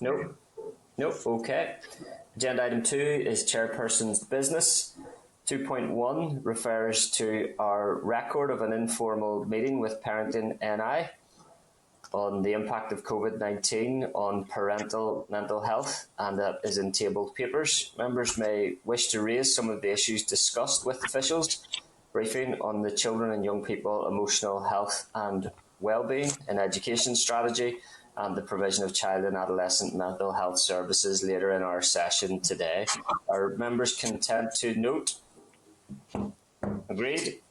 No. Nope, okay. Agenda item 2 is Chairperson's Business. 2.1 refers to our record of an informal meeting with Parenting NI on the impact of COVID-19 on parental mental health, and that is in tabled papers. Members may wish to raise some of the issues discussed with officials. Briefing on the children and young people emotional health and wellbeing in education strategy, and the provision of child and adolescent mental health services later in our session today. Are members content to note? Agreed?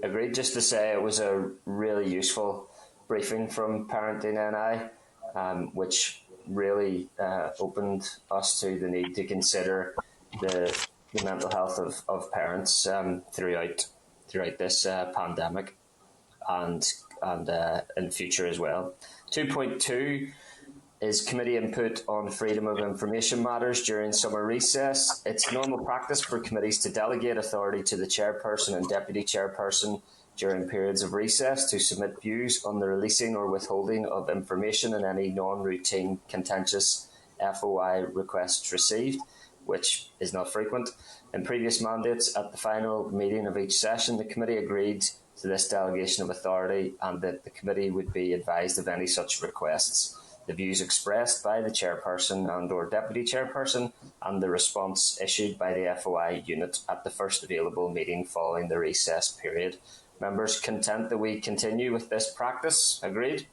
Agreed. Just to say it was a really useful briefing from Parenting NI, which really opened us to the need to consider the mental health of parents throughout this pandemic and in future as well. 2.2 is committee input on freedom of information matters during summer recess. It's normal practice for committees to delegate authority to the chairperson and deputy chairperson during periods of recess to submit views on the releasing or withholding of information in any non-routine contentious FOI requests received, which is not frequent. In previous mandates, at the final meeting of each session, the committee agreed to this delegation of authority and that the committee would be advised of any such requests, the views expressed by the chairperson and or deputy chairperson, and the response issued by the FOI unit at the first available meeting following the recess period. Members content that we continue with this practice? Agreed?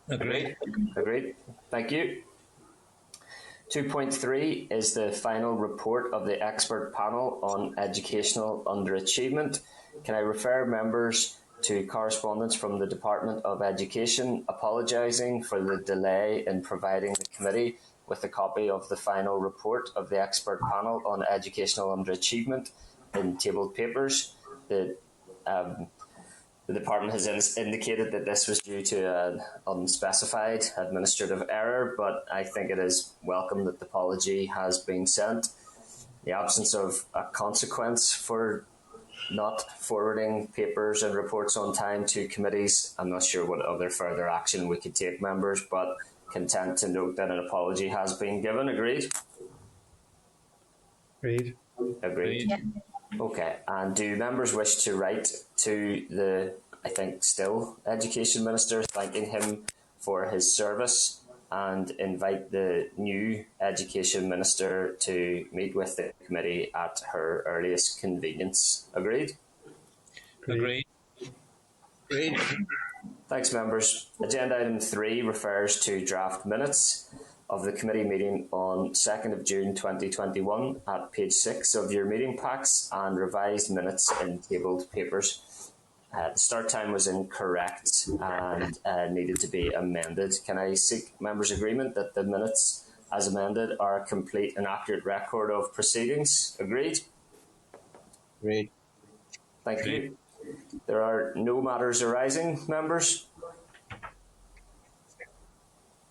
Agreed. Agreed. Thank you. 2.3 is the final report of the expert panel on educational underachievement. Can I refer members to correspondence from the Department of Education apologising for the delay in providing the committee with a copy of the final report of the expert panel on educational underachievement in tabled papers? The department has indicated that this was due to an unspecified administrative error, but I think it is welcome that the apology has been sent. The absence of a consequence for not forwarding papers and reports on time to committees, I'm not sure what other further action we could take, members, but content to note that an apology has been given. Agreed? Agreed. Agreed. Yeah. Okay, and do members wish to write to the, I think, still Education Minister, thanking him for his service and invite the new Education Minister to meet with the committee at her earliest convenience? Agreed? Agreed. Agreed. Thanks, members. Agenda item 3 refers to draft minutes of the committee meeting on 2nd of June 2021 at page 6 of your meeting packs and revised minutes in tabled papers. The start time was incorrect and needed to be amended. Can I seek members' agreement that the minutes as amended are a complete and accurate record of proceedings? Agreed? Agreed. Thank you. There are no matters arising, members?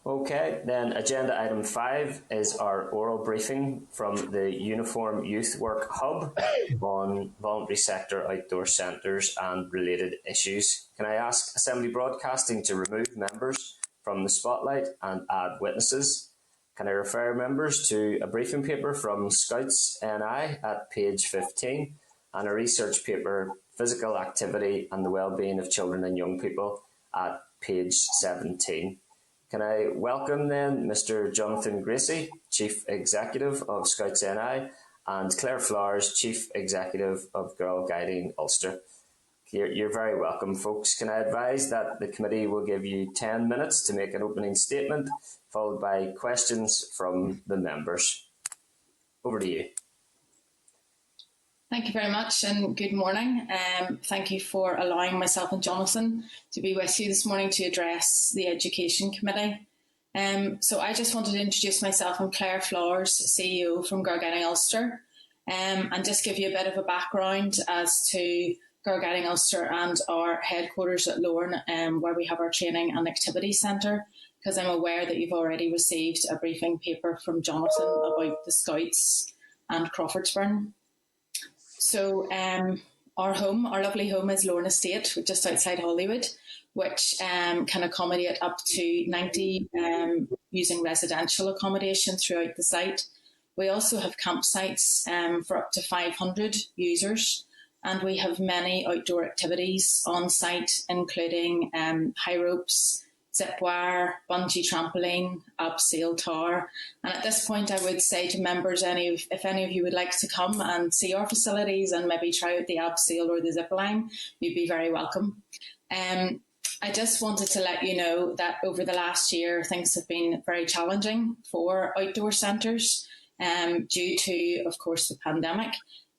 Okay, then agenda item 5 is our oral briefing from the Uniform Youth Work Hub on voluntary sector outdoor centres and related issues. Can I ask Assembly Broadcasting to remove members from the spotlight and add witnesses? Can I refer members to a briefing paper from Scouts NI at page 15 and a research paper, Physical Activity and the Wellbeing of Children and Young People, at page 17. Can I welcome then Mr. Jonathan Gracie, Chief Executive of Scouts NI, and Claire Flowers, Chief Executive of Girl Guiding Ulster. You're very welcome, folks. Can I advise that the committee will give you 10 minutes to make an opening statement, followed by questions from the members. Over to you. Thank you very much and good morning. Thank you for allowing myself and Jonathan to be with you this morning to address the Education Committee. So I just wanted to introduce myself. I'm Claire Flowers, CEO from Girl Guiding Ulster, and just give you a bit of a background as to Girl Guiding Ulster and our headquarters at Lorne, where we have our training and activity centre, because I'm aware that you've already received a briefing paper from Jonathan about the Scouts and Crawfordsburn. So Our lovely home is Lorne Estate, just outside Hollywood, which can accommodate up to 90 using residential accommodation throughout the site. We also have campsites for up to 500 users, and we have many outdoor activities on site, including high ropes, zip wire, bungee trampoline, abseil tower. And at this point, I would say to members, if any of you would like to come and see our facilities and maybe try out the abseil or the zip line, you'd be very welcome. I just wanted to let you know that over the last year, things have been very challenging for outdoor centres due to, of course, the pandemic.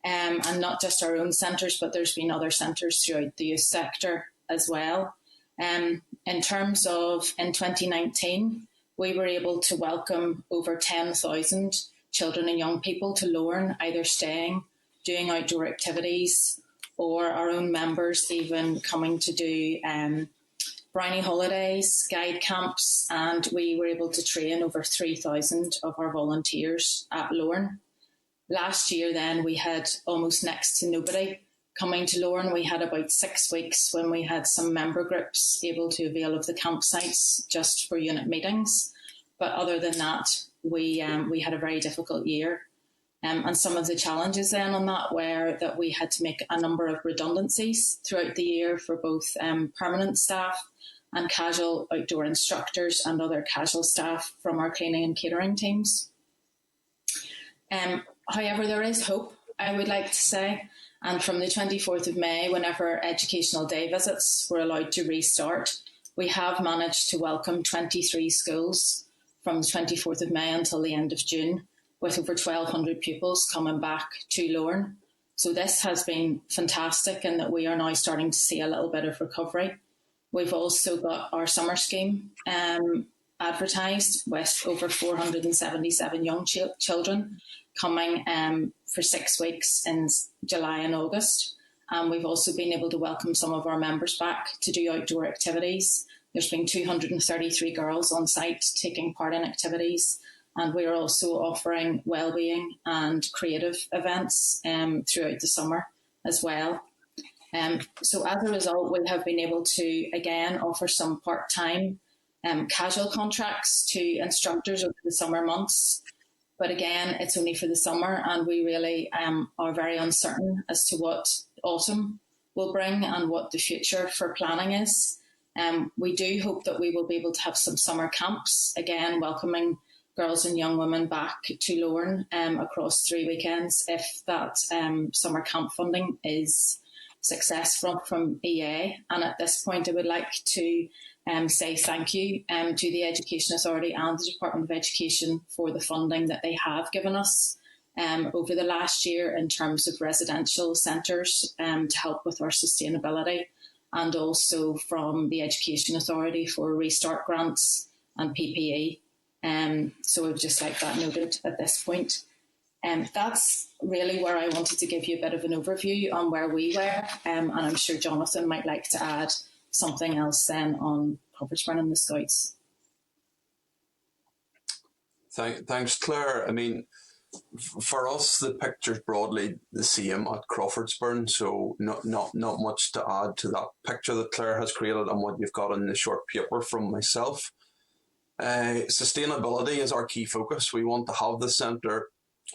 And not just our own centres, but there's been other centres throughout the youth sector as well. In terms of in 2019, we were able to welcome over 10,000 children and young people to Lorne, either staying, doing outdoor activities, or our own members even coming to do brownie holidays, guide camps, and we were able to train over 3,000 of our volunteers at Lorne. Last year then we had almost next to nobody coming to Lorne. We had about 6 weeks when we had some member groups able to avail of the campsites just for unit meetings. But other than that, we had a very difficult year. And some of the challenges then on that were that we had to make a number of redundancies throughout the year for both permanent staff and casual outdoor instructors and other casual staff from our cleaning and catering teams. However, there is hope, I would like to say. And from the 24th of May, whenever educational day visits were allowed to restart, we have managed to welcome 23 schools from the 24th of May until the end of June, with over 1,200 pupils coming back to Lorne. So this has been fantastic in that we are now starting to see a little bit of recovery. We've also got our summer scheme advertised with over 477 young children coming for 6 weeks in July and August. And we've also been able to welcome some of our members back to do outdoor activities. There's been 233 girls on site taking part in activities. And we are also offering wellbeing and creative events throughout the summer as well. So as a result, we have been able to, again, offer some part-time casual contracts to instructors over the summer months. But again, it's only for the summer, and we really are very uncertain as to what autumn will bring and what the future for planning is. We do hope that we will be able to have some summer camps, again, welcoming girls and young women back to Lorne across 3 weekends if that summer camp funding is successful from EA. And at this point, I would like to say thank you to the Education Authority and the Department of Education for the funding that they have given us over the last year in terms of residential centres to help with our sustainability, and also from the Education Authority for restart grants and PPE. So I would just like that noted at this point. That's really where I wanted to give you a bit of an overview on where we were, and I'm sure Jonathan might like to add something else then on Crawfordsburn and the Scouts. Thanks, Claire. I mean, for us, the picture's broadly the same at Crawfordsburn, so not much to add to that picture that Claire has created and what you've got in the short paper from myself. Sustainability is our key focus. We want to have the centre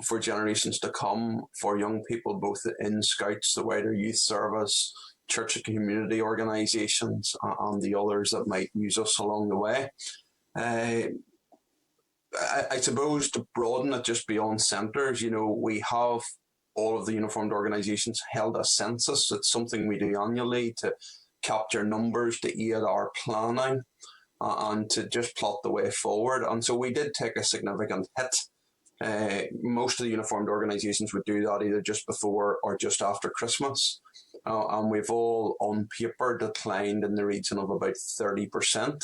for generations to come, for young people, both in Scouts, the wider youth service, church and community organisations, and the others that might use us along the way. I suppose to broaden it just beyond centres, we have all of the uniformed organisations held a census. It's something we do annually to capture numbers, to aid our planning, and to just plot the way forward. And so we did take a significant hit. Most of the uniformed organisations would do that either just before or just after Christmas. And we've all, on paper, declined in the region of about 30%.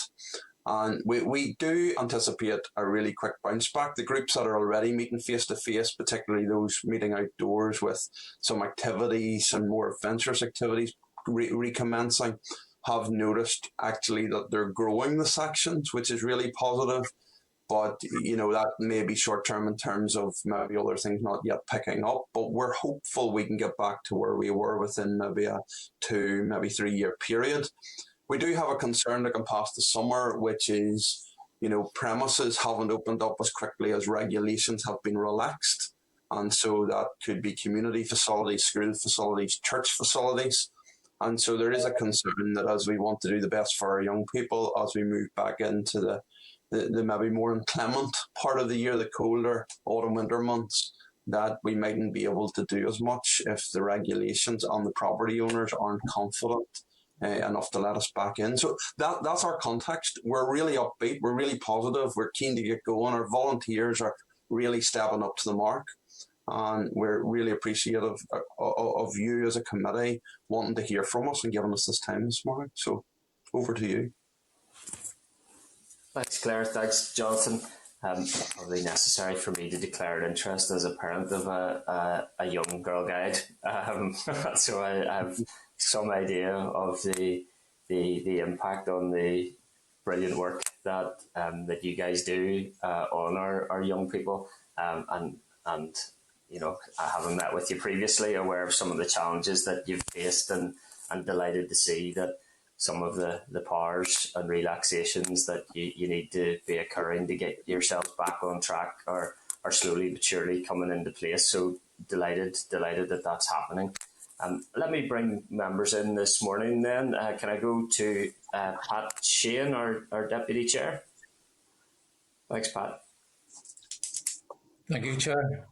And we do anticipate a really quick bounce back. The groups that are already meeting face-to-face, particularly those meeting outdoors with some activities and more adventurous activities recommencing, have noticed actually that they're growing the sections, which is really positive. But, that may be short term in terms of maybe other things not yet picking up. But we're hopeful we can get back to where we were within maybe a 2, maybe 3 year period. We do have a concern looking past the summer, which is, premises haven't opened up as quickly as regulations have been relaxed. And so that could be community facilities, school facilities, church facilities. And so there is a concern that as we want to do the best for our young people, as we move back into the maybe more inclement part of the year, the colder autumn, winter months, that we mightn't be able to do as much if the regulations on the property owners aren't confident enough to let us back in. So that's our context. We're really upbeat. We're really positive. We're keen to get going. Our volunteers are really stepping up to the mark. And we're really appreciative of you as a committee wanting to hear from us and giving us this time this morning. So over to you. Thanks, Claire. Thanks, Jonathan. Probably necessary for me to declare an interest as a parent of a young girl guide. So I have some idea of the impact on the brilliant work that you guys do on our young people. And I haven't met with you previously, aware of some of the challenges that you've faced, and delighted to see that some of the powers and relaxations that you need to be occurring to get yourselves back on track are slowly but surely coming into place. So delighted that that's happening. Let me bring members in this morning then. Can I go to Pat Sheehan, our Deputy Chair? Thanks, Pat. Thank you, Chair.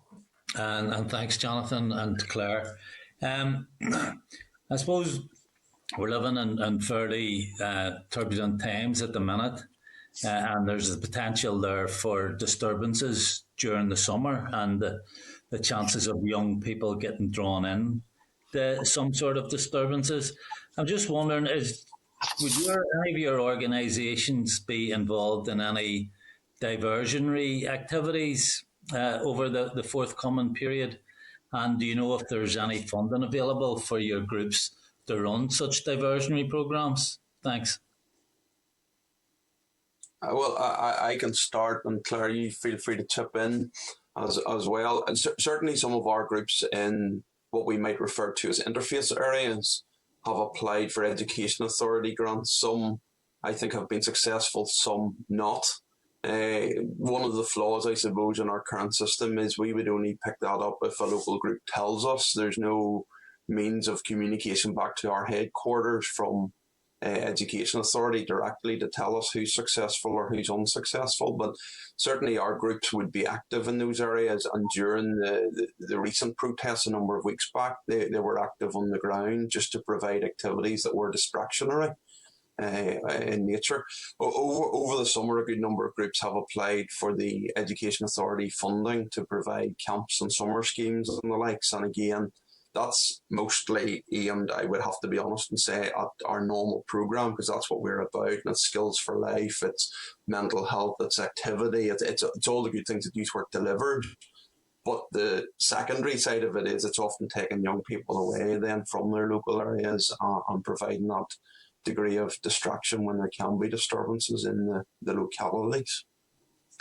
And thanks, Jonathan and Claire. I suppose we're living in fairly turbulent times at the minute, and there's a potential there for disturbances during the summer, and the chances of young people getting drawn in to some sort of disturbances. I'm just wondering, would any of your organisations be involved in any diversionary activities over the forthcoming period? And do you know if there's any funding available for your groups to run such diversionary programmes? Thanks. Well, I can start, and Claire, you feel free to chip in as well. And certainly some of our groups in what we might refer to as interface areas have applied for education authority grants. Some, I think, have been successful, some not. One of the flaws, I suppose, in our current system is we would only pick that up if a local group tells us. There's no means of communication back to our headquarters from education authority directly to tell us who's successful or who's unsuccessful. But certainly our groups would be active in those areas. And during the recent protests a number of weeks back, they were active on the ground just to provide activities that were distractionary in nature. Over the summer, a good number of groups have applied for the Education Authority funding to provide camps and summer schemes and the likes. And again, that's mostly aimed, I would have to be honest and say, at our normal programme, because that's what we're about. And it's skills for life, it's mental health, it's activity, it's all the good things that youth work delivered. But the secondary side of it is it's often taking young people away then from their local areas and providing that degree of distraction when there can be disturbances in the localities.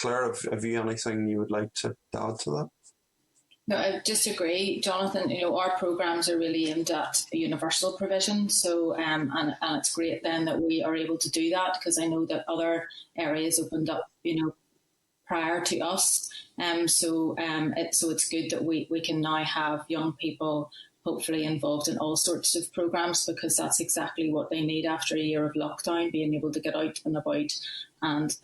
Claire, have you anything you would like to add to that? No, I just agree, Jonathan. Our programmes are really aimed at universal provision. So, and it's great then that we are able to do that, because I know that other areas opened up, prior to us. So it's good that we can now have young people hopefully involved in all sorts of programmes, because that's exactly what they need after a year of lockdown, being able to get out and about and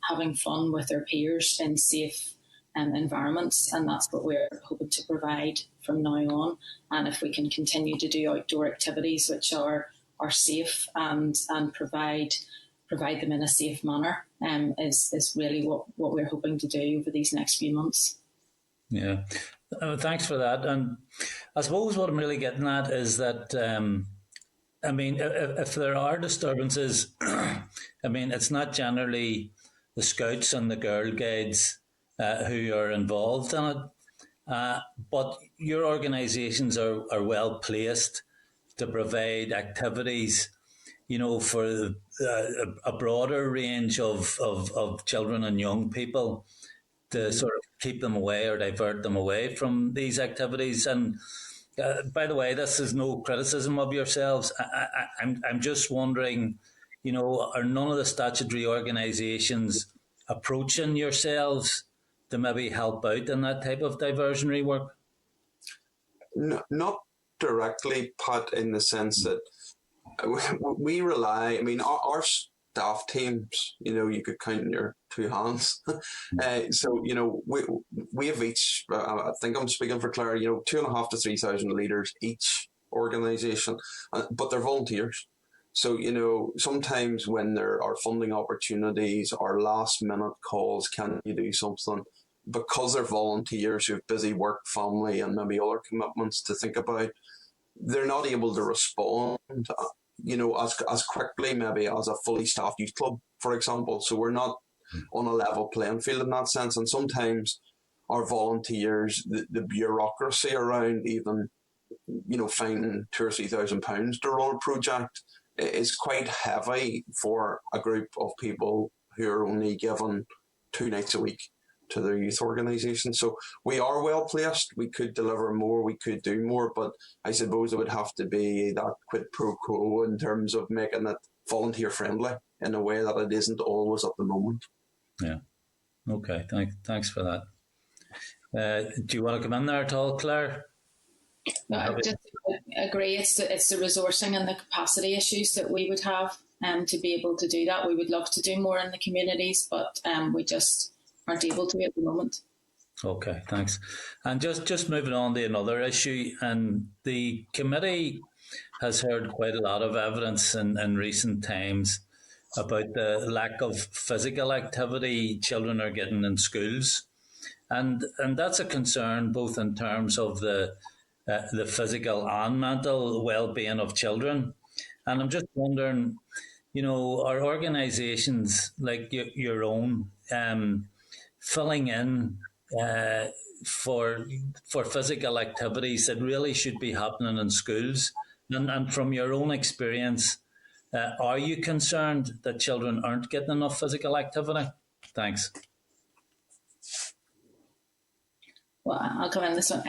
having fun with their peers in safe environments. And that's what we're hoping to provide from now on. And if we can continue to do outdoor activities which are safe and provide them in a safe manner, is really what we're hoping to do over these next few months. Yeah. Thanks for that. And I suppose what I'm really getting at is that, if there are disturbances, it's not generally the Scouts and the Girl Guides who are involved in it, but your organisations are well placed to provide activities, for a broader range of children and young people to sort of keep them away or divert them away from these activities. And by the way, this is no criticism of yourselves. I'm just wondering, are none of the statutory organisations approaching yourselves to maybe help out in that type of diversionary work? No, not directly, Pat, in the sense that we rely, I mean, our staff teams, you could count in your two hands. So, we have each, I think I'm speaking for Claire, 2,500 to 3,000 leaders each organisation, but they're volunteers. So, sometimes when there are funding opportunities or last minute calls, can you do something? Because they're volunteers who have busy work, family, and maybe other commitments to think about, they're not able to respond, as quickly maybe as a fully staffed youth club, for example. So we're not on a level playing field in that sense. And sometimes our volunteers, the bureaucracy around even, finding £2,000 or £3,000 to run a project is quite heavy for a group of people who are only given 2 nights a week to their youth organisation. So we are well placed. We could deliver more, we could do more, but I suppose it would have to be that quid pro quo in terms of making it volunteer friendly in a way that it isn't always at the moment. Yeah. Okay. Thanks for that. Do you want to come in there at all, Claire? No, I just agree. It's the resourcing and the capacity issues that we would have to be able to do that. We would love to do more in the communities, but we just aren't able to at the moment. Okay, thanks. And just moving on to another issue, and the committee has heard quite a lot of evidence in recent times about the lack of physical activity children are getting in schools. And that's a concern both in terms of the physical and mental well-being of children. And I'm just wondering, are organisations like your own filling in for physical activities that really should be happening in schools? And from your own experience, are you concerned that children aren't getting enough physical activity? Thanks. Well, I'll come in this one.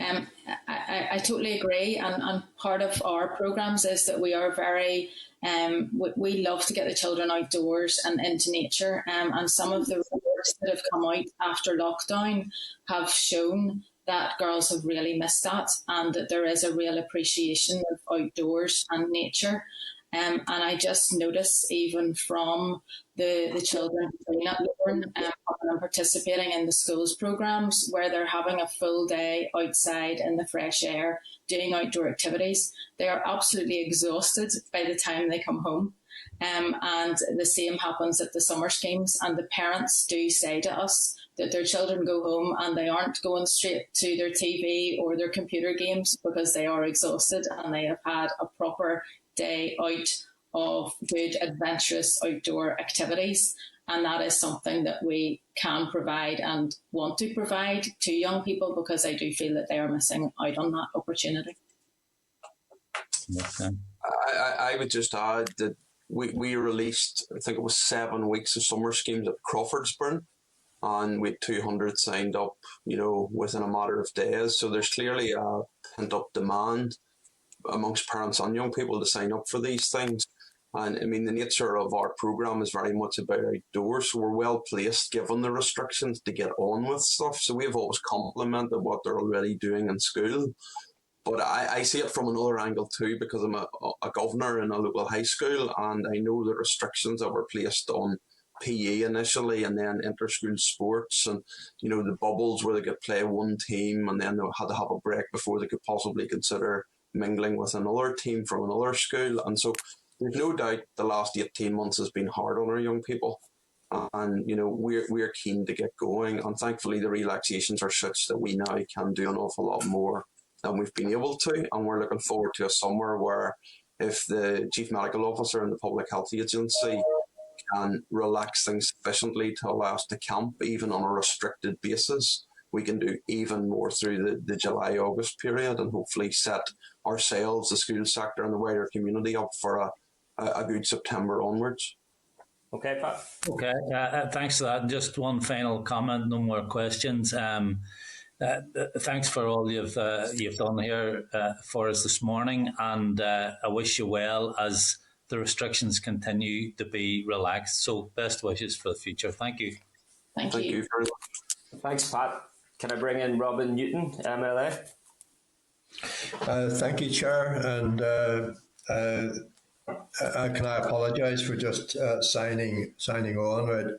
I totally agree, and part of our programs is that we are very we love to get the children outdoors and into nature, and some of the reports that have come out after lockdown have shown that girls have really missed that, and that there is a real appreciation of outdoors and nature. And I just notice even from the children being at Lorne and participating in the schools programs where they're having a full day outside in the fresh air doing outdoor activities, they are absolutely exhausted by the time they come home. And the same happens at the summer schemes, and the parents do say to us that their children go home and they aren't going straight to their TV or their computer games because they are exhausted and they have had a proper day out of good adventurous outdoor activities, and that is something that we can provide and want to provide to young people because I do feel that they are missing out on that opportunity. Okay. I would just add that we released, I think it was 7 weeks of summer schemes at Crawfordsburn, and we had 200 signed up, within a matter of days. So there's clearly a pent-up demand amongst parents and young people to sign up for these things. And I mean, the nature of our programme is very much about outdoors, so we're well placed given the restrictions to get on with stuff. So we've always complimented what they're already doing in school. But I see it from another angle too, because I'm a governor in a local high school, and I know the restrictions that were placed on PE initially, and then inter-school sports, and the bubbles where they could play one team and then they had to have a break before they could possibly consider mingling with another team from another school. And so there's no doubt the last 18 months has been hard on our young people, and we're keen to get going, and thankfully the relaxations are such that we now can do an awful lot more than we've been able to, and we're looking forward to a summer where if the Chief Medical Officer and the Public Health Agency can relax things sufficiently to allow us to camp even on a restricted basis, we can do even more through the July-August period, and hopefully set ourselves, the school sector and the wider community up for a good September onwards. Okay, Pat. Okay, thanks for that. And just one final comment, no more questions. Thanks for all you've done here for us this morning, and I wish you well as the restrictions continue to be relaxed. So best wishes for the future. Thank you. Thank Thank you. you very much. Thanks, Pat. Can I bring in Robin Newton, MLA? Thank you, Chair, and can I apologise for just signing on? I had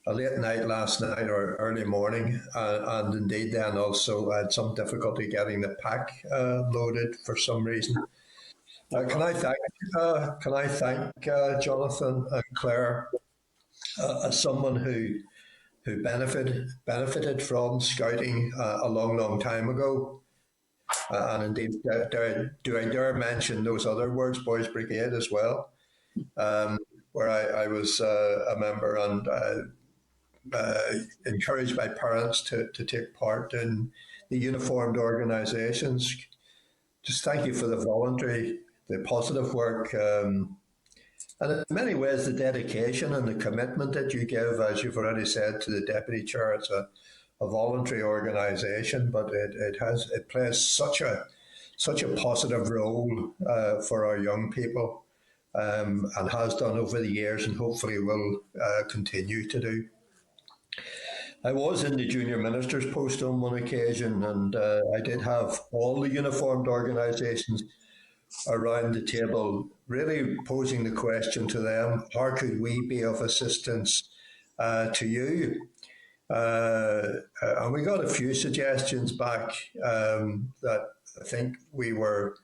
a late night last night or early morning, and indeed then also I had some difficulty getting the pack loaded for some reason. Can I thank Jonathan and Claire as someone who benefited from scouting a long time ago. And indeed, do I dare mention those other words, Boys Brigade, as well, where I was a member and encouraged by parents to take part in the uniformed organisations. Just thank you for the voluntary, the positive work, and in many ways the dedication and the commitment that you give, as you've already said, to the Deputy Chair. It's a voluntary organisation, but it plays such a positive role for our young people, and has done over the years, and hopefully will continue to do. I was in the junior minister's post on one occasion, and I did have all the uniformed organisations around the table, really posing the question to them: how could we be of assistance to you? And we got a few suggestions back that I think we were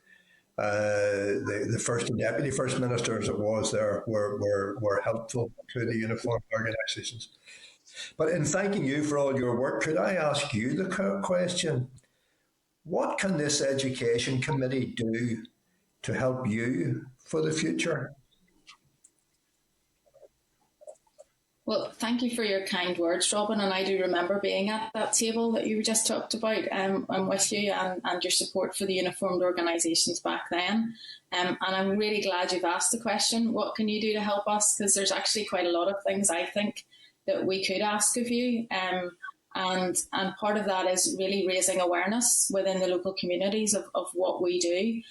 the first and deputy first minister, as it was there, were helpful to the uniformed organisations. But in thanking you for all your work, could I ask you the question: what can this education committee do to help you for the future? Well, thank you for your kind words, Robin, and I do remember being at that table that you just talked about. I'm with you and your support for the uniformed organisations back then. And I'm really glad you've asked the question, what can you do to help us? Because there's actually quite a lot of things I think that we could ask of you. And part of that is really raising awareness within the local communities of what we do.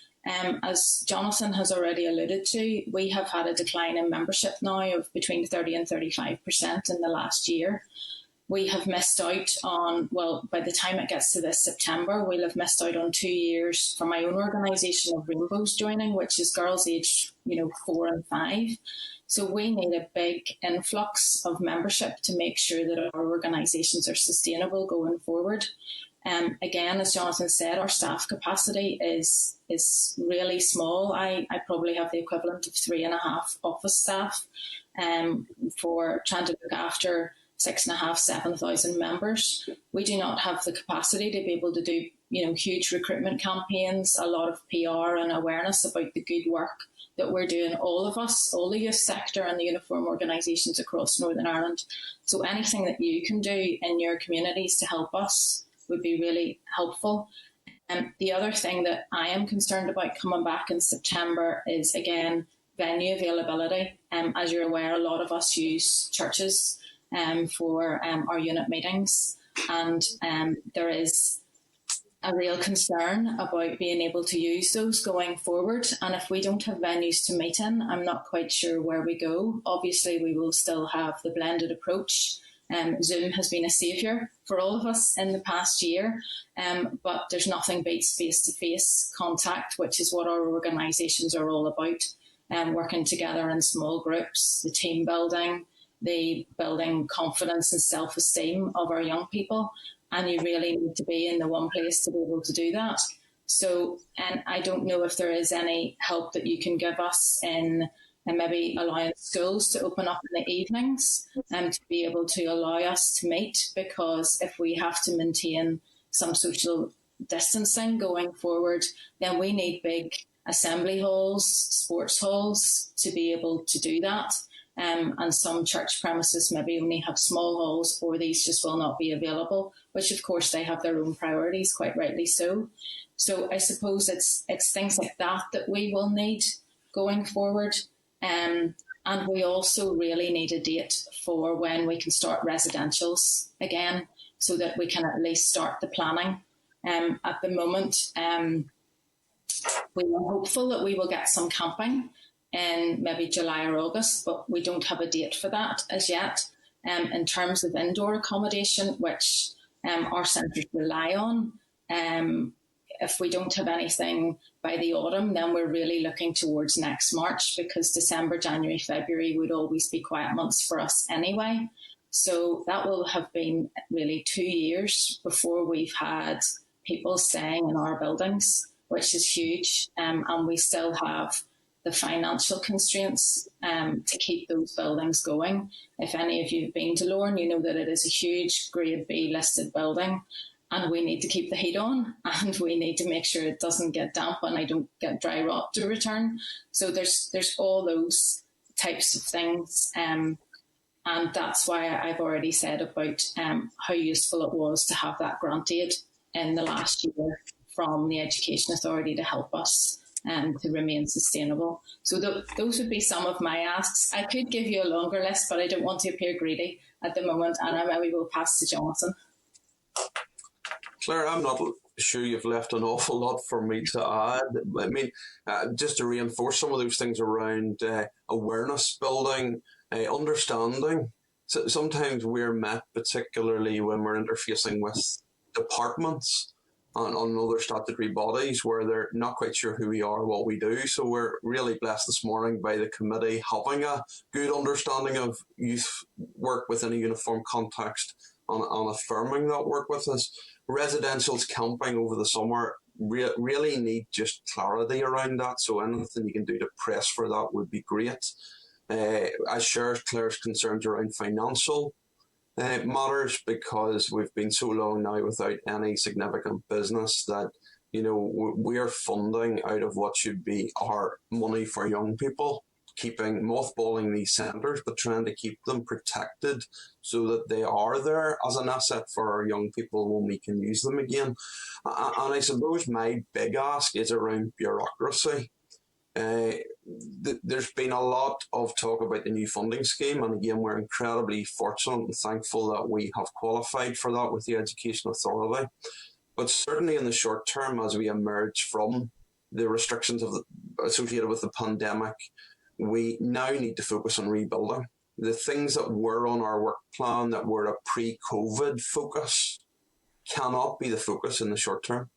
As Jonathan has already alluded to, we have had a decline in membership now of between 30 and 35% in the last year. We have missed out on, well, by the time it gets to this September, we'll have missed out on 2 years for my own organisation of Rainbows joining, which is girls aged 4 and 5. So we need a big influx of membership to make sure that our organisations are sustainable going forward. Again, as Jonathan said, our staff capacity is really small. I probably have the equivalent of 3.5 office staff for trying to look after 6,500, 7,000 members. We do not have the capacity to be able to do huge recruitment campaigns, a lot of PR and awareness about the good work that we're doing, all of us, all the youth sector and the uniform organisations across Northern Ireland. So anything that you can do in your communities to help us would be really helpful. And the other thing that I am concerned about coming back in September is, again, venue availability. As you're aware, a lot of us use churches for our unit meetings, and there is a real concern about being able to use those going forward. And if we don't have venues to meet in, I'm not quite sure where we go. Obviously, we will still have the blended approach. Zoom has been a saviour for all of us in the past year, but there's nothing beats face-to-face contact, which is what our organisations are all about, working together in small groups, the team building, the building confidence and self-esteem of our young people, and you really need to be in the one place to be able to do that. So, and I don't know if there is any help that you can give us in and maybe allowing schools to open up in the evenings and to be able to allow us to meet, because if we have to maintain some social distancing going forward, then we need big assembly halls, sports halls to be able to do that. And some church premises maybe only have small halls, or these just will not be available, which of course they have their own priorities, quite rightly so. So I suppose it's things like that that we will need going forward. And And we also really need a date for when we can start residentials again, so that we can at least start the planning. At the moment, we are hopeful that we will get some camping in maybe July or August, but we don't have a date for that as yet. In terms of indoor accommodation, which our centres rely on, if we don't have anything by the autumn, then we're really looking towards next March, because December, January, February would always be quiet months for us anyway. So that will have been really 2 years before we've had people staying in our buildings, which is huge. And we still have the financial constraints to keep those buildings going. If any of you have been to Lorne, you know that it is a huge Grade B listed building, and we need to keep the heat on, and we need to make sure it doesn't get damp and I don't get dry rot to return. So there's all those types of things. And that's why I've already said about how useful it was to have that grant aid in the last year from the Education Authority to help us to remain sustainable. So those would be some of my asks. I could give you a longer list, but I don't want to appear greedy at the moment, and I maybe will pass to Jonathan. Claire, I'm not sure you've left an awful lot for me to add. I mean, just to reinforce some of those things around awareness building, understanding. So sometimes we're met, particularly when we're interfacing with departments and other statutory bodies, where they're not quite sure who we are, what we do. So we're really blessed this morning by the committee having a good understanding of youth work within a uniform context and affirming that work with us. Residentials, camping over the summer really need just clarity around that. So anything you can do to press for that would be great. I share Claire's concerns around financial matters, because we've been so long now without any significant business that, you know, we're funding out of what should be our money for young people, mothballing these centres, but trying to keep them protected so that they are there as an asset for our young people when we can use them again. And I suppose my big ask is around bureaucracy. There's been a lot of talk about the new funding scheme, and again, we're incredibly fortunate and thankful that we have qualified for that with the Education Authority. But certainly in the short term, as we emerge from the restrictions associated with the pandemic, we now need to focus on rebuilding. The things that were on our work plan that were a pre-COVID focus cannot be the focus in the short term.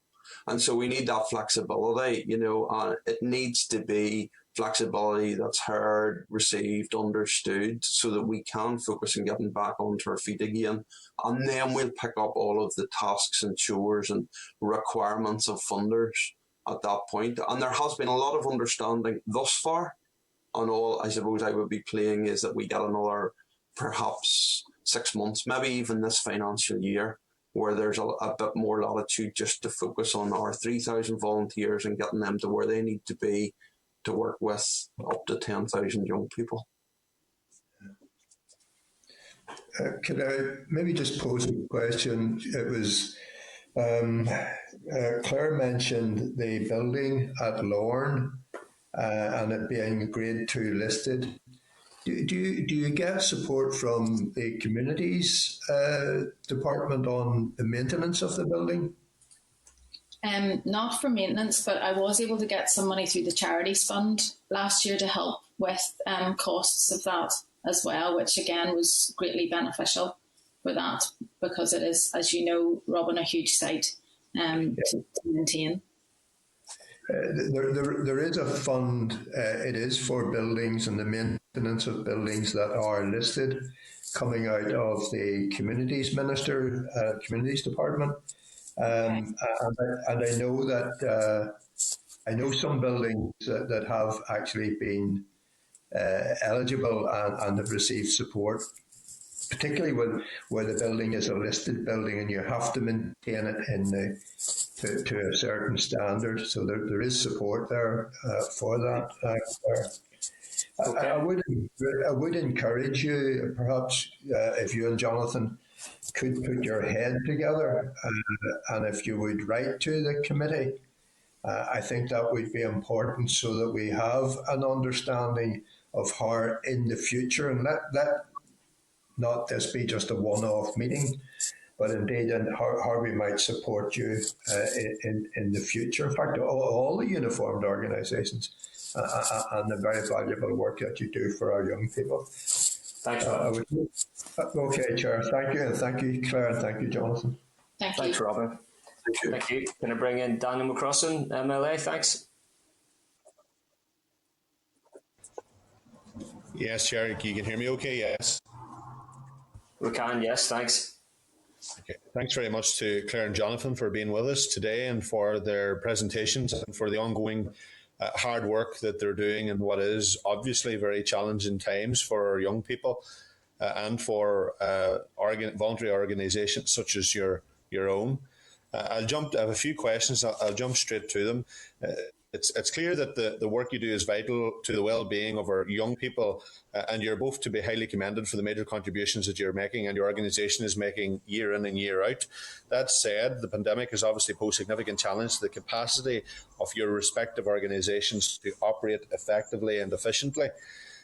And so we need that flexibility, you know, it needs to be flexibility that's heard, received, understood, so that we can focus on getting back onto our feet again. And then we'll pick up all of the tasks and chores and requirements of funders at that point. And there has been a lot of understanding thus far. And all I suppose I would be playing is that we get another perhaps 6 months, maybe even this financial year, where there's a bit more latitude just to focus on our 3,000 volunteers and getting them to where they need to be to work with up to 10,000 young people. Could I maybe just pose a question? It was Claire mentioned the building at Lorne and it being Grade 2 listed. Do you get support from the communities department on the maintenance of the building? Not for maintenance, but I was able to get some money through the Charities Fund last year to help with costs of that as well, which again was greatly beneficial for that, because it is, as you know, Robin, a huge site to maintain. There is a fund, it is for buildings and the maintenance of buildings that are listed, coming out of the communities department. And I know that I know some buildings that have actually been eligible and have received support, particularly where the building is a listed building and you have to maintain it to a certain standard. So there is support there for that. Okay. I would encourage you, perhaps, if you and Jonathan could put your head together and if you would write to the committee, I think that would be important so that we have an understanding of how in the future, and let not this be just a one-off meeting, but indeed in how we might support you in the future. In fact, all the uniformed organisations and the very valuable work that you do for our young people. Thanks, Robin. Okay, Chair. Thank you, and thank you, Claire, and thank you, Jonathan. Thanks, Robin. Thank you. Can I bring in Daniel McCrossan, MLA? Thanks. Yes, Chair, you can hear me okay? Yes. We can, yes, thanks. Okay. Thanks very much to Claire and Jonathan for being with us today and for their presentations and for the ongoing hard work that they're doing in what is obviously very challenging times for our young people and for voluntary organisations such as your own. I have a few questions. I'll jump straight to them. It's clear that the work you do is vital to the well-being of our young people, and you're both to be highly commended for the major contributions that you're making and your organisation is making year in and year out. That said, the pandemic has obviously posed significant challenge to the capacity of your respective organisations to operate effectively and efficiently.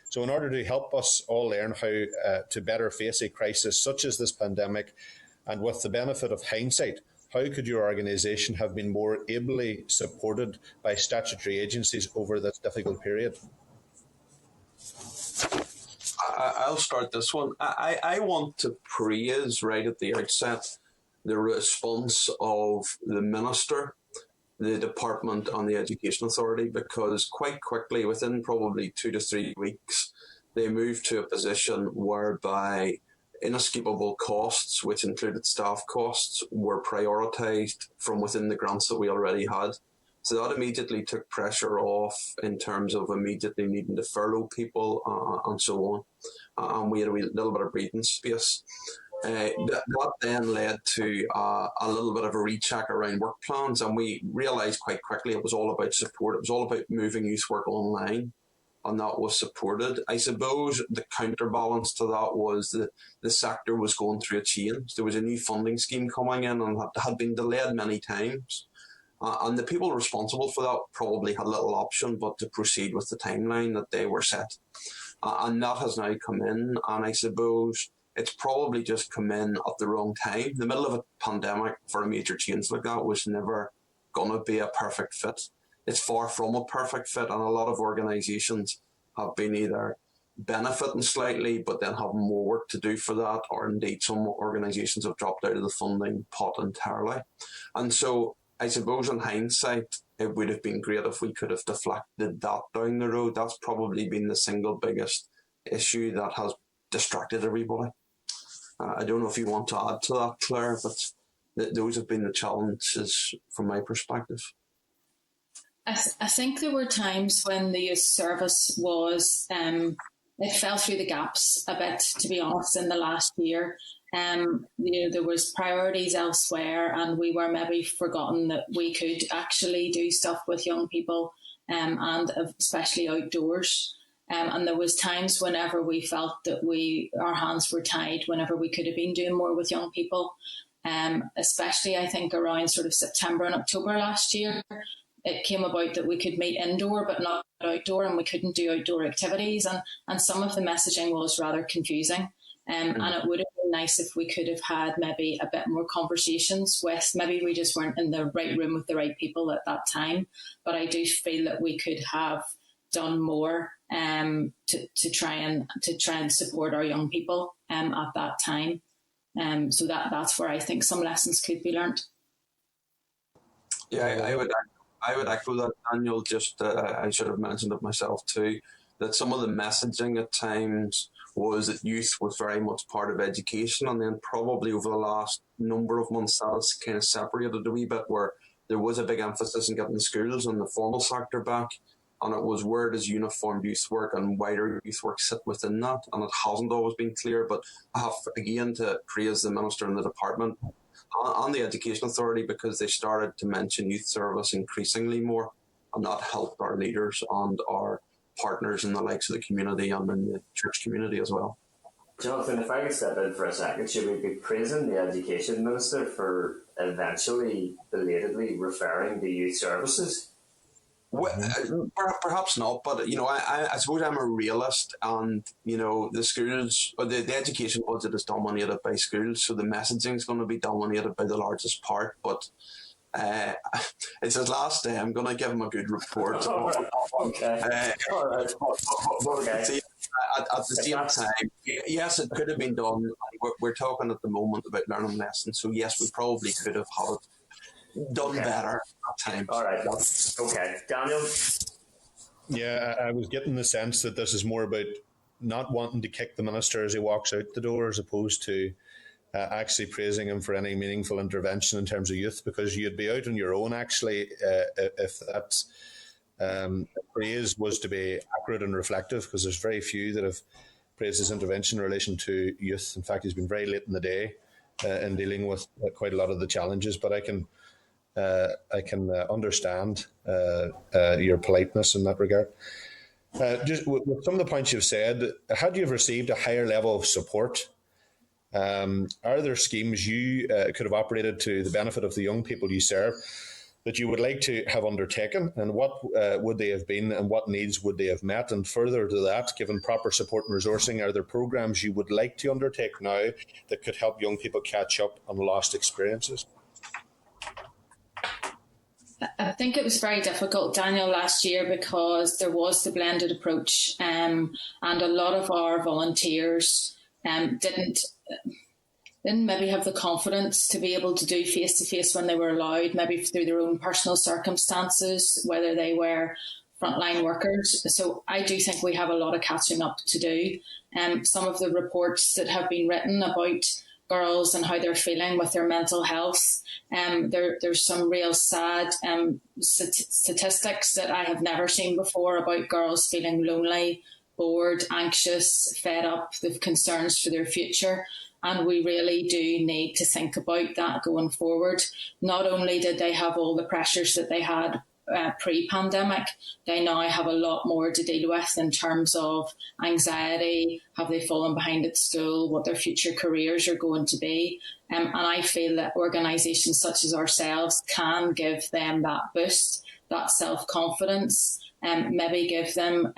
So in order to help us all learn how to better face a crisis such as this pandemic, and with the benefit of hindsight, how could your organisation have been more ably supported by statutory agencies over this difficult period? I'll start this one. I want to praise right at the outset the response of the Minister, the Department and the Education Authority, because quite quickly, within probably 2 to 3 weeks, they moved to a position whereby inescapable costs, which included staff costs, were prioritised from within the grants that we already had. So that immediately took pressure off in terms of immediately needing to furlough people and so on. And we had a little bit of breathing space. That then led to a little bit of a recheck around work plans, and we realised quite quickly it was all about support. It was all about moving youth work online, and that was supported. I suppose the counterbalance to that was that the sector was going through a change. There was a new funding scheme coming in and had been delayed many times. And the people responsible for that probably had little option but to proceed with the timeline that they were set. And that has now come in, and I suppose it's probably just come in at the wrong time. The middle of a pandemic for a major change like that was never going to be a perfect fit. It's far from a perfect fit, and a lot of organisations have been either benefiting slightly but then have more work to do for that, or indeed some organisations have dropped out of the funding pot entirely. And so I suppose in hindsight, it would have been great if we could have deflected that down the road. That's probably been the single biggest issue that has distracted everybody. I don't know if you want to add to that, Claire, but those have been the challenges from my perspective. I think there were times when the youth service was, it fell through the gaps a bit, to be honest, in the last year. There was priorities elsewhere, and we were maybe forgotten that we could actually do stuff with young people, and especially outdoors. And there was times whenever we felt that our hands were tied, whenever we could have been doing more with young people, especially I think around sort of September and October last year. It came about that we could meet indoor but not outdoor, and we couldn't do outdoor activities, and some of the messaging was rather confusing. And it would have been nice if we could have had maybe a bit more conversations with, maybe we just weren't in the right room with the right people at that time, but I do feel that we could have done more to try and support our young people at that time. So that's where I think some lessons could be learnt. Yeah, I would echo that, Daniel. Just I should have mentioned it myself too, that some of the messaging at times was that youth was very much part of education, and then probably over the last number of months that has kind of separated a wee bit, where there was a big emphasis in getting the schools and the formal sector back, and it was where does uniformed youth work and wider youth work sit within that, and it hasn't always been clear. But I have again to praise the Minister and the Department and the Education Authority, because they started to mention youth service increasingly more, and that helped our leaders and our partners in the likes of the community and in the church community as well. Jonathan, if I could step in for a second, should we be praising the Education Minister for eventually, belatedly referring to youth services? Well, perhaps not, but I suppose I'm a realist, and the schools, or the education budget is dominated by schools, so the messaging is going to be dominated by the largest part. But uh, it's his last day. I'm going to give him a good report. Okay. All right. Okay. See, at the same time, yes, it could have been done. We're talking at the moment about learning lessons, so yes, we probably could have had it done better at times. All right. Okay. Daniel? Yeah, I was getting the sense that this is more about not wanting to kick the minister as he walks out the door, as opposed to actually praising him for any meaningful intervention in terms of youth, because you'd be out on your own, actually, if that praise was to be accurate and reflective, because there's very few that have praised his intervention in relation to youth. In fact, he's been very late in the day in dealing with quite a lot of the challenges, but I can understand your politeness in that regard. Just with some of the points you've said, had you have received a higher level of support, are there schemes you could have operated to the benefit of the young people you serve that you would like to have undertaken, and what would they have been, and what needs would they have met? And further to that, given proper support and resourcing, are there programs you would like to undertake now that could help young people catch up on lost experiences? I think it was very difficult, Daniel, last year, because there was the blended approach, and a lot of our volunteers didn't maybe have the confidence to be able to do face-to-face when they were allowed, maybe through their own personal circumstances, whether they were frontline workers. So I do think we have a lot of catching up to do. Some of the reports that have been written about girls and how they're feeling with their mental health, there's some real sad statistics that I have never seen before about girls feeling lonely, bored, anxious, fed up, with concerns for their future. And we really do need to think about that going forward. Not only did they have all the pressures that they had pre-pandemic, they now have a lot more to deal with in terms of anxiety, have they fallen behind at school, what their future careers are going to be. And I feel that organisations such as ourselves can give them that boost, that self-confidence, and maybe give them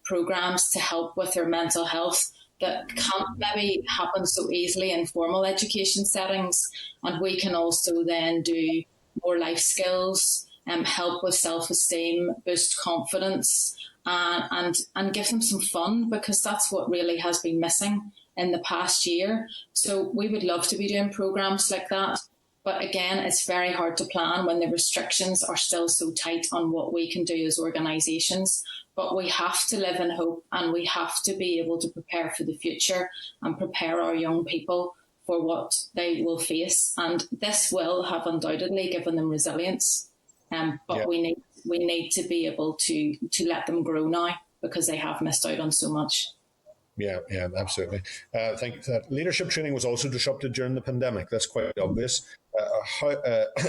programmes to help with their mental health that can't maybe happen so easily in formal education settings. And we can also then do more life skills, help with self-esteem, boost confidence, and give them some fun, because that's what really has been missing in the past year. So we would love to be doing programs like that. But again, it's very hard to plan when the restrictions are still so tight on what we can do as organisations. But we have to live in hope, and we have to be able to prepare for the future and prepare our young people for what they will face. And this will have undoubtedly given them resilience. But we need to be able to let them grow now, because they have missed out on so much. Yeah, absolutely. I think that leadership training was also disrupted during the pandemic. That's quite obvious.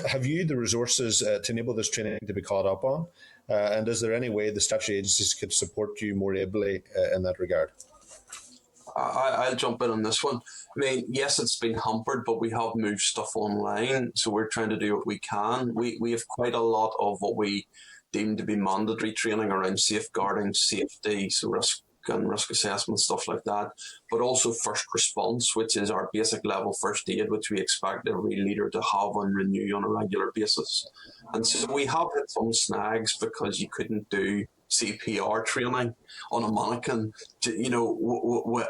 Have you the resources to enable this training to be caught up on? And is there any way the statutory agencies could support you more ably in that regard? I'll jump in on this one. I mean, yes, it's been hampered, but we have moved stuff online, so we're trying to do what we can. We have quite a lot of what we deem to be mandatory training around safeguarding, safety, so risk and risk assessment, stuff like that, but also first response, which is our basic level first aid, which we expect every leader to have and renew on a regular basis. And so we have hit some snags because you couldn't do CPR training on a mannequin,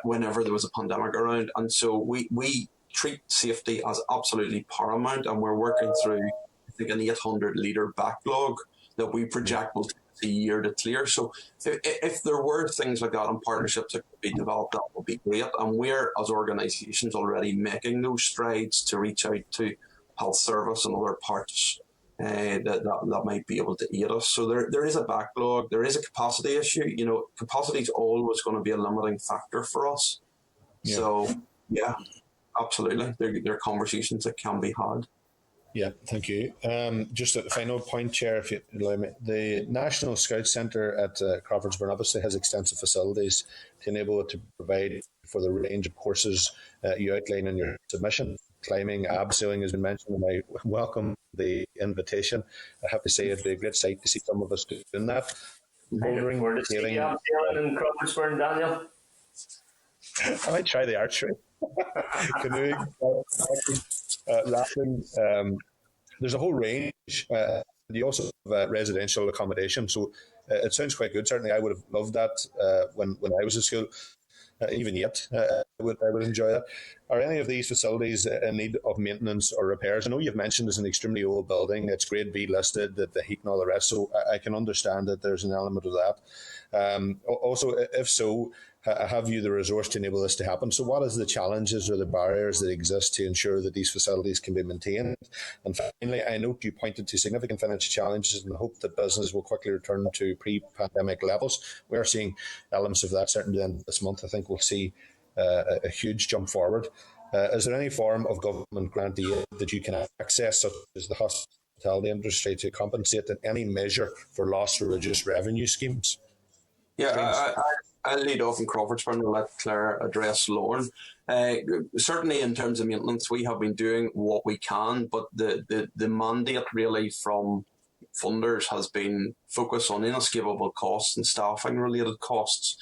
whenever there was a pandemic around. And so we treat safety as absolutely paramount, and we're working through, I think, an 800-litre backlog that we project will take a year to clear. So if there were things like that and partnerships that could be developed, that would be great. And we're, as organisations, already making those strides to reach out to health service and other parts that might be able to aid us. So there is a backlog. There is a capacity issue. Capacity is always going to be a limiting factor for us. Yeah. So, yeah, absolutely. There are conversations that can be had. Yeah, thank you. Just a final point, Chair, if you allow me. The National Scout Centre at Crawfordsburn obviously has extensive facilities to enable it to provide for the range of courses you outline in your submission. climbing, abseiling has been mentioned, and I welcome the invitation. I have to say it'd be a great sight to see some of us doing that. Bouldering, forward to see you abseiling in Crawfordsburn, Daniel. I might try the archery, canoeing, laughing. There's a whole range. You also have residential accommodation, so it sounds quite good. Certainly, I would have loved that when I was at school. Even yet, I would enjoy that. Are any of these facilities in need of maintenance or repairs? I know you've mentioned it's an extremely old building. It's Grade B listed, the heat and all the rest, so I can understand that there's an element of that. Also, if so, have you the resource to enable this to happen? So what is the challenges or the barriers that exist to ensure that these facilities can be maintained? And finally, I note you pointed to significant financial challenges and hope that business will quickly return to pre-pandemic levels. We're seeing elements of that certainly this month. I think we'll see a huge jump forward. Is there any form of government grant aid that you can access, such as the hospitality industry, to compensate in any measure for lost or reduced revenue schemes? Yeah, I'll lead off in Crawfordsburn and let Claire address Lorne. Certainly in terms of maintenance, we have been doing what we can, but the mandate really from funders has been focused on inescapable costs and staffing related costs.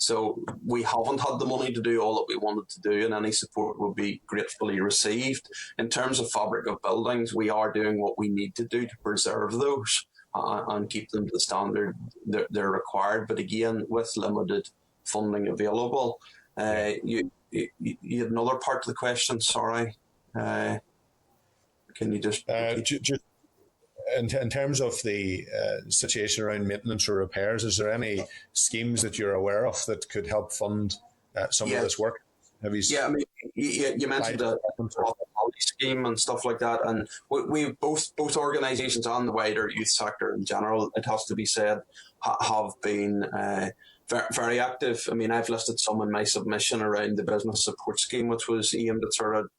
So we haven't had the money to do all that we wanted to do, and any support will be gratefully received. In terms of fabric of buildings, we are doing what we need to do to preserve those and keep them to the standard they're required. But again, with limited funding available, you had another part of the question. Sorry, can you just in terms of the situation around maintenance or repairs, is there any schemes that you're aware of that could help fund some of this work? Have you? Yeah, I mean, you mentioned a hospitality scheme and stuff like that, and we both organisations and the wider youth sector in general, it has to be said, have been very active. I mean, I've listed some in my submission around the business support scheme, which was aimed at sort of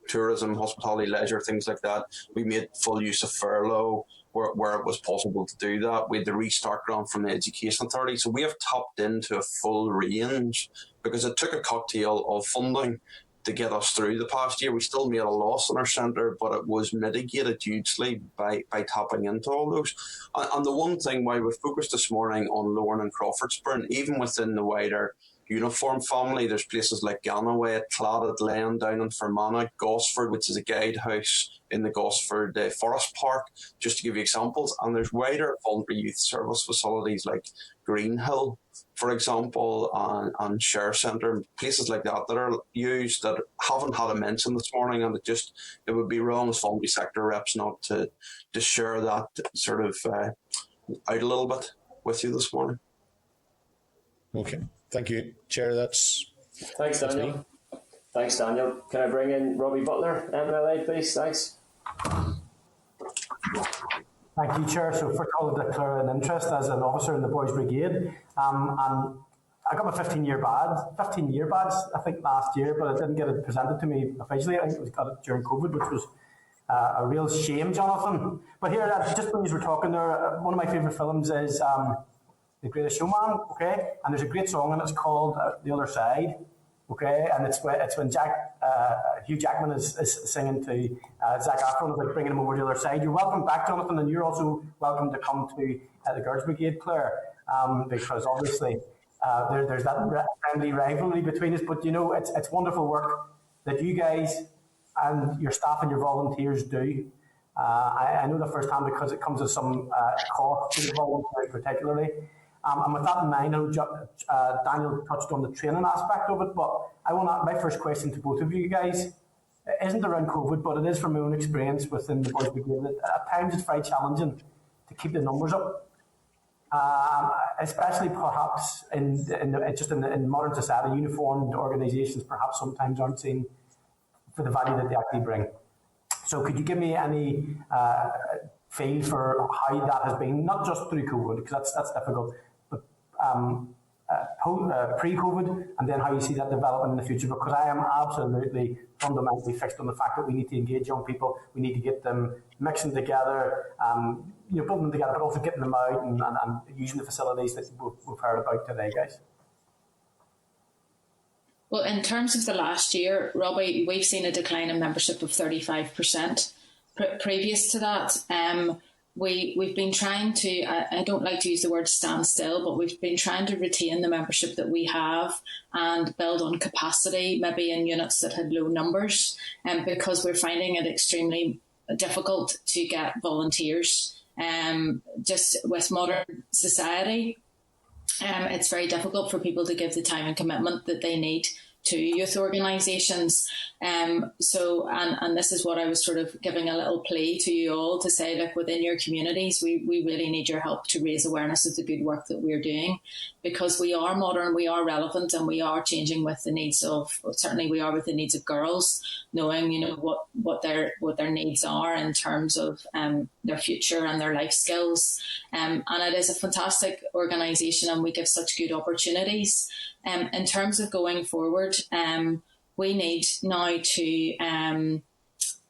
tourism, hospitality, leisure, things like that. We made full use of furlough where it was possible to do that. We had the restart grant from the Education Authority. So we have tapped into a full range because it took a cocktail of funding to get us through the past year. We still made a loss in our centre, but it was mitigated hugely by tapping into all those. And the one thing why we've focused this morning on Lorne and Crawfordsburn, even within the wider uniform family, there's places like Ganaway, Claddagh Lane down in Fermanagh, Gosford, which is a guidehouse in the Gosford Forest Park, just to give you examples. And there's wider voluntary youth service facilities like Greenhill, for example, and Share Centre, places like that that are used that haven't had a mention this morning. And it would be wrong as voluntary sector reps not to share that sort of out a little bit with you this morning. Okay. Thank you, Chair. Thanks, Daniel. Thanks, Daniel. Can I bring in Robbie Butler, MLA, please? Thanks. Thank you, Chair. So first of all, I declare an interest as an officer in the Boys Brigade. And I got my 15-year badge, I think, last year, but I didn't get it presented to me officially. I think it got it during COVID, which was a real shame, Jonathan. But here, just when you were talking there, one of my favourite films is The Greatest Showman, okay? And there's a great song, and it's called The Other Side, okay? And it's when Hugh Jackman is singing to Zac Efron about bringing him over to the other side. You're welcome back, Jonathan, and you're also welcome to come to the Girls Brigade, Claire, because obviously there's that friendly rivalry between us. But, you know, it's wonderful work that you guys and your staff and your volunteers do. I know that firsthand because it comes with some cost to the volunteers particularly. And with that in mind, I know Daniel touched on the training aspect of it, but my first question to both of you guys isn't around COVID, but it is from my own experience within the Boys Brigade. At times it's very challenging to keep the numbers up, especially perhaps in modern society. Uniformed organisations perhaps sometimes aren't seen for the value that they actually bring. So could you give me any feel for how that has been, not just through COVID, because that's difficult, but pre-COVID, and then how you see that developing in the future? Because I am absolutely fundamentally fixed on the fact that we need to engage young people, we need to get them mixing together, putting them together, but also getting them out and using the facilities that we've heard about today, guys. Well, in terms of the last year, Robbie, we've seen a decline in membership of 35%. Previous to that, we've been trying to, I don't like to use the word stand still, but we've been trying to retain the membership that we have and build on capacity, maybe in units that had low numbers, because we're finding it extremely difficult to get volunteers. Just with modern society, it's very difficult for people to give the time and commitment that they need to youth organisations. So this is what I was sort of giving a little plea to you all to say, look, within your communities, we really need your help to raise awareness of the good work that we're doing, because we are modern, we are relevant, and we are changing with the needs of, certainly we are with the needs of girls, knowing, you know, what their needs are in terms of their future and their life skills. And it is a fantastic organisation, and we give such good opportunities. In terms of going forward, we need now to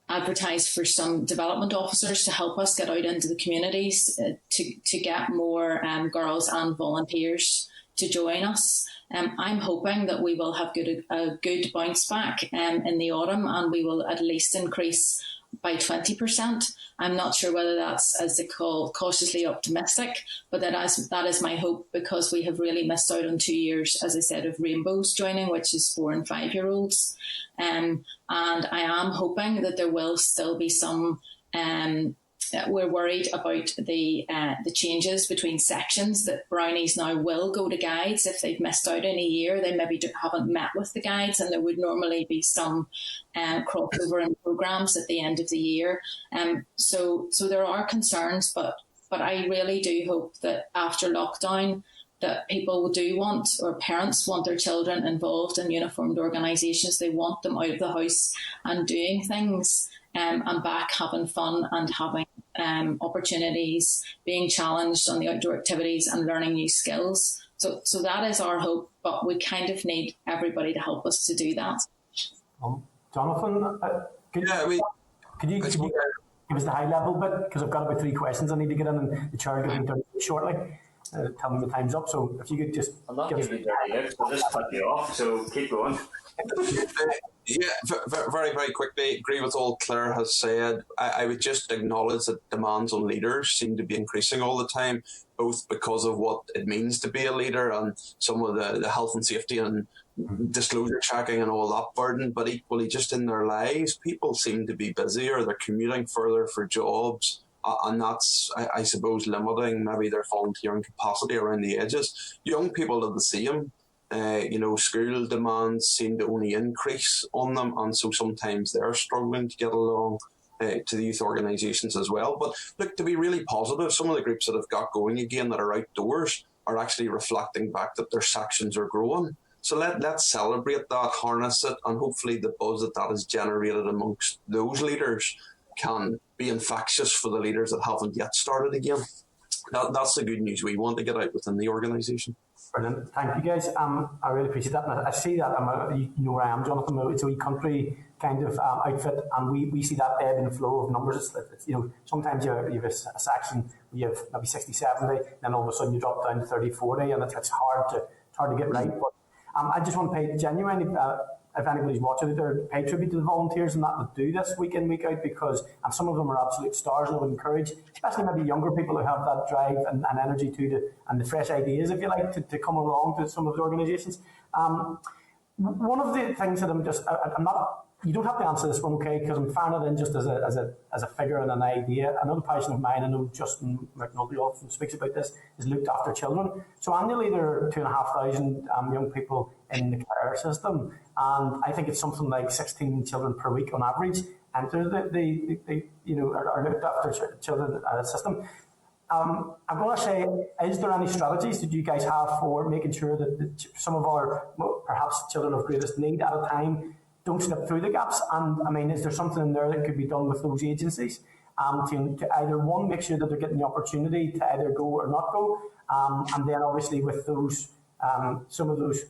advertise for some development officers to help us get out into the communities to get more girls and volunteers to join us. I'm hoping that we will have a good bounce back in the autumn, and we will at least increase by 20%. I'm not sure whether that's, as they call, cautiously optimistic, but that is my hope, because we have really missed out on 2 years, as I said, of rainbows joining, which is 4 and 5 year olds. And I am hoping that there will still be some. We're worried about the changes between sections, that brownies now will go to guides if they've missed out in a year. They maybe haven't met with the guides, and there would normally be some crossover in programmes at the end of the year. So there are concerns, but I really do hope that after lockdown, that people do want, or parents want, their children involved in uniformed organisations. They want them out of the house and doing things, and back having fun and having opportunities, being challenged on the outdoor activities and learning new skills. So that is our hope, but we kind of need everybody to help us to do that. Jonathan, could you give us the high level bit? Because I've got about 3 questions I need to get in, and the chair will get me done shortly. Tell me the time's up, so if you could just... I'm not giving you dirty looks, I'll just cut you off, so keep going. Yeah, very, very quickly, agree with all Claire has said. I would just acknowledge that demands on leaders seem to be increasing all the time, both because of what it means to be a leader and some of the health and safety and disclosure checking and all that burden, but equally just in their lives, people seem to be busier, they're commuting further for jobs, and that's, I suppose, limiting maybe their volunteering capacity around the edges. Young people are the same. School demands seem to only increase on them, and so sometimes they're struggling to get along to the youth organisations as well. But look, to be really positive, some of the groups that have got going again that are outdoors are actually reflecting back that their sections are growing. So let's celebrate that, harness it, and hopefully the buzz that is generated amongst those leaders can be infectious for the leaders that haven't yet started again. That's the good news we want to get out within the organisation. Brilliant. Thank you, guys. I really appreciate that. And I see that, you know where I am, Jonathan. It's a wee country kind of outfit, and we see that ebb and flow of numbers. It's, sometimes you have a section, you have maybe 60, 70, then all of a sudden you drop down to 30, 40, and it's hard to get right. But I just want to pay genuinely, if anybody's watching it, pay tribute to the volunteers and that do this week in, week out, because and some of them are absolute stars, and I would encourage, especially maybe younger people who have that drive and energy and the fresh ideas, if you like, to come along to some of the organisations. One of the things that I'm not, you don't have to answer this one, okay, because I'm firing it in just as a figure and an idea. Another passion of mine, I know Justin McNulty often speaks about this, is looked after children. So annually there are 2,500 young people in the care system, and I think it's something like 16 children per week on average enter are looked after children system. I'm going to say, is there any strategies that you guys have for making sure that some of our perhaps children of greatest need at a time don't slip through the gaps? And I mean, is there something in there that could be done with those agencies to either, one, make sure that they're getting the opportunity to either go or not go, and then obviously with those, some of those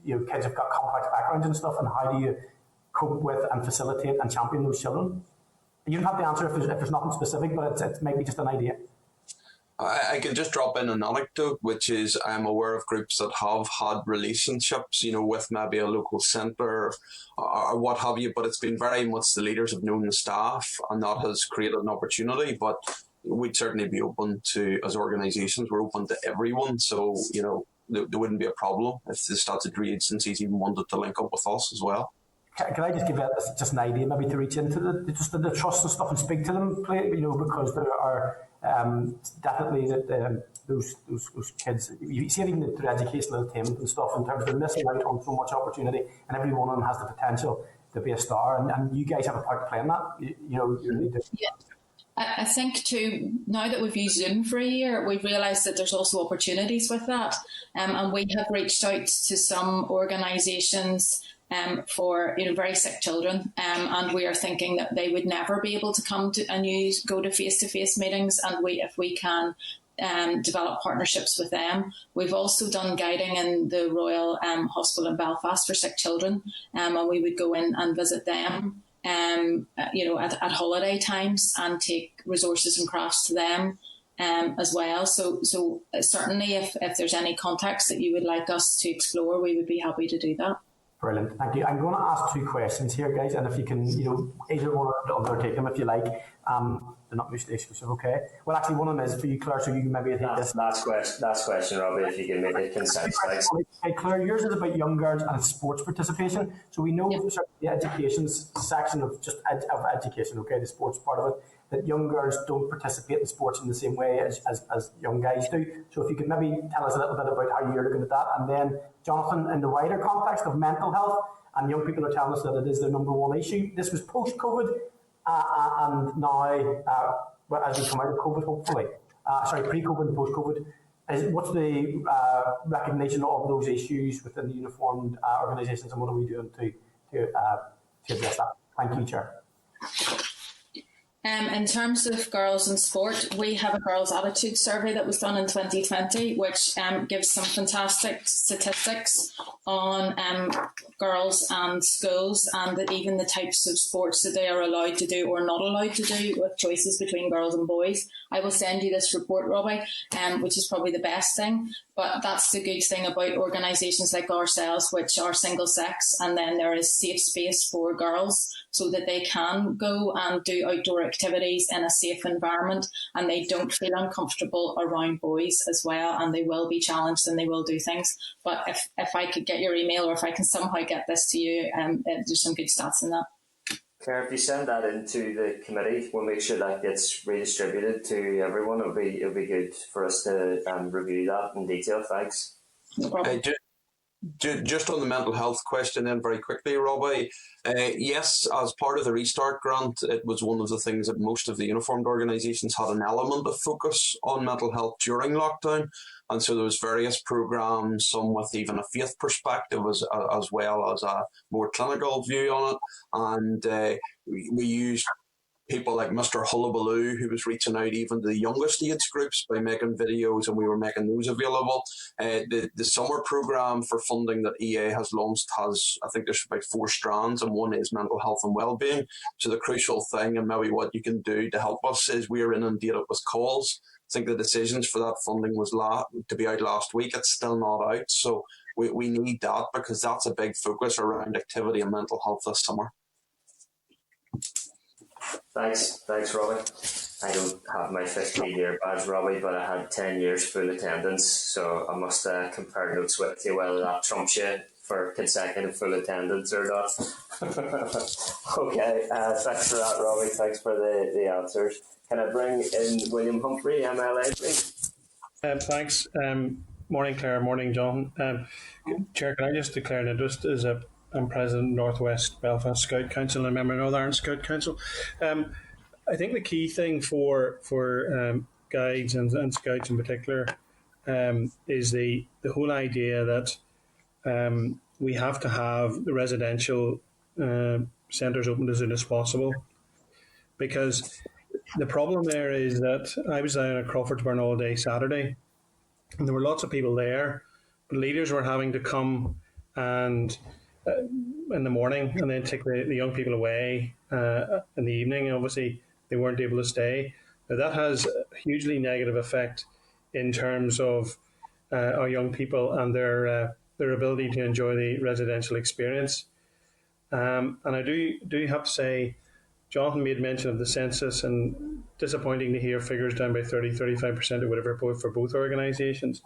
kids have got complex backgrounds and stuff, and how do you cope with and facilitate and champion those children? You don't have to answer if there's nothing specific, but it might be just an idea. I can just drop in an anecdote, which is I'm aware of groups that have had relationships, with maybe a local centre or what have you, but it's been very much the leaders have known the staff, and that has created an opportunity. But we'd certainly be open to, as organisations, we're open to everyone. So, there wouldn't be a problem if the statutory agencies even wanted to link up with us as well. Can I just give just an idea, maybe to reach into the trust and stuff and speak to them, because there are definitely those kids. You see it even through educational attainment and stuff, in terms of they're missing out on so much opportunity, and every one of them has the potential to be a star, and you guys have a part to play in that. You really do. Yeah. I think too, now that we've used Zoom for a year, we've realised that there's also opportunities with that, and we have reached out to some organisations for very sick children, and we are thinking that they would never be able to come to and go to face-to-face meetings, and if we can develop partnerships with them. We've also done guiding in the Royal Hospital in Belfast for sick children, and we would go in and visit them at holiday times and take resources and crafts to them as well. So certainly if there's any contacts that you would like us to explore, we would be happy to do that. Brilliant, thank you. I'm going to ask two questions here, guys, and if you can, either one or the other, take them if you like. They're not mutually exclusive, okay? Well, actually, one of them is for you, Claire, so you can maybe take this. Last question, Robbie, if you can make it concise. Hey, Claire, yours is about young girls and sports participation. So we know the education section of of education, okay, the sports part of it, that young girls don't participate in sports in the same way as young guys do. So if you could maybe tell us a little bit about how you're looking at that. And then, Jonathan, in the wider context of mental health, and young people are telling us that it is their number one issue. This was post-COVID, and now, as we come out of COVID, hopefully, pre-COVID and post-COVID, what's the recognition of those issues within the uniformed organisations, and what are we doing to address that? Thank you, Chair. In terms of girls in sport, we have a girls' attitude survey that was done in 2020, which gives some fantastic statistics on girls and schools, and even the types of sports that they are allowed to do or not allowed to do, with choices between girls and boys. I will send you this report, Robbie, which is probably the best thing. But that's the good thing about organisations like ourselves, which are single sex, and then there is safe space for girls so that they can go and do outdoor activities in a safe environment, and they don't feel uncomfortable around boys as well, and they will be challenged and they will do things. But if I could get your email, or if I can somehow get this to you, there's some good stats in that. Claire, if you send that into the committee, we'll make sure that gets redistributed to everyone. It'll be good for us to review that in detail. Thanks. No problem. Just on the mental health question then very quickly, Robbie, yes, as part of the Restart grant, it was one of the things that most of the uniformed organisations had an element of focus on mental health during lockdown. And so there was various programmes, some with even a faith perspective as well as a more clinical view on it. And we used people like Mr. Hullabaloo, who was reaching out even to the youngest age groups by making videos, and we were making those available. The summer programme for funding that EA has launched has, I think there's about 4 strands, and one is mental health and wellbeing. So the crucial thing, and maybe what you can do to help us, is we're inundated with calls. I think the decisions for that funding was to be out last week. It's still not out. So we need that, because that's a big focus around activity and mental health this summer. Thanks, Robbie. I don't have my 15-year badge, Robbie, but I had 10 years full attendance, so I must compare notes with you whether that trumps you for consecutive full attendance or not. Okay, thanks for that, Robbie. Thanks for the answers. Can I bring in William Humphrey, MLA, please? Thanks. Morning, Claire. Morning, John. Chair, can I just declare an interest as I'm President of North West Belfast Scout Council and a member of Northern Ireland Scout Council. I think the key thing for guides and scouts in particular is the whole idea that we have to have the residential centres open as soon as possible, because the problem there is that I was down at Crawfordsburn all day Saturday, and there were lots of people there, but leaders were having to come and in the morning and then take the young people away in the evening, and obviously they weren't able to stay. Now that has a hugely negative effect in terms of our young people and their ability to enjoy the residential experience. And I do have to say, Jonathan made mention of the census, and disappointing to hear figures down by 35% or whatever for both organisations.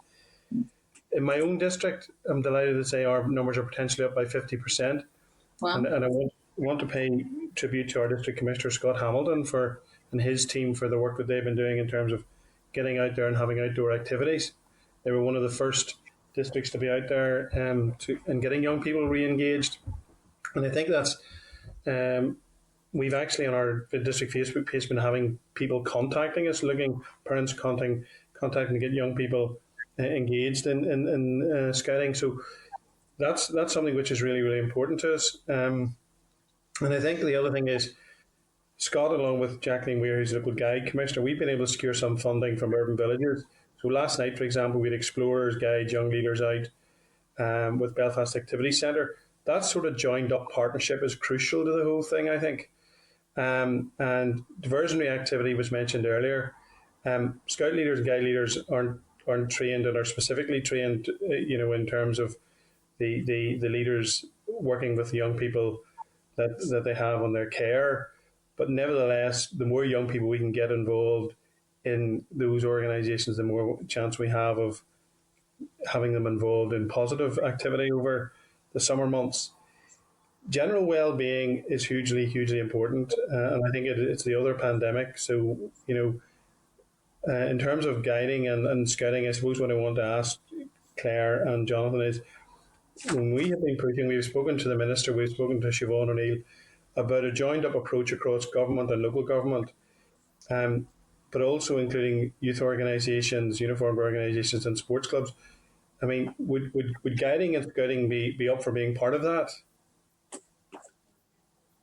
In my own district, I'm delighted to say our numbers are potentially up by 50%. Wow. And I want to pay tribute to our district commissioner, Scott Hamilton, and his team for the work that they've been doing in terms of getting out there and having outdoor activities. They were one of the first districts to be out there and getting young people re-engaged. And I think that's we've actually on our district Facebook page been having people contacting us, parents contacting to get young people engaged in scouting. So that's something which is really, really important to us. And I think the other thing is, Scott, along with Jacqueline Weir, who's the local guide commissioner, we've been able to secure some funding from urban villages. So last night, for example, we had explorers, guides, young leaders out with Belfast Activity Centre. That sort of joined up partnership is crucial to the whole thing, I think. And diversionary activity was mentioned earlier. Scout leaders and guide leaders aren't trained and are specifically trained, in terms of the leaders working with young people that they have on their care. But nevertheless, the more young people we can get involved in those organisations, the more chance we have of having them involved in positive activity over the summer months. General well-being is hugely, hugely important, and I think it's the other pandemic. So, in terms of guiding and scouting, I suppose what I want to ask Claire and Jonathan is, when we have been pushing, we've spoken to the Minister, we've spoken to Siobhan O'Neill about a joined-up approach across government and local government, but also including youth organisations, uniformed organisations and sports clubs. I mean, would guiding and scouting be up for being part of that?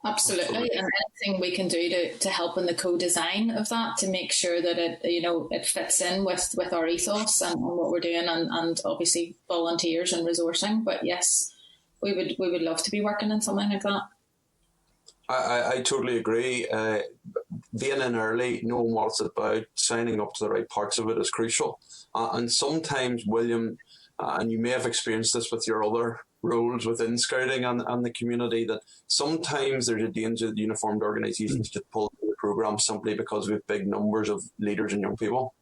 Absolutely, and anything we can do to help in the co-design of that, to make sure that it fits in with our ethos and what we're doing, and obviously volunteers and resourcing. But yes, we would love to be working on something like that. I totally agree. Being in early, knowing what it's about, signing up to the right parts of it is crucial. And sometimes, William, and you may have experienced this with your other roles within scouting and the community, that sometimes there's a danger that uniformed organisations just pull the programme simply because we have big numbers of leaders and young people.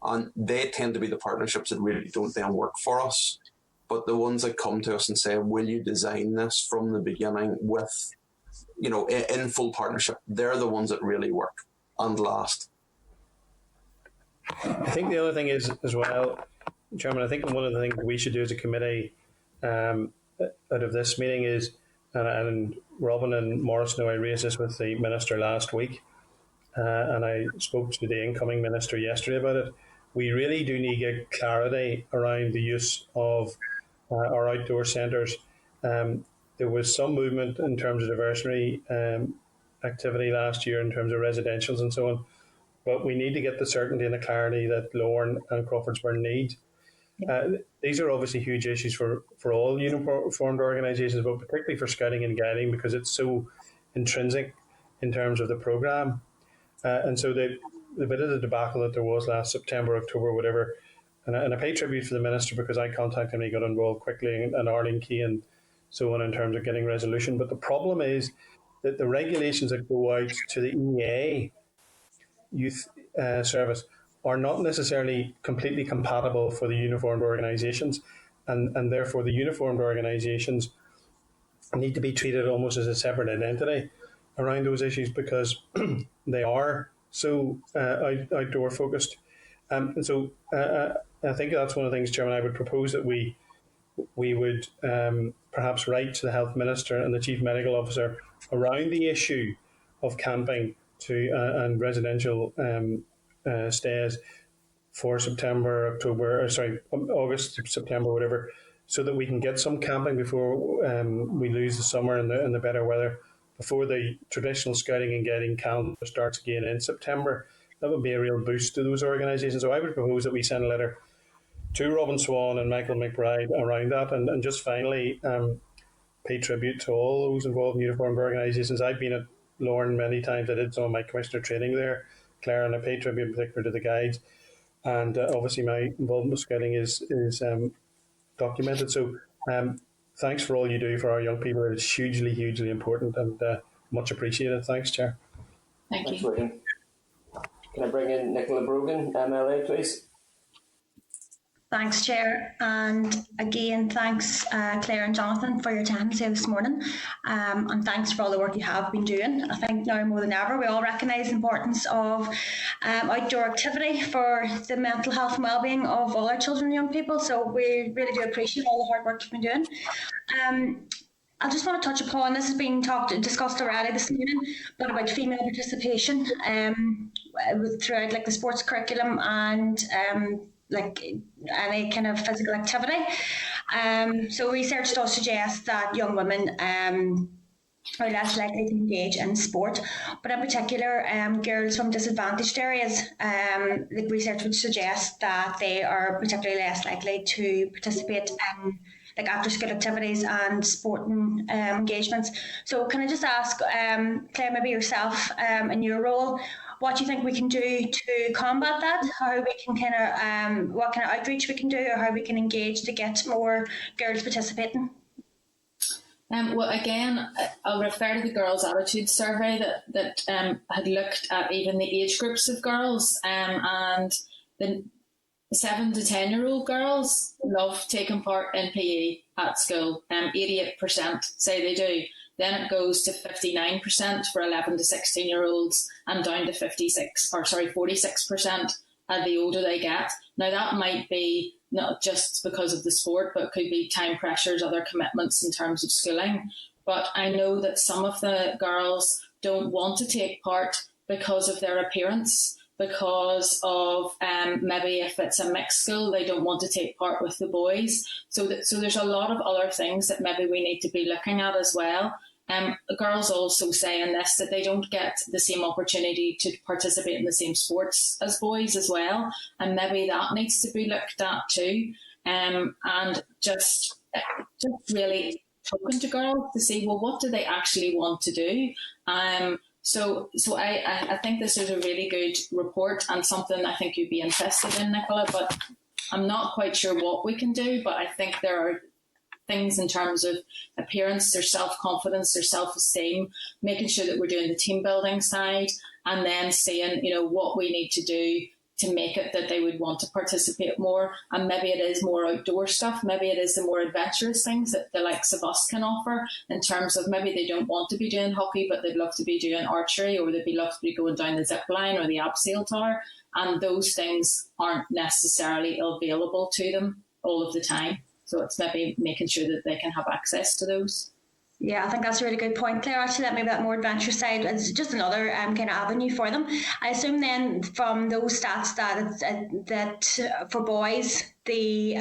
And they tend to be the partnerships that really don't then work for us. But the ones that come to us and say, will you design this from the beginning with, in full partnership, they're the ones that really work and last. I think the other thing is, as well, Chairman, I think one of the things we should do as a committee out of this meeting is, and Robin and Morris know I raised this with the Minister last week, and I spoke to the incoming Minister yesterday about it. We really do need to get clarity around the use of our outdoor centres. There was some movement in terms of diversionary activity last year in terms of residentials and so on, but we need to get the certainty and the clarity that Lorne and Crawfordsburn need. These are obviously huge issues for all uniformed organisations, but particularly for scouting and guiding, because it's so intrinsic in terms of the programme. And so the bit of the debacle that there was last September, October, whatever, and I pay tribute to the Minister because I contacted him and he got involved quickly, and Arlene Key and so on, in terms of getting resolution. But the problem is that the regulations that go out to the EA youth service are not necessarily completely compatible for the uniformed organisations, and therefore the uniformed organisations need to be treated almost as a separate identity around those issues, because they are so outdoor focused. And so I think that's one of the things, Chairman, I would propose that we would perhaps write to the Health Minister and the Chief Medical Officer around the issue of camping and residential stays for September, October, August, September, whatever, so that we can get some camping before we lose the summer and the better weather, before the traditional scouting and guiding calendar starts again in September. That would be a real boost to those organisations. So I would propose that we send a letter to Robin Swan and Michael McBride around that, and just finally pay tribute to all those involved in uniformed organisations. I've been at Lorne many times. I did some of my commissioner training there, Claire, and I pay tribute in particular to the guides. and obviously my involvement with scouting is documented. So thanks for all you do for our young people. It's hugely, hugely important and much appreciated. Thanks, Chair. Thank Thanks, you. William. Can I bring in Nicola Brogan, MLA, please? Thanks, Chair. And again, thanks, Claire and Jonathan, for your time here this morning. And thanks for all the work you have been doing. I think now more than ever, we all recognise the importance of outdoor activity for the mental health and wellbeing of all our children and young people. So we really do appreciate all the hard work you've been doing. I just want to touch upon, this has been discussed already this morning, but about female participation throughout like the sports curriculum and like any kind of physical activity. So research does suggest that young women are less likely to engage in sport, but in particular girls from disadvantaged areas, the research would suggest that they are particularly less likely to participate in like after school activities and sporting engagements. So can I just ask, Claire, maybe yourself in your role, what do you think we can do to combat that? How we can what kind of outreach we can do, or how we can engage to get more girls participating? Well, again, I'll refer to the Girls' Attitude Survey that had looked at even the age groups of girls, and the 7 to 10-year-old girls love taking part in PE at school. 88% say they do. Then it goes to 59% for 11 to 16-year-olds and down to 46% the older they get. Now, that might be not just because of the sport, but it could be time pressures, other commitments in terms of schooling. But I know that some of the girls don't want to take part because of their appearance, because of maybe if it's a mixed school, they don't want to take part with the boys. So there's a lot of other things that maybe we need to be looking at as well. Girls also say in this that they don't get the same opportunity to participate in the same sports as boys as well, and maybe that needs to be looked at too. And just really talking to girls to see, well, what do they actually want to do? So I think this is a really good report and something I think you'd be interested in, Nicola, but I'm not quite sure what we can do, but I think there are things in terms of appearance, their self-confidence, their self-esteem, making sure that we're doing the team building side, and then seeing, what we need to do to make it that they would want to participate more. And maybe it is more outdoor stuff. Maybe it is the more adventurous things that the likes of us can offer, in terms of maybe they don't want to be doing hockey, but they'd love to be doing archery, or they'd be love to be going down the zip line or the abseil tower. And those things aren't necessarily available to them all of the time. So it's maybe making sure that they can have access to those. Yeah, I think that's a really good point, Claire. Actually, that maybe that more adventurous side is just another kind of avenue for them. I assume then from those stats that for boys the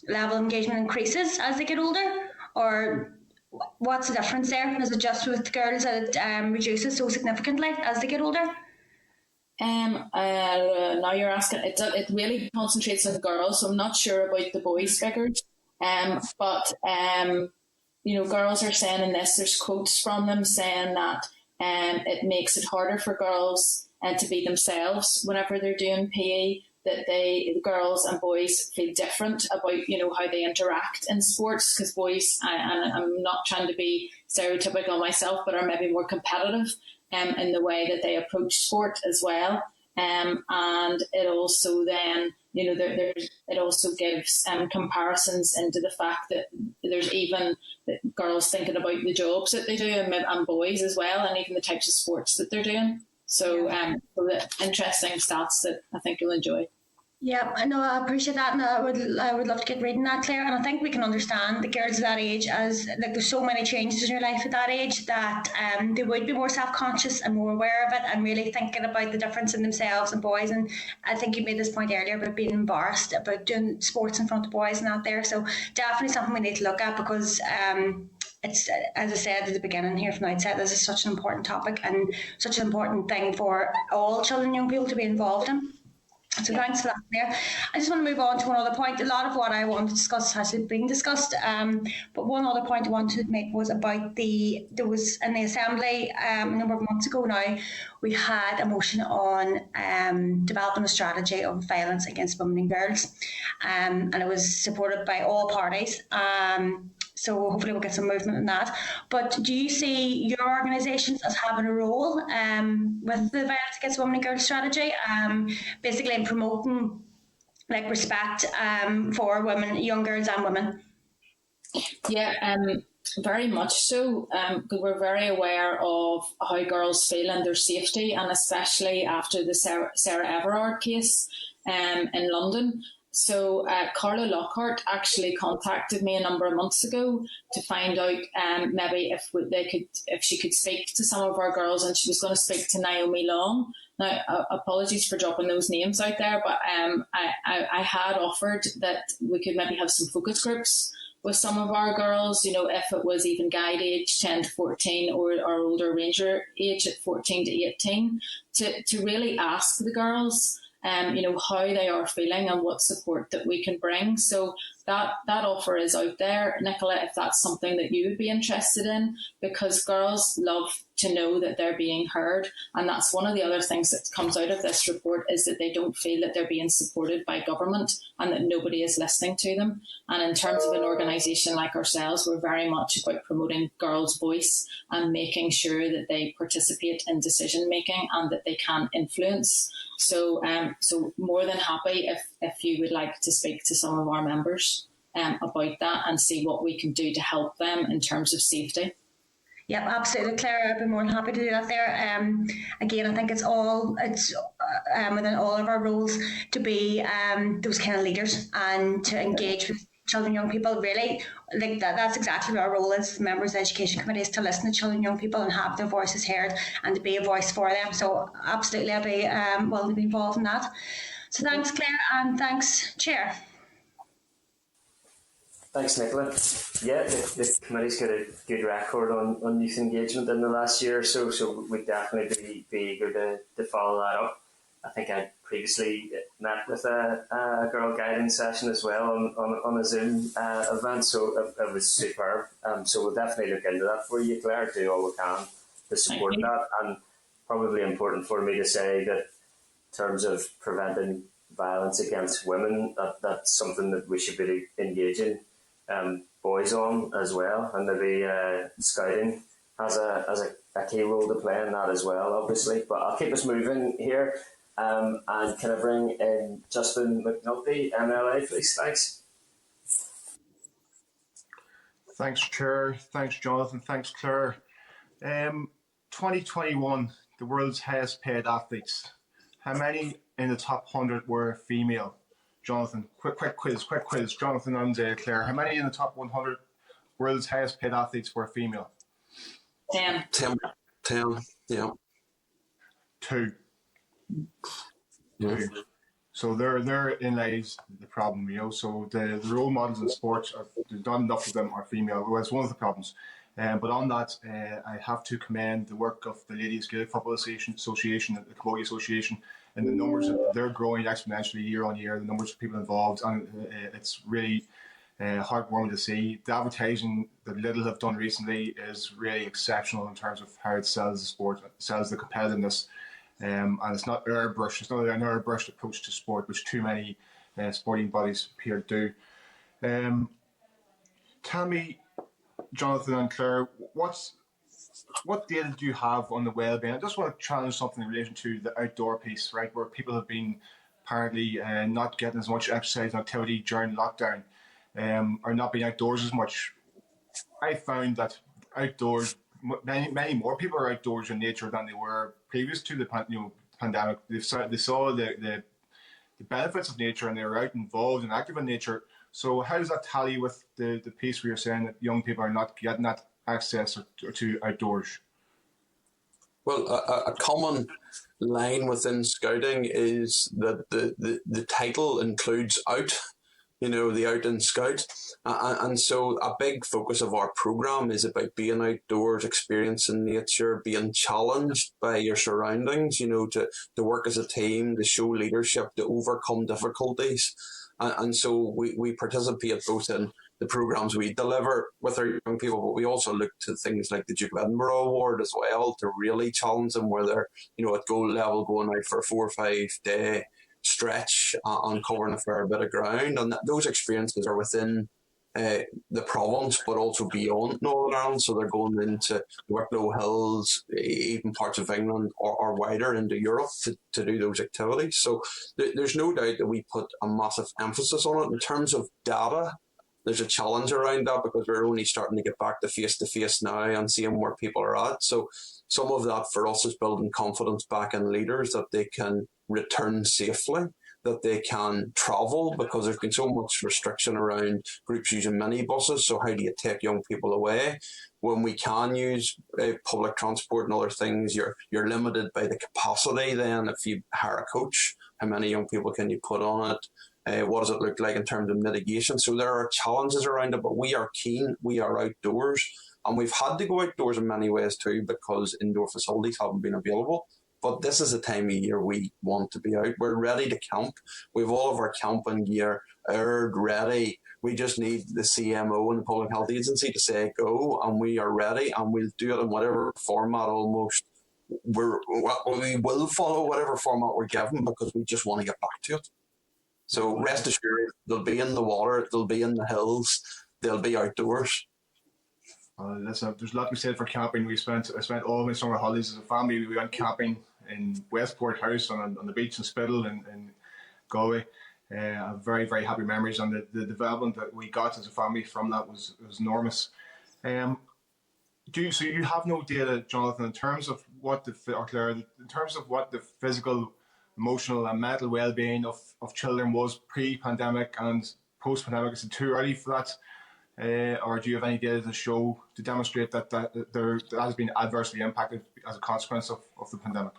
level of engagement increases as they get older, or what's the difference there? Is it just with girls that it reduces so significantly as they get older? Now you're asking, it really concentrates on girls, so I'm not sure about the boys' figures. But girls are saying in this, there's quotes from them saying that it makes it harder for girls to be themselves whenever they're doing PE, that the girls and boys feel different about, how they interact in sports, because boys, and I'm not trying to be stereotypical myself, but are maybe more competitive in the way that they approach sport as well. And it also then, it also gives comparisons into the fact that there's even girls thinking about the jobs that they do, and boys as well, and even the types of sports that they're doing. So, so the interesting stats that I think you'll enjoy. Yeah, I know, I appreciate that, and I would love to get reading that, Claire. And I think we can understand the girls at that age, as like there's so many changes in your life at that age, that they would be more self-conscious and more aware of it, and really thinking about the difference in themselves and boys. And I think you made this point earlier about being embarrassed about doing sports in front of boys and out there. So definitely something we need to look at, because it's, as I said at the beginning here from the outset, this is such an important topic and such an important thing for all children and young people to be involved in. So thanks for that, Claire. I just want to move on to one other point. A lot of what I want to discuss has been discussed, but one other point I wanted to make was about there was in the Assembly a number of months ago now, we had a motion on developing a strategy of violence against women and girls, and it was supported by all parties. So hopefully we'll get some movement in that. But do you see your organisations as having a role with the Violence Against Women and Girls strategy, basically in promoting like respect for women, young girls and women? Yeah, very much so. Because we're very aware of how girls feel and their safety, and especially after the Sarah Everard case in London. So Carla Lockhart actually contacted me a number of months ago to find out maybe if she could speak to some of our girls, and she was going to speak to Naomi Long. Now, apologies for dropping those names out there, but I had offered that we could maybe have some focus groups with some of our girls, if it was even guide age 10 to 14 or our older ranger age at 14 to 18, to really ask the girls how they are feeling and what support that we can bring. So that offer is out there, Nicola, if that's something that you would be interested in, because girls love to know that they're being heard. And that's one of the other things that comes out of this report, is that they don't feel that they're being supported by government and that nobody is listening to them. And in terms of an organisation like ourselves, we're very much about promoting girls' voice and making sure that they participate in decision making and that they can influence. So more than happy if you would like to speak to some of our members about that and see what we can do to help them in terms of safety. Yep, absolutely, Claire. I'd be more than happy to do that there. Again, I think it's within all of our roles to be those kind of leaders and to engage with children, young people. Really, like that's exactly what our role is. Members of the Education Committee is to listen to children, young people, and have their voices heard and to be a voice for them. So absolutely, I'll be willing to be involved in that. So thanks, Claire, and thanks, Chair. Thanks, Nicola. Yeah, the committee's got a good record on youth engagement in the last year or so we'd definitely be eager to follow that up. I think I previously met with a girl guidance session as well on a Zoom event, so it was superb. So we'll definitely look into that for you, Claire, do all we can to support that. And probably important for me to say that in terms of preventing violence against women, that's something that we should be engaging boys on as well, and maybe scouting has a key role to play in that as well, obviously. But I'll keep us moving here, and can I bring in Justin McNulty, MLA, please? Thanks. Thanks, Chair. Thanks, Jonathan. Thanks, Claire. 2021, the world's highest paid athletes. How many in the top 100 were female? Jonathan, quick quiz. Jonathan and Claire, how many in the top 100 world's highest paid athletes were female? 10. 10, yeah. 2. Yeah. 2. So therein lies the problem, So the role models in sports, not enough of them are female. Well, it's one of the problems. But on that, I have to commend the work of the Ladies Gaelic Football Association, the Camogie Association, and the numbers, they're growing exponentially year on year, the numbers of people involved, and it's really heartwarming to see. The advertising that Lidl have done recently is really exceptional in terms of how it sells the sport, sells the competitiveness, and it's not airbrushed. It's not an airbrushed approach to sport, which too many sporting bodies appear to do. Tell me, Jonathan and Claire, what data do you have on the Wellbeing? I just want to challenge something in relation to the outdoor piece, right, where people have been apparently not getting as much exercise and activity during lockdown, or not being outdoors as much. I found that outdoors, many more people are outdoors in nature than they were previous to the pandemic. They saw the benefits of nature, and they were out involved and active in nature. So how does that tally with the piece where you're saying that young people are not getting that access to outdoors? Well, a common line within scouting is that the title includes out. the out and scout. And so a big focus of our programme is about being outdoors, experiencing nature, being challenged by your surroundings, to work as a team, to show leadership, to overcome difficulties. And so we participate both in the programmes we deliver with our young people, but we also look to things like the Duke of Edinburgh Award as well to really challenge them where they're, at goal level going out for a 4 or 5 day stretch on covering a fair bit of ground. And those experiences are within the province, but also beyond Northern Ireland. So they're going into the Wicklow Hills, even parts of England or wider into Europe to do those activities. So there's no doubt that we put a massive emphasis on it. In terms of data, there's a challenge around that because we're only starting to get back to face now and seeing where people are at. So some of that for us is building confidence back in leaders that they can return safely, that they can travel, because there's been so much restriction around groups using minibuses. So how do you take young people away? When we can use public transport and other things, you're limited by the capacity then. If you hire a coach, how many young people can you put on it? What does it look like in terms of mitigation? So there are challenges around it, but we are keen. We are outdoors. And we've had to go outdoors in many ways too because indoor facilities haven't been available. But this is the time of year we want to be out. We're ready to camp. We have all of our camping gear aired, ready. We just need the CMO and the Public Health Agency to say go, and we are ready, and we'll do it in whatever format almost. We will follow whatever format we're given because we just want to get back to it. So rest assured, they'll be in the water, they'll be in the hills, they'll be outdoors. There's a lot to be said for camping. I spent all my summer holidays as a family. We went camping in Westport House on the beach in Spittle in Galway. Very, very happy memories, and the development that we got as a family from that was enormous. So you have no data, Jonathan, in terms of what the physical, emotional and mental well-being of children was pre-pandemic and post-pandemic? Is it too early for that? Or do you have any data to demonstrate that has been adversely impacted as a consequence of the pandemic?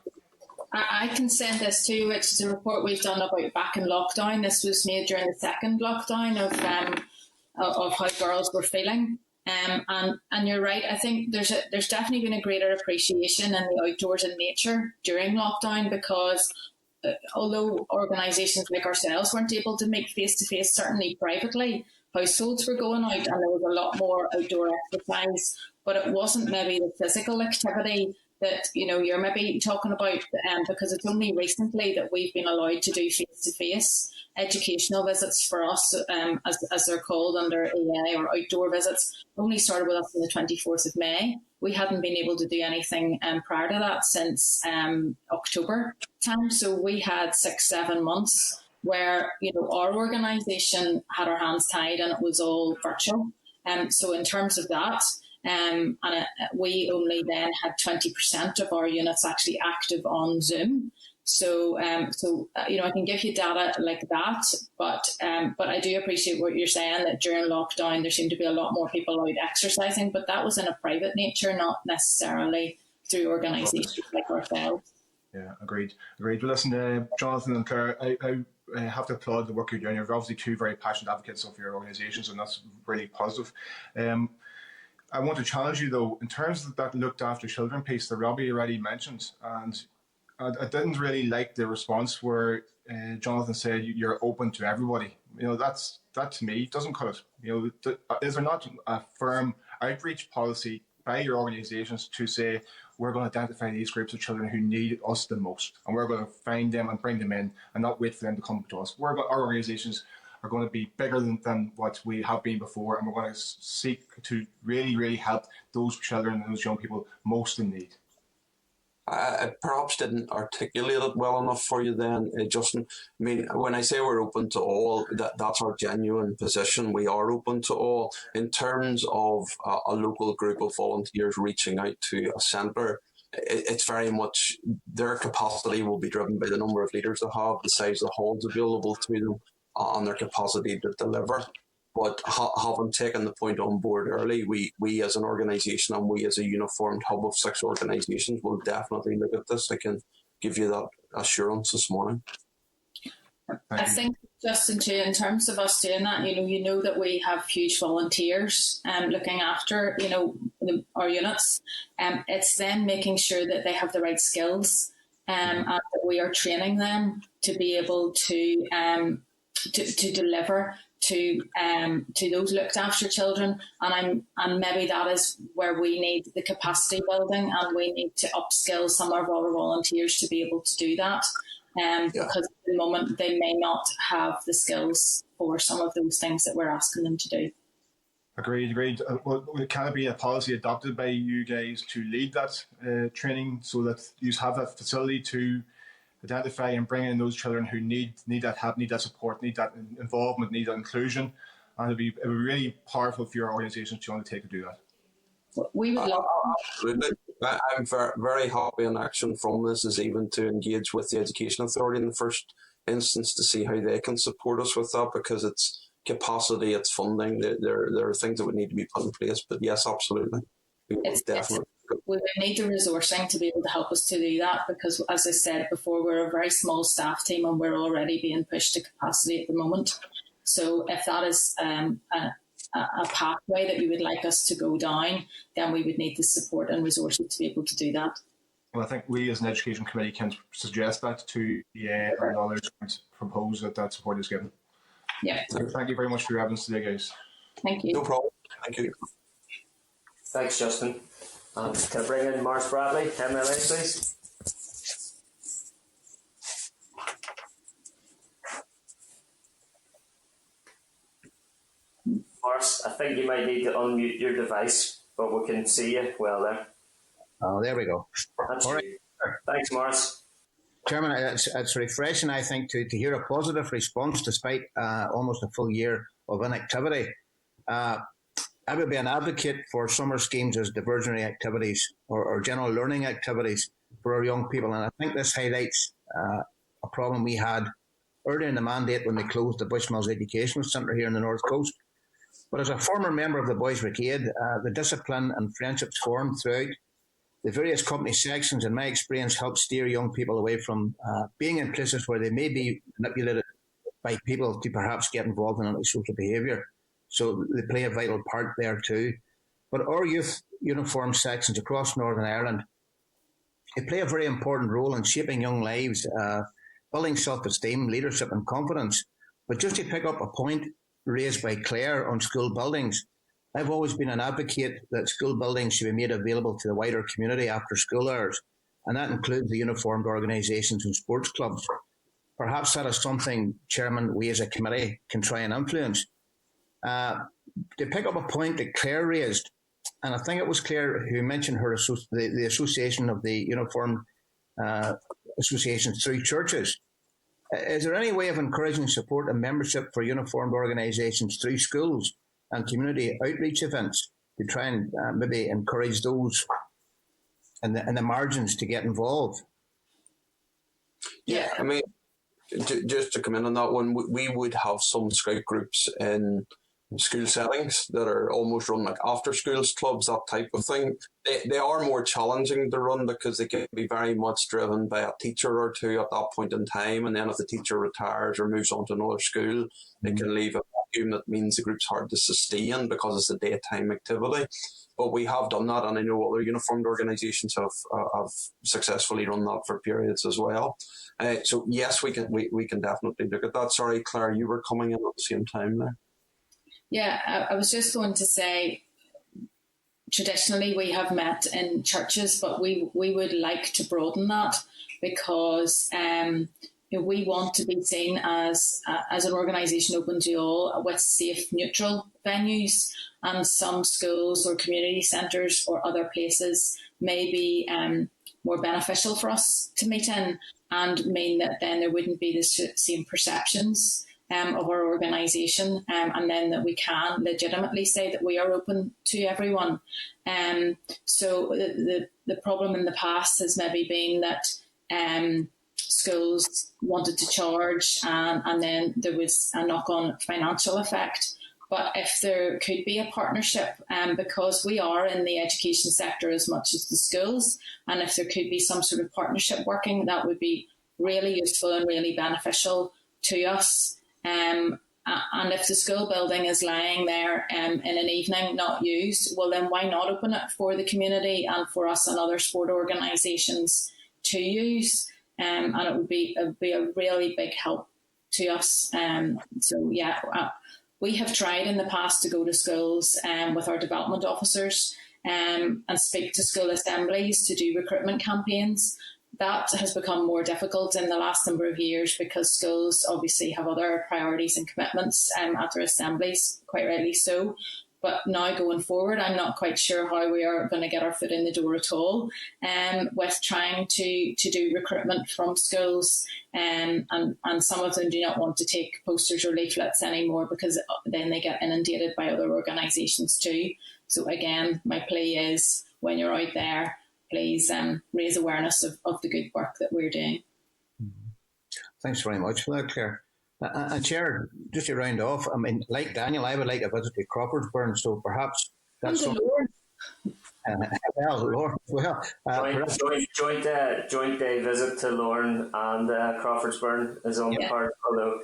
I can send this to you. It's a report we've done about back in lockdown. This was made during the second lockdown of how girls were feeling. And you're right. I think there's definitely been a greater appreciation in the outdoors and nature during lockdown because although organisations like ourselves weren't able to meet face-to-face, certainly privately, households were going out and there was a lot more outdoor exercise, but it wasn't maybe the physical activity that you're maybe talking about, because it's only recently that we've been allowed to do face-to-face educational visits for us, as they're called under EA, or outdoor visits, only started with us on the 24th of May. We hadn't been able to do anything prior to that since October time. So we had 6-7 months where our organisation had our hands tied and it was all virtual. So in terms of that, we only then had 20% of our units actually active on Zoom. So I can give you data like that, but I do appreciate what you're saying, that during lockdown there seemed to be a lot more people out exercising, but that was in a private nature, not necessarily through organisations like ourselves. Yeah, agreed. Well, listen, Jonathan and Claire, I have to applaud the work you're doing. You're obviously two very passionate advocates of your organisations, and that's really positive. I want to challenge you, though, in terms of that looked after children piece that Robbie already mentioned, and I didn't really like the response where Jonathan said you're open to everybody. That to me doesn't cut it. Is there not a firm outreach policy by your organisations to say we're going to identify these groups of children who need us the most, and we're going to find them and bring them in, and not wait for them to come to us? Our organisations are going to be bigger than what we have been before, and we're going to seek to really, really help those children and those young people most in need. I perhaps didn't articulate it well enough for you then, Justin. I mean, when I say we're open to all, that's our genuine position. We are open to all. In terms of a local group of volunteers reaching out to a centre, it's very much their capacity will be driven by the number of leaders they have, the size of the halls available to them, and their capacity to deliver. But having taken the point on board early, we as an organisation and we as a uniformed hub of 6 organisations will definitely look at this. I can give you that assurance this morning. I think Justin, too, in terms of us doing that, you know that we have huge volunteers looking after, our units. It's then making sure that they have the right skills and that we are training them to be able to deliver to those looked after children, and maybe that is where we need the capacity building, and we need to upskill some of our volunteers to be able to do that. Because at the moment they may not have the skills for some of those things that we're asking them to do. Agreed. Well, can it be a policy adopted by you guys to lead that training, so that you have that facility to identify and bring in those children who need that help, need that support, need that involvement, need that inclusion, and it'd be really powerful for your organisation to undertake to do that. We would love. Absolutely. I'm very, very happy in action from this is even to engage with the Education Authority in the first instance to see how they can support us with that, because it's capacity, it's funding. There are things that would need to be put in place. But yes, absolutely. We would need the resourcing to be able to help us to do that, because, as I said before, we're a very small staff team and we're already being pushed to capacity at the moment. So if that is a pathway that you would like us to go down, then we would need the support and resources to be able to do that. Well, I think we as an education committee can suggest that to and others and propose that support is given. Yeah. So thank you very much for your evidence today, guys. Thank you. No problem. Thank you. Thanks, Justin. Can I bring in Mars Bradley, MLA, please? Mars, I think you might need to unmute your device, but we can see you well there. Oh, there we go. That's all right. Thanks, Mars. Chairman, it's refreshing, I think, to hear a positive response despite almost a full year of inactivity. I would be an advocate for summer schemes as diversionary activities or general learning activities for our young people. And I think this highlights a problem we had earlier in the mandate when they closed the Bushmills Educational Centre here in the North Coast. But as a former member of the Boys Brigade, the discipline and friendships formed throughout the various company sections, in my experience, help steer young people away from being in places where they may be manipulated by people to perhaps get involved in antisocial behaviour. So they play a vital part there too. But our youth uniform sections across Northern Ireland, they play a very important role in shaping young lives, building self-esteem, leadership and confidence. But just to pick up a point raised by Claire on school buildings, I've always been an advocate that school buildings should be made available to the wider community after school hours, and that includes the uniformed organisations and sports clubs. Perhaps that is something, Chairman, we as a committee can try and influence. To pick up a point that Claire raised, and I think it was Claire who mentioned the association of the uniformed associations through churches. Is there any way of encouraging support and membership for uniformed organisations through schools and community outreach events to try and maybe encourage those in the margins to get involved? Yeah, I mean, just to come in on that one, we would have some scout groups in school settings that are almost run like after schools clubs, that type of thing. They are more challenging to run because they can be very much driven by a teacher or two at that point in time, and then if the teacher retires or moves on to another school, they can leave a vacuum that means the group's hard to sustain because it's a daytime activity. But we have done that, and I know other uniformed organisations have successfully run that for periods as well. So yes, we can definitely look at that. Sorry, Claire, you were coming in at the same time there. Yeah, I was just going to say, traditionally we have met in churches, but we would like to broaden that because we want to be seen as an organisation open to all with safe, neutral venues, and some schools or community centres or other places may be more beneficial for us to meet in and mean that then there wouldn't be the same perceptions of our organisation, and then that we can legitimately say that we are open to everyone. So the problem in the past has maybe been that schools wanted to charge, and then there was a knock-on financial effect. But if there could be a partnership, because we are in the education sector as much as the schools, and if there could be some sort of partnership working, that would be really useful and really beneficial to us. And if the school building is lying there in an evening not used, well then why not open it for the community and for us and other sport organisations to use? And it would be a really big help to us. We have tried in the past to go to schools with our development officers and speak to school assemblies to do recruitment campaigns. That has become more difficult in the last number of years because schools obviously have other priorities and commitments at their assemblies, quite rightly so. But now going forward, I'm not quite sure how we are going to get our foot in the door at all with trying to do recruitment from schools. And some of them do not want to take posters or leaflets anymore because then they get inundated by other organisations too. So again, my plea is when you're out there, please raise awareness of the good work that we're doing. Thanks very much for that, Claire. And Chair, just to round off, I mean, like Daniel, I would like a visit to Crawfordsburn, so perhaps that's something. Joint day visit to Lorne and Crawfordsburn is on the card, although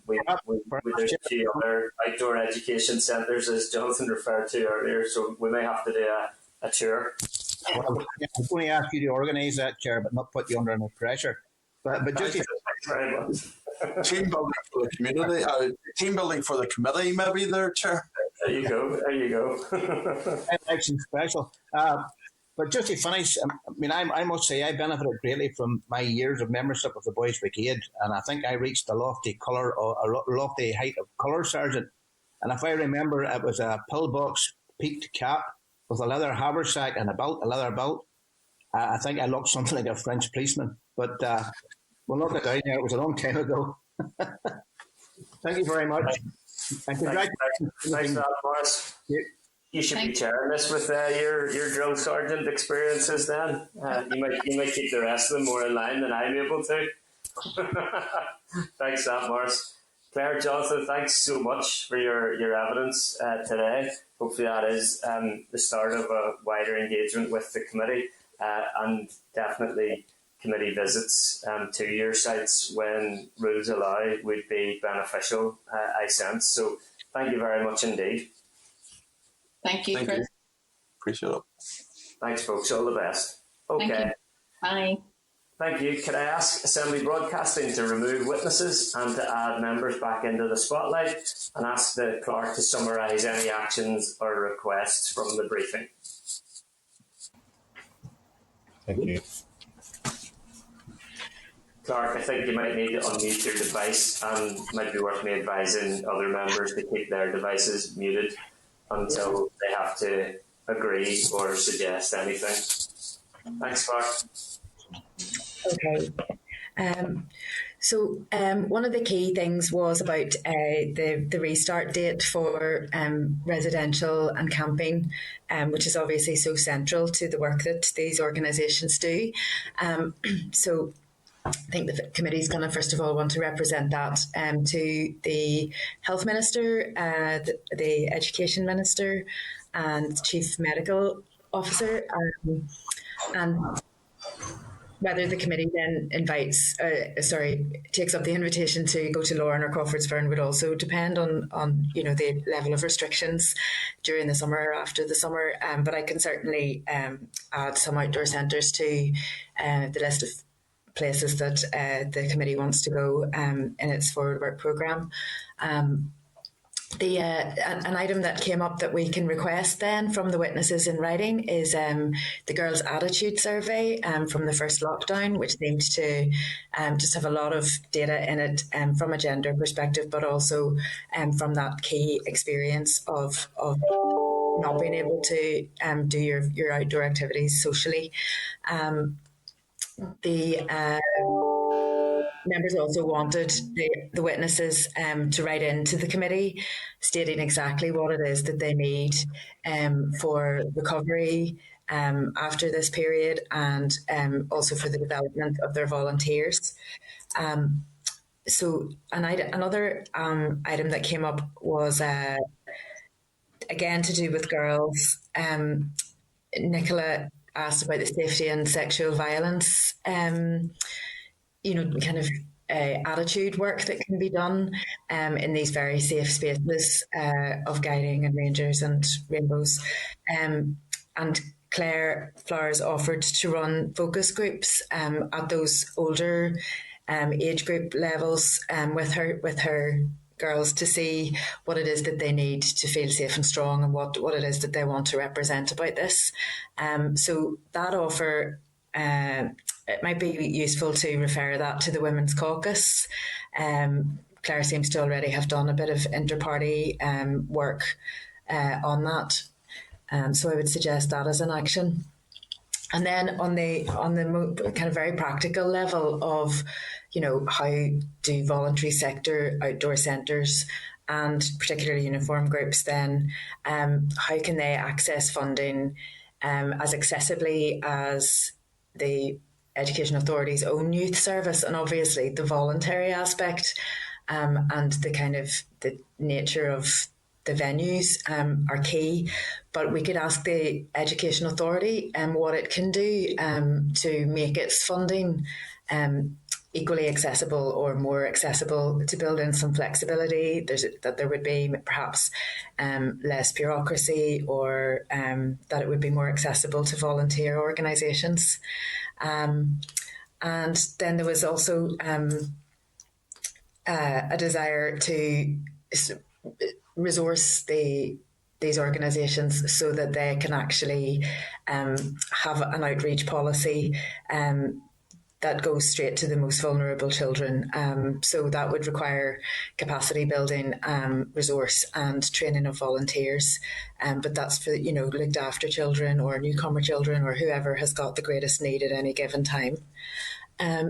there's a few other outdoor education centres, as Jonathan referred to earlier, so we may have to do a tour. Well, I'm going to ask you to organise that, Chair, but not put you under any pressure. But just thanks very much. Team building for the community, team building for the committee, maybe there, Chair. There you go. Election special. But just to finish, I mean, I must say I benefited greatly from my years of membership of the Boys Brigade, and I think I reached a lofty height of colour sergeant. And if I remember, it was a pillbox peaked cap with a leather haversack and a leather belt. I think I looked something like a French policeman, but we'll knock it down there. It was a long time ago. Thank you very much. And congratulations. Thanks for that, Morris. You should be chairing this with your drill sergeant experiences then. You might keep the rest of them more in line than I'm able to. Thanks for that, Morris. Claire, Jonathan, thanks so much for your evidence today. Hopefully that is the start of a wider engagement with the committee and definitely committee visits to your sites when rules allow would be beneficial, I sense. So thank you very much indeed. Thank you, Chris. Appreciate it. Thanks, folks. All the best. Okay. Bye. Thank you. Could I ask Assembly Broadcasting to remove witnesses and to add members back into the spotlight and ask the clerk to summarise any actions or requests from the briefing? Thank you. Clark, I think you might need to unmute your device and might be worth me advising other members to keep their devices muted until they have to agree or suggest anything. Thanks, Clark. Okay. So one of the key things was about the restart date for residential and camping, which is obviously so central to the work that these organisations do. So I think the committee is going to first of all want to represent that to the Health Minister, the Education Minister and Chief Medical Officer, and whether the committee then takes up the invitation to go to Lorne or Crawfordsburn would also depend on the level of restrictions during the summer or after the summer. But I can certainly add some outdoor centres to the list of places that the committee wants to go in its forward work programme. An item that came up that we can request then from the witnesses in writing is the girls' attitude survey from the first lockdown, which seemed to just have a lot of data in it from a gender perspective, but also from that key experience of not being able to do your outdoor activities socially. The members also wanted the witnesses to write into the committee stating exactly what it is that they need for recovery after this period and also for the development of their volunteers. So another item that came up was again to do with girls. Nicola asked about the safety and sexual violence kind of attitude work that can be done in these very safe spaces of guiding and rangers and rainbows. And Claire Flowers offered to run focus groups at those older age group levels with her girls to see what it is that they need to feel safe and strong, and what it is that they want to represent about this. So that offer, it might be useful to refer that to the Women's Caucus. Claire seems to already have done a bit of inter-party work on that. So I would suggest that as an action. And then on the kind of very practical level of, how do voluntary sector outdoor centres and particularly uniform groups then, how can they access funding as accessibly as the Education Authority's own youth service, and obviously the voluntary aspect and the kind of the nature of the venues are key. But we could ask the Education Authority what it can do to make its funding equally accessible or more accessible, to build in some flexibility, that there would be perhaps less bureaucracy, or that it would be more accessible to volunteer organisations. And then there was also a desire to resource these organisations so that they can actually have an outreach policy that goes straight to the most vulnerable children. So that would require capacity building, resource and training of volunteers. But that's for, looked after children or newcomer children or whoever has got the greatest need at any given time.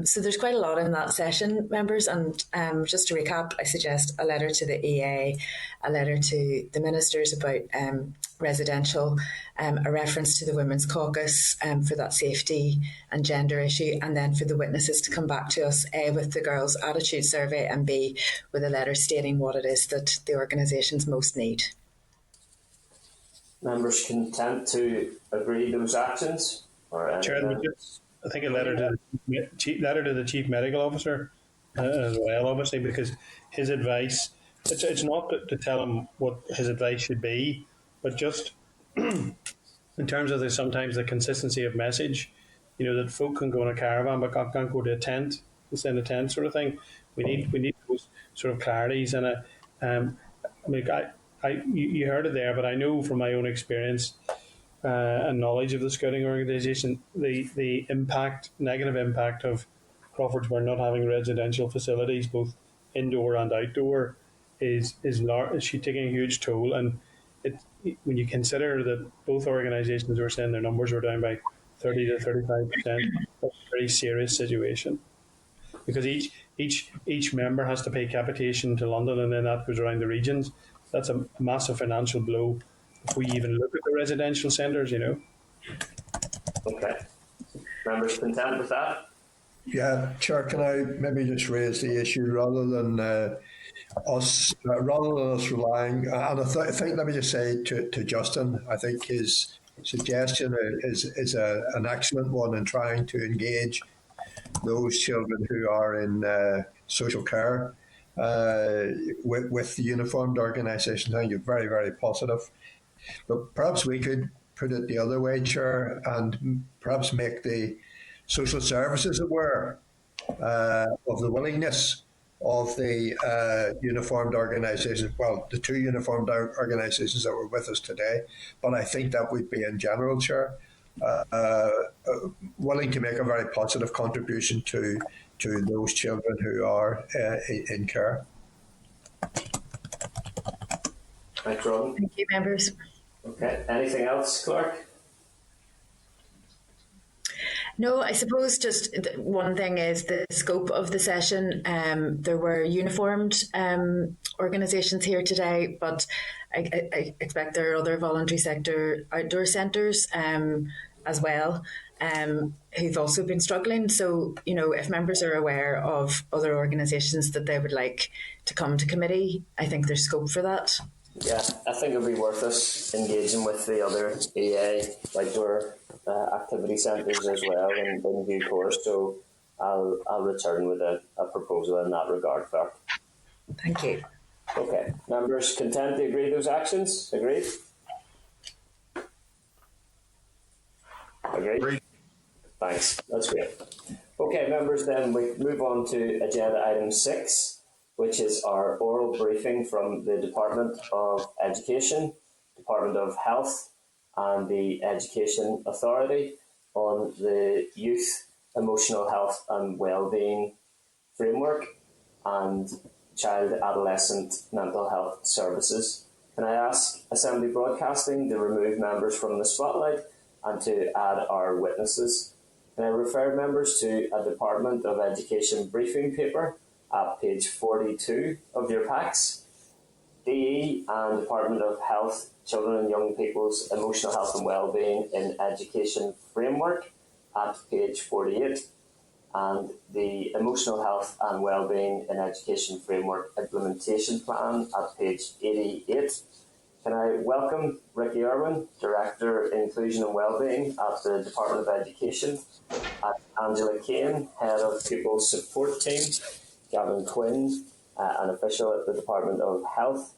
So there's quite a lot in that session, members, and just to recap, I suggest a letter to the EA, a letter to the ministers about residential, a reference to the Women's Caucus for that safety and gender issue, and then for the witnesses to come back to us, A, with the girls' attitude survey, and B, with a letter stating what it is that the organisations most need. Members content to agree those actions? Or Chair, I think a letter to the Chief Medical Officer as well, obviously, because his advice, it's not to tell him what his advice should be, but just in terms of sometimes the consistency of message, that folk can go in a caravan but can't go to a tent, in a tent sort of thing. We need those sort of clarities. And you heard it there, but I know from my own experience and knowledge of the scouting organisation, the negative impact of Crawfordsburn not having residential facilities, both indoor and outdoor, is taking a huge toll. And when you consider that both organisations were saying their numbers were down by 30 to 35%, that's a very serious situation. Because each member has to pay capitation to London, and then that goes around the regions. That's a massive financial blow if we even look at the residential centres, Okay. Members content with that? Yeah, Chair, can I maybe just raise the issue rather than us relying, and I think, let me just say to Justin, I think his suggestion is an excellent one in trying to engage those children who are in social care with the uniformed organisations. I think you're very, very positive. But perhaps we could put it the other way, Chair, and perhaps make the social services aware of the willingness of the uniformed organisations, well, the two uniformed organisations that were with us today, but I think that would be in general, Chair, willing to make a very positive contribution to those children who are in care. Thanks, Robin. Thank you, members. Okay. Anything else, Clark? No, I suppose just one thing is the scope of the session. There were uniformed organisations here today, but I expect there are other voluntary sector outdoor centres as well who've also been struggling. So, if members are aware of other organisations that they would like to come to committee, I think there's scope for that. Yeah, I think it'll be worth us engaging with the other EA outdoor activity centres as well in due course. So I'll return with a proposal in that regard, Clerk. Thank you. Okay, members content to agree those actions? Agreed? Agreed? Thanks, that's great. Okay, members, then we move on to agenda item 6, which is our oral briefing from the Department of Education, Department of Health and the Education Authority on the Youth Emotional Health and Wellbeing Framework and Child Adolescent Mental Health Services. Can I ask Assembly Broadcasting to remove members from the spotlight and to add our witnesses? Can I refer members to a Department of Education briefing paper at page 42 of your packs? DE and Department of Health, Children and Young People's Emotional Health and Wellbeing in Education Framework at page 48, and the Emotional Health and Wellbeing in Education Framework Implementation Plan at page 88. Can I welcome Ricky Irwin, Director Inclusion and Wellbeing at the Department of Education, Angela Kane, Head of Pupil Support Team, Gavin Quinn, an official at the Department of Health,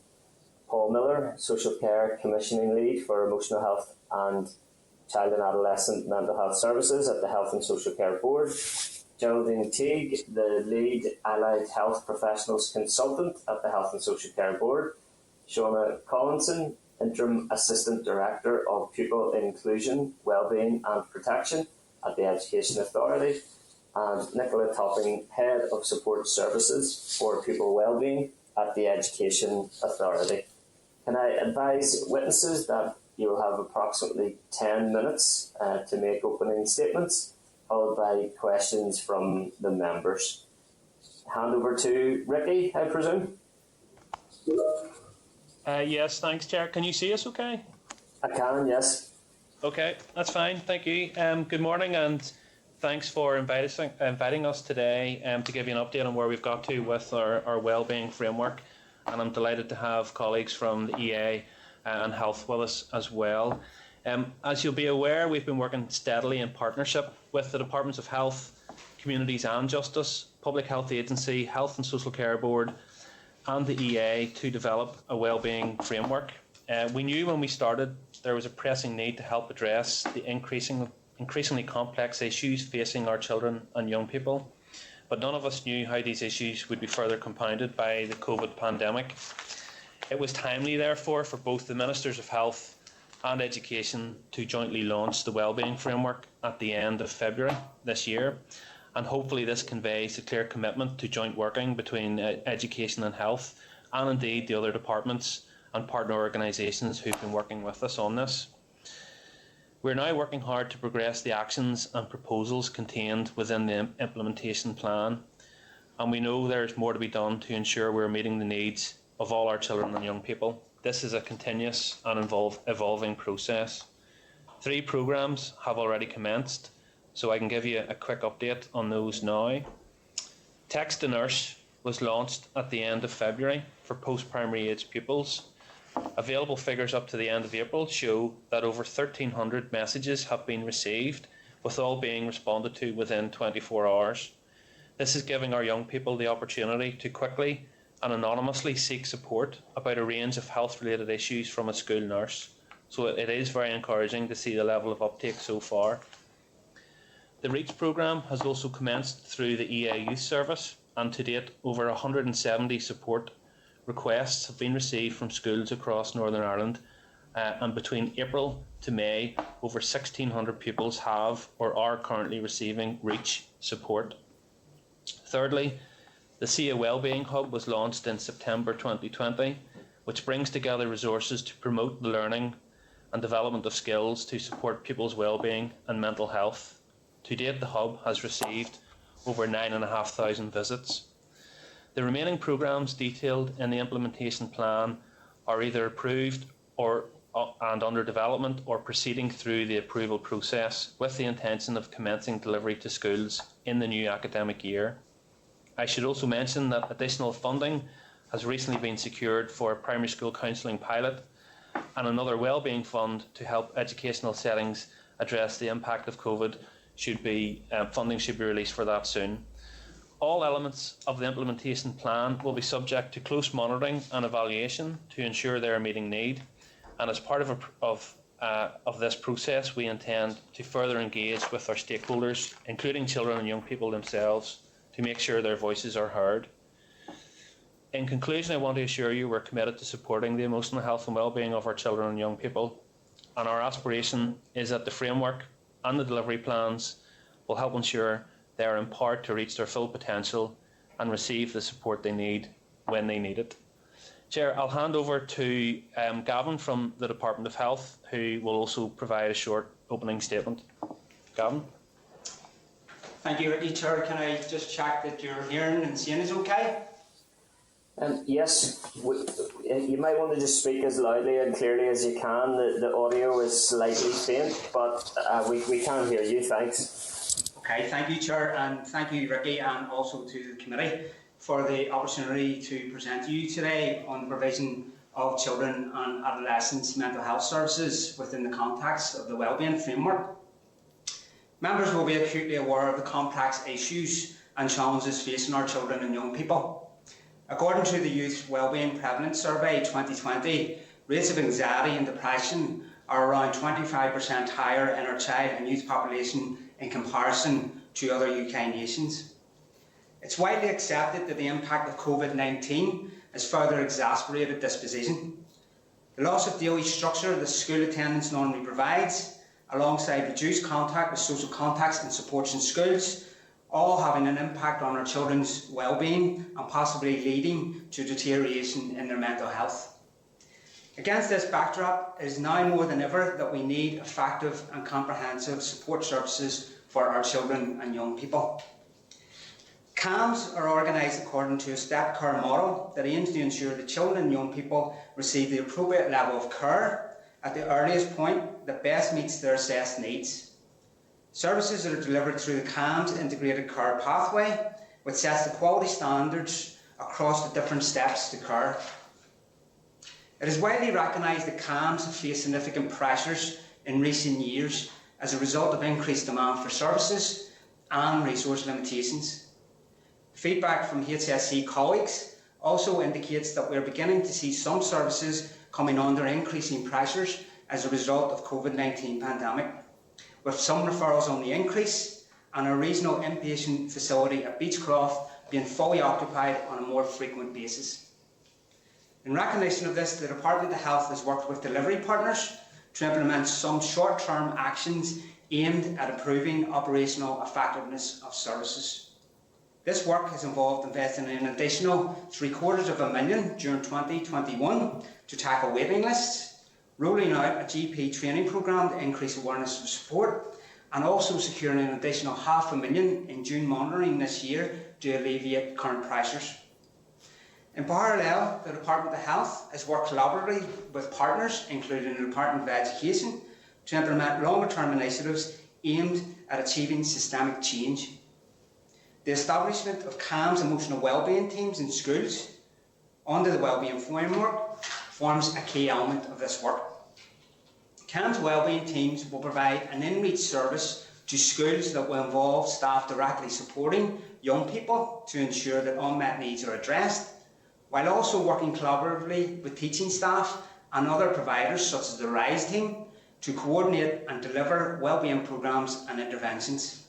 Paul Miller, Social Care Commissioning Lead for Emotional Health and Child and Adolescent Mental Health Services at the Health and Social Care Board, Geraldine Teague, the Lead Allied Health Professionals Consultant at the Health and Social Care Board, Shona Collinson, Interim Assistant Director of Pupil Inclusion, Wellbeing and Protection at the Education Authority, and Nicola Topping, Head of Support Services for Pupil Wellbeing at the Education Authority. Can I advise witnesses that you will have approximately 10 minutes to make opening statements, followed by questions from the members. Hand over to Ricky, I presume. Yes, thanks, Chair. Can you see us okay? I can, yes. Okay, that's fine. Thank you. Good morning, and thanks for inviting us today to give you an update on where we've got to with our wellbeing framework. And I'm delighted to have colleagues from the EA and Health with us as well. As you'll be aware, we've been working steadily in partnership with the Departments of Health, Communities and Justice, Public Health Agency, Health and Social Care Board and the EA to develop a wellbeing framework. We knew when we started there was a pressing need to help address the increasingly complex issues facing our children and young people, but none of us knew how these issues would be further compounded by the COVID pandemic. It was timely, therefore, for both the Ministers of Health and Education to jointly launch the Wellbeing Framework at the end of February this year, and hopefully this conveys a clear commitment to joint working between Education and Health, and indeed the other departments and partner organisations who've been working with us on this. We're now working hard to progress the actions and proposals contained within the implementation plan, and we know there's more to be done to ensure we're meeting the needs of all our children and young people. This is a continuous and evolving process. 3 programmes have already commenced, so I can give you a quick update on those now. Text to Nurse was launched at the end of February for post-primary age pupils. Available figures up to the end of April show that over 1,300 messages have been received, with all being responded to within 24 hours. This is giving our young people the opportunity to quickly and anonymously seek support about a range of health-related issues from a school nurse. So it is very encouraging to see the level of uptake so far. The REACH programme has also commenced through the EA Youth Service, and to date over 170 support requests have been received from schools across Northern Ireland, and between April to May over 1,600 pupils have or are currently receiving REACH support. Thirdly, the CA Wellbeing Hub was launched in September 2020, which brings together resources to promote the learning and development of skills to support pupils' wellbeing and mental health. To date, the hub has received over 9,500 visits. The remaining programmes detailed in the implementation plan are either approved and under development or proceeding through the approval process with the intention of commencing delivery to schools in the new academic year. I should also mention that additional funding has recently been secured for a primary school counselling pilot and another wellbeing fund to help educational settings address the impact of COVID funding should be released for that soon. All elements of the implementation plan will be subject to close monitoring and evaluation to ensure they are meeting need. And as part of this process, we intend to further engage with our stakeholders, including children and young people themselves, to make sure their voices are heard. In conclusion, I want to assure you we're committed to supporting the emotional health and well-being of our children and young people, and our aspiration is that the framework and the delivery plans will help ensure they are empowered to reach their full potential and receive the support they need when they need it. Chair, I'll hand over to Gavin from the Department of Health, who will also provide a short opening statement. Gavin? Thank you, Ricky. Chair, can I just check that your hearing and seeing is okay? Yes, you might want to just speak as loudly and clearly as you can. The audio is slightly faint, but we can hear you, thanks. Okay, thank you, Chair, and thank you, Ricky, and also to the committee for the opportunity to present to you today on the provision of children and adolescents' mental health services within the context of the Wellbeing framework. Members will be acutely aware of the complex issues and challenges facing our children and young people. According to the Youth Wellbeing Prevalence Survey 2020, rates of anxiety and depression are around 25% higher in our child and youth population in comparison to other UK nations. It's widely accepted that the impact of COVID-19 has further exacerbated this position. The loss of daily structure that school attendance normally provides, alongside reduced contact with social contacts and supports in schools, all having an impact on our children's well-being and possibly leading to deterioration in their mental health. Against this backdrop, it is now more than ever that we need effective and comprehensive support services for our children and young people. CAMS are organised according to a step care model that aims to ensure that children and young people receive the appropriate level of care at the earliest point that best meets their assessed needs. Services are delivered through the CAMS integrated care pathway, which sets the quality standards across the different steps to care. It is widely recognised that CAMS have faced significant pressures in recent years as a result of increased demand for services and resource limitations. Feedback from HSC colleagues also indicates that we are beginning to see some services coming under increasing pressures as a result of COVID-19 pandemic, with some referrals on the increase and a regional inpatient facility at Beechcroft being fully occupied on a more frequent basis. In recognition of this, the Department of Health has worked with delivery partners to implement some short-term actions aimed at improving operational effectiveness of services. This work has involved investing in an additional $750,000 during 2021 to tackle waiting lists, rolling out a GP training programme to increase awareness of support, and also securing an additional $500,000 in June monitoring this year to alleviate current pressures. In parallel, the Department of Health has worked collaboratively with partners, including the Department of Education, to implement longer-term initiatives aimed at achieving systemic change. The establishment of CAMS emotional wellbeing teams in schools under the Wellbeing framework forms a key element of this work. CAMS wellbeing teams will provide an in-reach service to schools that will involve staff directly supporting young people to ensure that unmet needs are addressed, while also working collaboratively with teaching staff and other providers such as the RISE team to coordinate and deliver wellbeing programmes and interventions.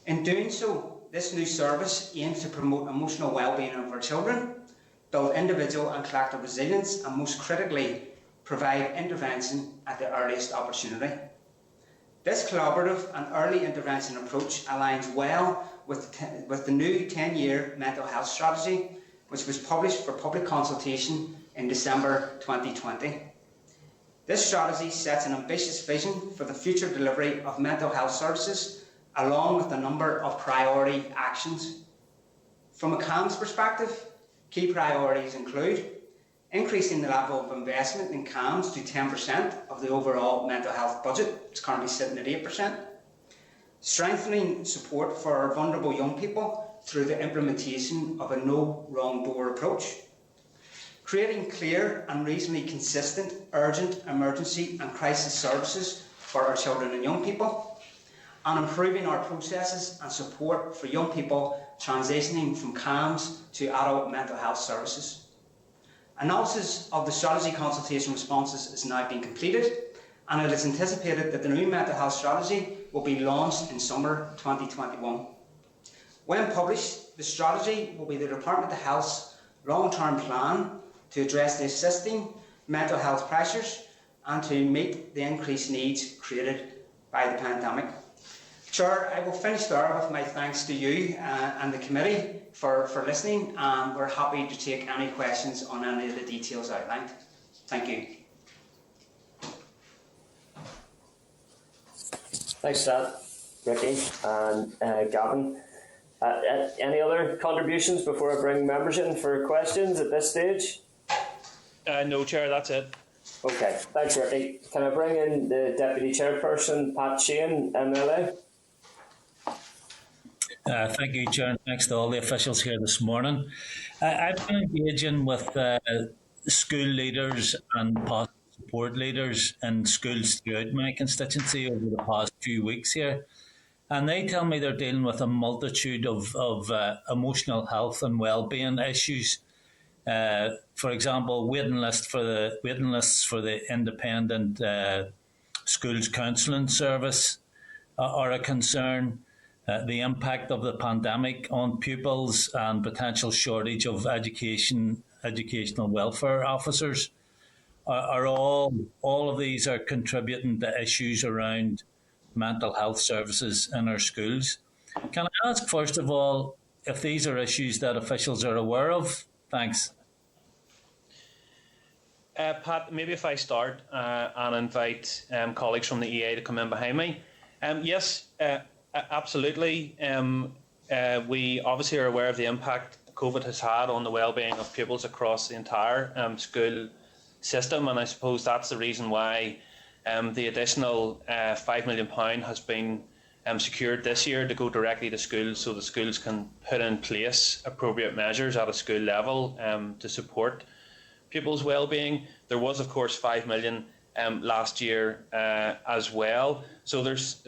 In doing so, this new service aims to promote emotional wellbeing of our children, build individual and collective resilience, and most critically, provide intervention at the earliest opportunity. This collaborative and early intervention approach aligns well with the new 10-year mental health strategy, which was published for public consultation in December 2020. This strategy sets an ambitious vision for the future delivery of mental health services, along with a number of priority actions. From a CAMS perspective, key priorities include increasing the level of investment in CAMS to 10% of the overall mental health budget. It's currently sitting at 8%. Strengthening support for our vulnerable young people through the implementation of a no wrong door approach. Creating clear and reasonably consistent urgent, emergency and crisis services for our children and young people. and improving our processes and support for young people transitioning from CAMS to adult mental health services. Analysis of the strategy consultation responses is now being completed, and it is anticipated that the new mental health strategy will be launched in summer 2021. When published, the strategy will be the Department of Health's long-term plan to address the existing mental health pressures and to meet the increased needs created by the pandemic. Chair, I will finish there with my thanks to you and the committee for listening, and we're happy to take any questions on any of the details outlined. Thank you. Thanks for that, Ricky and Gavin. Any other contributions before I bring members in for questions at this stage? No, Chair, that's it. Okay, thanks, Ricky. Can I bring in the Deputy Chairperson, Pat Sheehan, MLA? Thank you, Chair, and thanks to all the officials here this morning. I've been engaging with school leaders and possible support leaders in schools throughout my constituency over the past few weeks here. And they tell me they're dealing with a multitude of emotional health and well-being issues. For example, waiting lists for the independent schools counselling service are a concern. The impact of the pandemic on pupils and potential shortage of educational welfare officers are all of these are contributing to issues around mental health services in our schools. Can I ask, first of all, if these are issues that officials are aware of? Thanks. Pat, maybe if I start and invite colleagues from the EA to come in behind me. Yes, absolutely. We obviously are aware of the impact COVID has had on the well-being of pupils across the entire school system, and I suppose that's the reason why the additional £5 million has been secured this year to go directly to schools, so the schools can put in place appropriate measures at a school level to support pupils' well-being. There was, of course, £5 million last year as well, so there's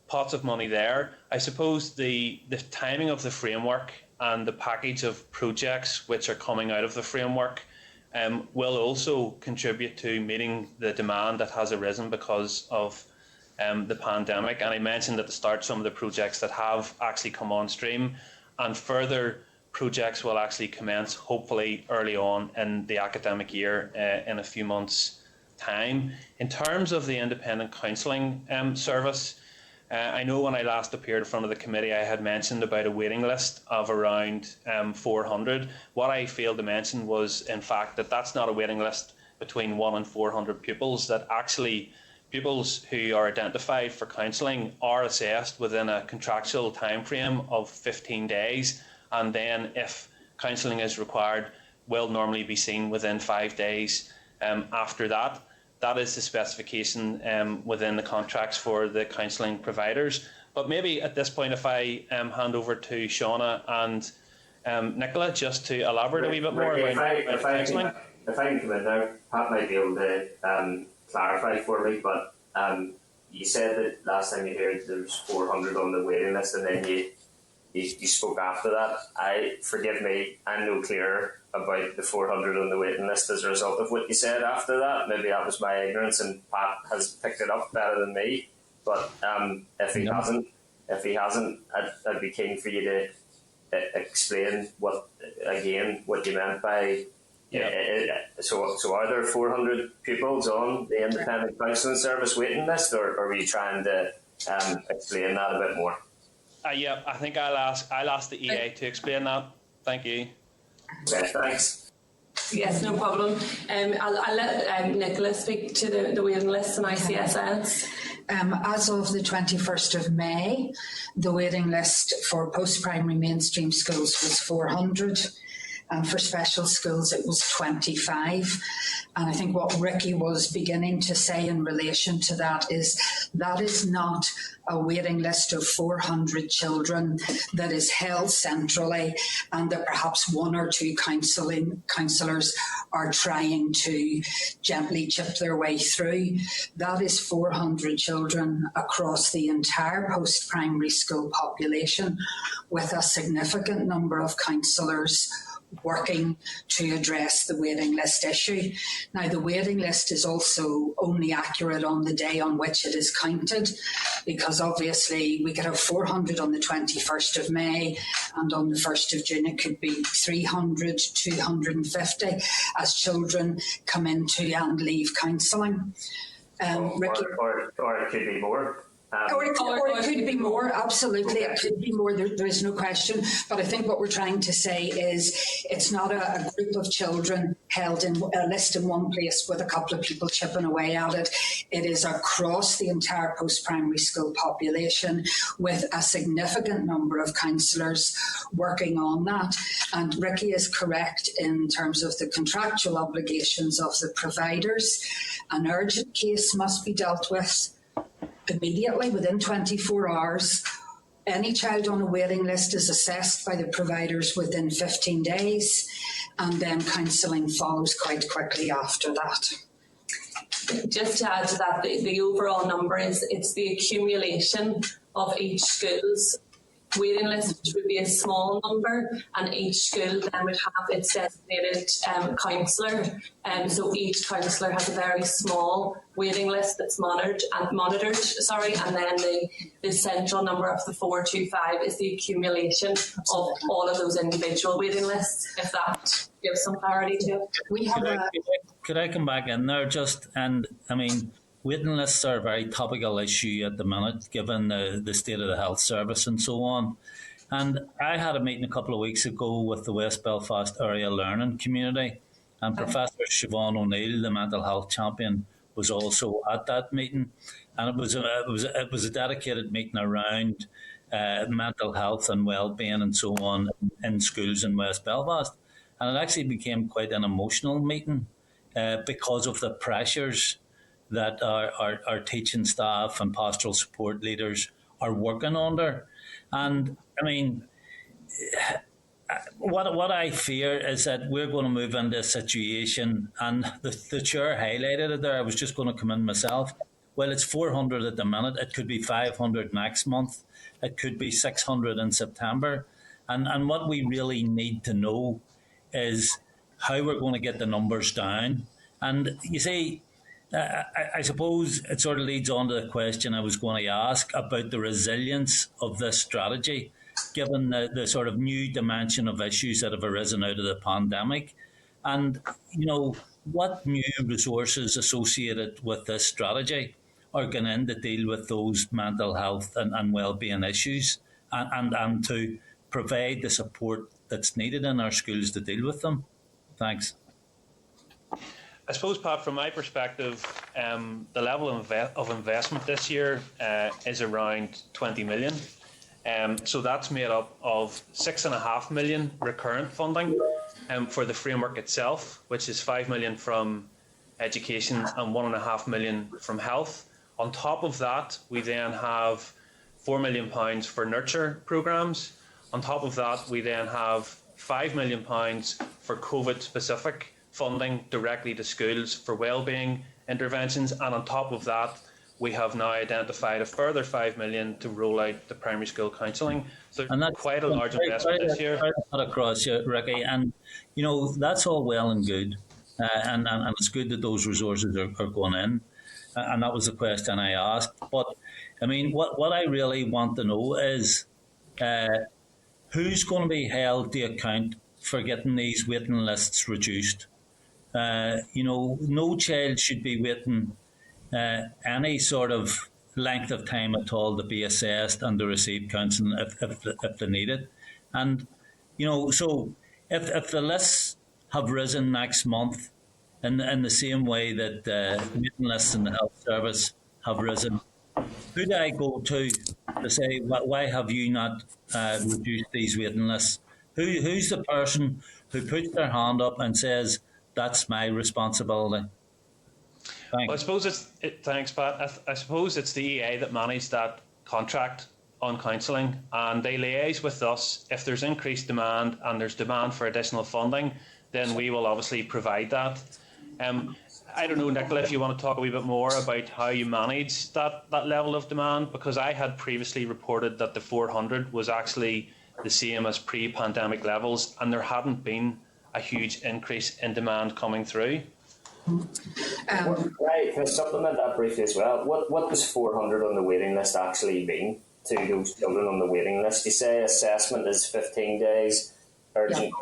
pots of money there. I suppose the timing of the framework and the package of projects which are coming out of the framework will also contribute to meeting the demand that has arisen because of the pandemic. And I mentioned at the start some of the projects that have actually come on stream, and further projects will actually commence hopefully early on in the academic year in a few months' time. In terms of the independent counselling service, I know when I last appeared in front of the committee I had mentioned about a waiting list of around 400. What I failed to mention was, in fact, that that's not a waiting list between 1 and 400 pupils, that actually pupils who are identified for counselling are assessed within a contractual time frame of 15 days, and then if counselling is required will normally be seen within 5 days after that. That is the specification within the contracts for the counselling providers. But maybe at this point, if I hand over to Shauna and Nicola just to elaborate a wee bit more about counselling. If I can come in there, Pat might be able to clarify for me, but you said that last time you heard there was 400 on the waiting list, and then you spoke after that. Forgive me, I'm no clearer about the 400 on the waiting list as a result of what you said after that. Maybe that was my ignorance, and Pat has picked it up better than me. But if he hasn't, I'd be keen for you to explain what you meant by. So are there 400 pupils on the independent counselling service waiting list, or were you trying to explain that a bit more? Yeah, I think I'll ask the EA to explain that. Thank you. Okay, thanks. Yes, no problem. I'll let Nicola speak to the waiting list and ICSS. As of the 21st of May, the waiting list for post-primary mainstream schools was 400. and for special schools it was 25. And I think what Ricky was beginning to say in relation to that is not a waiting list of 400 children that is held centrally and that perhaps one or two counsellors are trying to gently chip their way through. That is 400 children across the entire post-primary school population, with a significant number of counsellors working to address the waiting list issue. Now, the waiting list is also only accurate on the day on which it is counted, because obviously we could have 400 on the 21st of May and on the 1st of June it could be 300, 250 as children come into and leave counselling. Or it could be more. Or it could be more, absolutely. It could be more, there is no question. But I think what we're trying to say is it's not a group of children held in a list in one place with a couple of people chipping away at it. It is across the entire post-primary school population with a significant number of counsellors working on that. And Ricky is correct in terms of the contractual obligations of the providers. An urgent case must be dealt with immediately, within 24 hours. Any child on a waiting list is assessed by the providers within 15 days, and then counselling follows quite quickly after that. Just to add to that, the overall number is it's the accumulation of each school's waiting list, which would be a small number, and each school then would have its designated counsellor. So each counsellor has a very small waiting list that's monitored, and then the central number of the 425 is the accumulation of all of those individual waiting lists, if that gives some clarity to it. We have Could I come back in there waiting lists are a very topical issue at the minute, given the state of the health service and so on. And I had a meeting a couple of weeks ago with the West Belfast area learning community, and Professor Siobhan O'Neill, the mental health champion, was also at that meeting. And it was a dedicated meeting around mental health and well-being and so on in schools in West Belfast. And it actually became quite an emotional meeting because of the pressures that our teaching staff and pastoral support leaders are working under. And what I fear is that we're going to move into a situation, and the chair highlighted it there. I was just going to come in myself. Well, it's 400 at the minute. It could be 500 next month. It could be 600 in September. And what we really need to know is how we're going to get the numbers down. And you see, I suppose it sort of leads on to the question I was going to ask about the resilience of this strategy, given the sort of new dimension of issues that have arisen out of the pandemic. And, what new resources associated with this strategy are going in to deal with those mental health and well-being issues and to provide the support that's needed in our schools to deal with them? Thanks. I suppose, Pat, from my perspective, the level of investment this year is around 20 million. So that's made up of 6.5 million recurrent funding for the framework itself, which is 5 million from education and 1.5 million from health. On top of that, we then have £4 million for nurture programmes. On top of that, we then have £5 million for COVID-specific funding directly to schools for wellbeing interventions. And on top of that, we have now identified a further 5 million to roll out the primary school counselling. So and that's quite a large investment this year. Across you, Ricky, and that's all well and good, and it's good that those resources are going in, and that was the question I asked. But what I really want to know is who's going to be held to account for getting these waiting lists reduced. No child should be waiting any sort of length of time at all to be assessed and to receive counselling if they need it. And, so if the lists have risen next month in the same way that waiting lists in the health service have risen, who do I go to say, why have you not reduced these waiting lists? Who's the person who puts their hand up and says, that's my responsibility? Well, I suppose thanks, Pat. I suppose it's the EA that manage that contract on counselling, and they liaise with us. If there's increased demand and there's demand for additional funding, then we will obviously provide that. I don't know, Nicola, if you want to talk a wee bit more about how you manage that level of demand, because I had previously reported that the 400 was actually the same as pre-pandemic levels, and there hadn't been a huge increase in demand coming through. Right, can I supplement that briefly as well? What does 400 on the waiting list actually mean to those children on the waiting list? You say assessment is 15 days, urgent,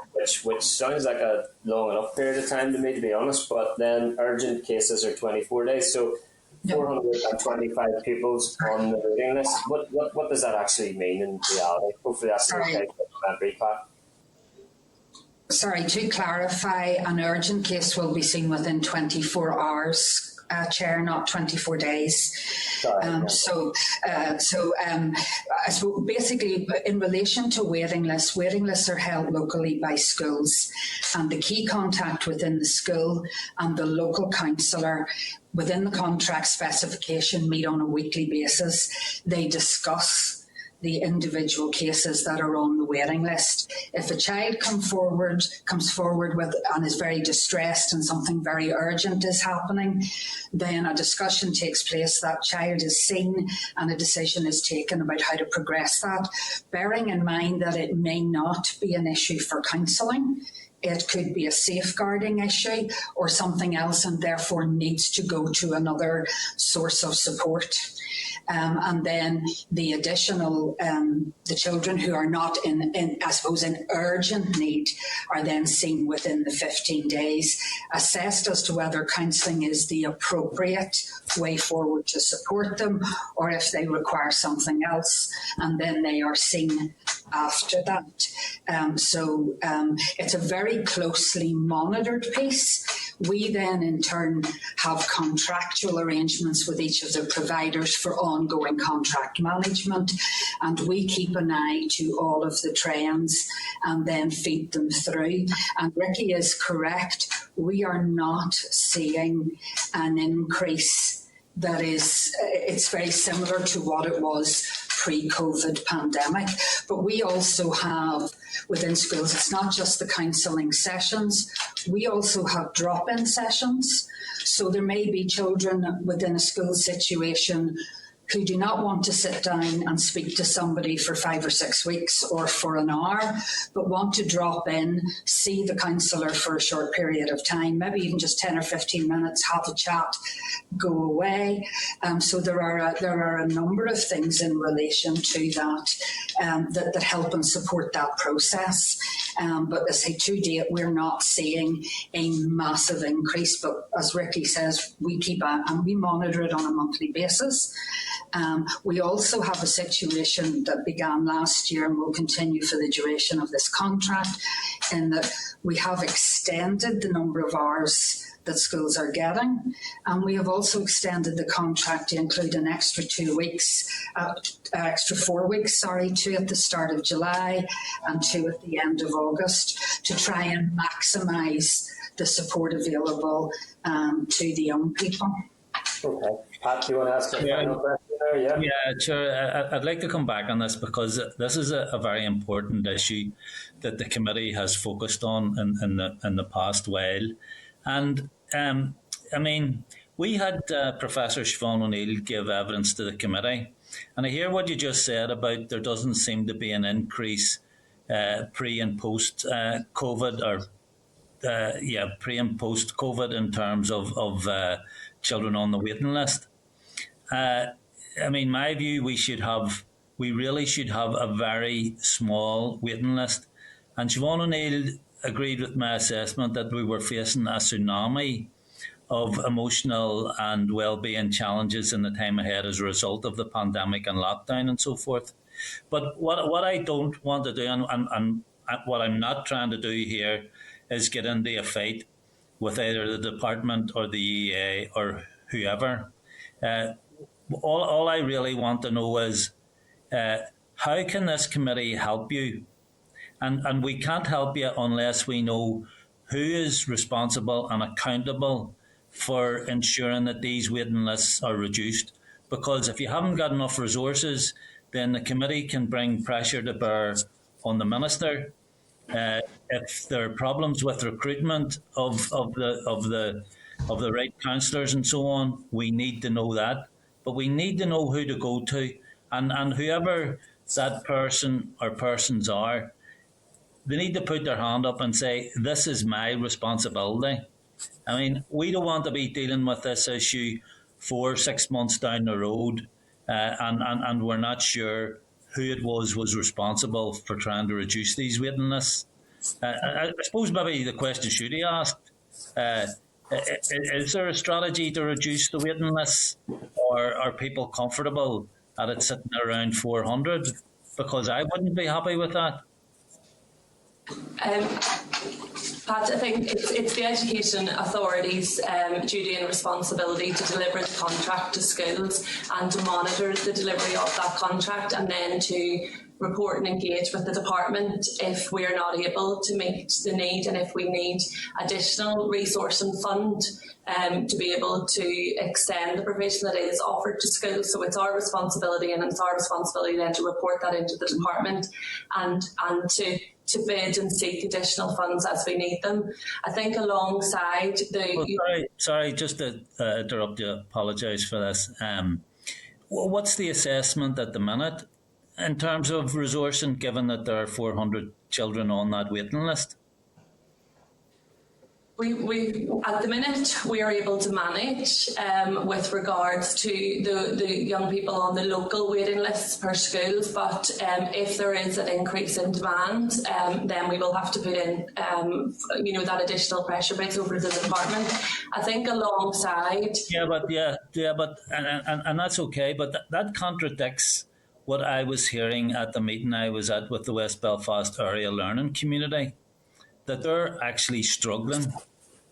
which sounds like a long enough period of time to me, to be honest, but then urgent cases are 24 days. So 425 pupils on the waiting list. What does that actually mean in reality? Hopefully that's okay. Sorry, to clarify, an urgent case will be seen within 24 hours. Chair, not 24 days. I suppose basically in relation to waiting lists are held locally by schools, and the key contact within the school and the local counsellor within the contract specification meet on a weekly basis. They discuss the individual cases that are on the waiting list. If a child comes forward with and is very distressed and something very urgent is happening, then a discussion takes place, that child is seen and a decision is taken about how to progress that, bearing in mind that it may not be an issue for counselling. It could be a safeguarding issue or something else, and therefore needs to go to another source of support. And then the additional, the children who are not in urgent need are then seen within the 15 days, assessed as to whether counselling is the appropriate way forward to support them, or if they require something else, and then they are seen after that. It's a very closely monitored piece. We then in turn have contractual arrangements with each of the providers for ongoing contract management, and we keep an eye to all of the trends and then feed them through. And Ricky is correct, we are not seeing an increase that is, it's very similar to what it was pre-COVID pandemic, but we also have within schools, it's not just the counselling sessions, we also have drop-in sessions. So there may be children within a school situation who do not want to sit down and speak to somebody for 5 or 6 weeks or for an hour, but want to drop in, see the counsellor for a short period of time, maybe even just 10 or 15 minutes, have a chat, go away. So there are a number of things in relation to that help and support that process. But as I say, to date, we're not seeing a massive increase. But as Ricky says, we keep and we monitor it on a monthly basis. We also have a situation that began last year and will continue for the duration of this contract, in that we have extended the number of hours that schools are getting, and we have also extended the contract to include an extra 2 weeks, extra 4 weeks, 2 at the start of July and 2 at the end of August, to try and maximise the support available to the young people. Okay. Pat, do you want to ask a final question there? Yeah, sure. I'd like to come back on this because this is a very important issue that the committee has focused on in the past while. And, I mean, we had Professor Siobhan O'Neill give evidence to the committee. And I hear what you just said about there doesn't seem to be an increase pre and post COVID pre and post COVID in terms of children on the waiting list. I mean, my view, we really should have a very small waiting list. And Siobhan O'Neill agreed with my assessment that we were facing a tsunami of emotional and well-being challenges in the time ahead as a result of the pandemic and lockdown and so forth. But what I don't want to do, and what I'm not trying to do here, is get into a fight with either the department or the EA or whoever. All I really want to know is how can this committee help you? And we can't help you unless we know who is responsible and accountable for ensuring that these waiting lists are reduced. Because if you haven't got enough resources, then the committee can bring pressure to bear on the minister. If there are problems with recruitment of the right councillors and so on, we need to know that. But we need to know who to go to, and whoever that person or persons are, they need to put their hand up and say, "This is my responsibility." I mean, we don't want to be dealing with this issue 4 6 months down the road, and we're not sure who it was responsible for trying to reduce these waiting lists. I suppose maybe the question should be asked, is there a strategy to reduce the waiting lists, or are people comfortable at it sitting around 400? Because I wouldn't be happy with that. Pat, I think it's the education authorities' duty and responsibility to deliver the contract to schools and to monitor the delivery of that contract, and then to report and engage with the department if we are not able to meet the need, and if we need additional resource and fund to be able to extend the provision that is offered to schools. So it's our responsibility, and it's our responsibility then to report that into the department and to bid and seek additional funds as we need them. I think alongside the... Sorry, just to interrupt you, apologise for this. What's the assessment at the minute in terms of resourcing, given that there are 400 children on that waiting list? We at the minute we are able to manage with regards to the young people on the local waiting lists per schools, but if there is an increase in demand, then we will have to put in that additional pressure base over to the department. I think alongside and that's okay, but that contradicts what I was hearing at the meeting I was at with the West Belfast Area Learning Community, that they're actually struggling.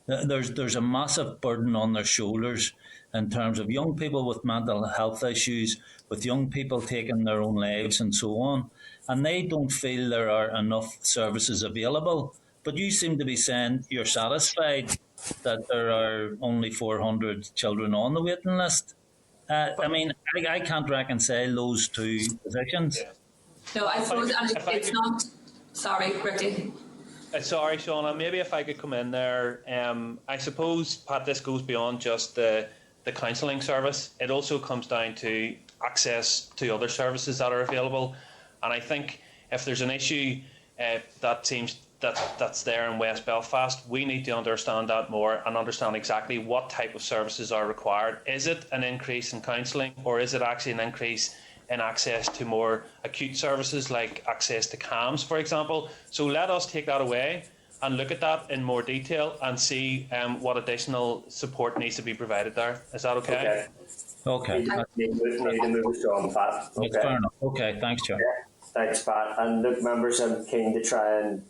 There's a massive burden on their shoulders in terms of young people with mental health issues, with young people taking their own lives and so on, and they don't feel there are enough services available. But you seem to be saying you're satisfied that there are only 400 children on the waiting list. I mean, I can't reconcile those two positions. No, I suppose it's not... Sorry, Ricky. Sorry, Shauna, maybe if I could come in there. I suppose, Pat, this goes beyond just the counselling service. It also comes down to access to other services that are available. And I think if there's an issue that's there in West Belfast, we need to understand that more and understand exactly what type of services are required. Is it an increase in counselling, or is it actually an increase in access to more acute services like access to CAMS, for example? So let us take that away and look at that in more detail and see what additional support needs to be provided there. Is that okay? Okay. Need to move us on, Pat. Okay. Fair enough. Okay, thanks, Chair. Yeah. Thanks, Pat. And look, members, I'm keen to try and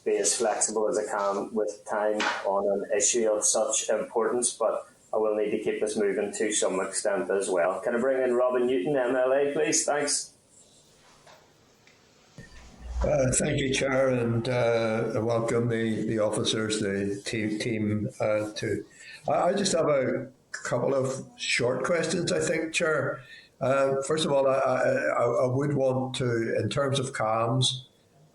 be as flexible as I can with time on an issue of such importance, but I will need to keep this moving to some extent as well. Can I bring in Robin Newton, MLA, please? Thanks. Thank you, Chair, and welcome the officers, the team too. I just have a couple of short questions, I think, Chair. First of all, I would want to, in terms of CAMS,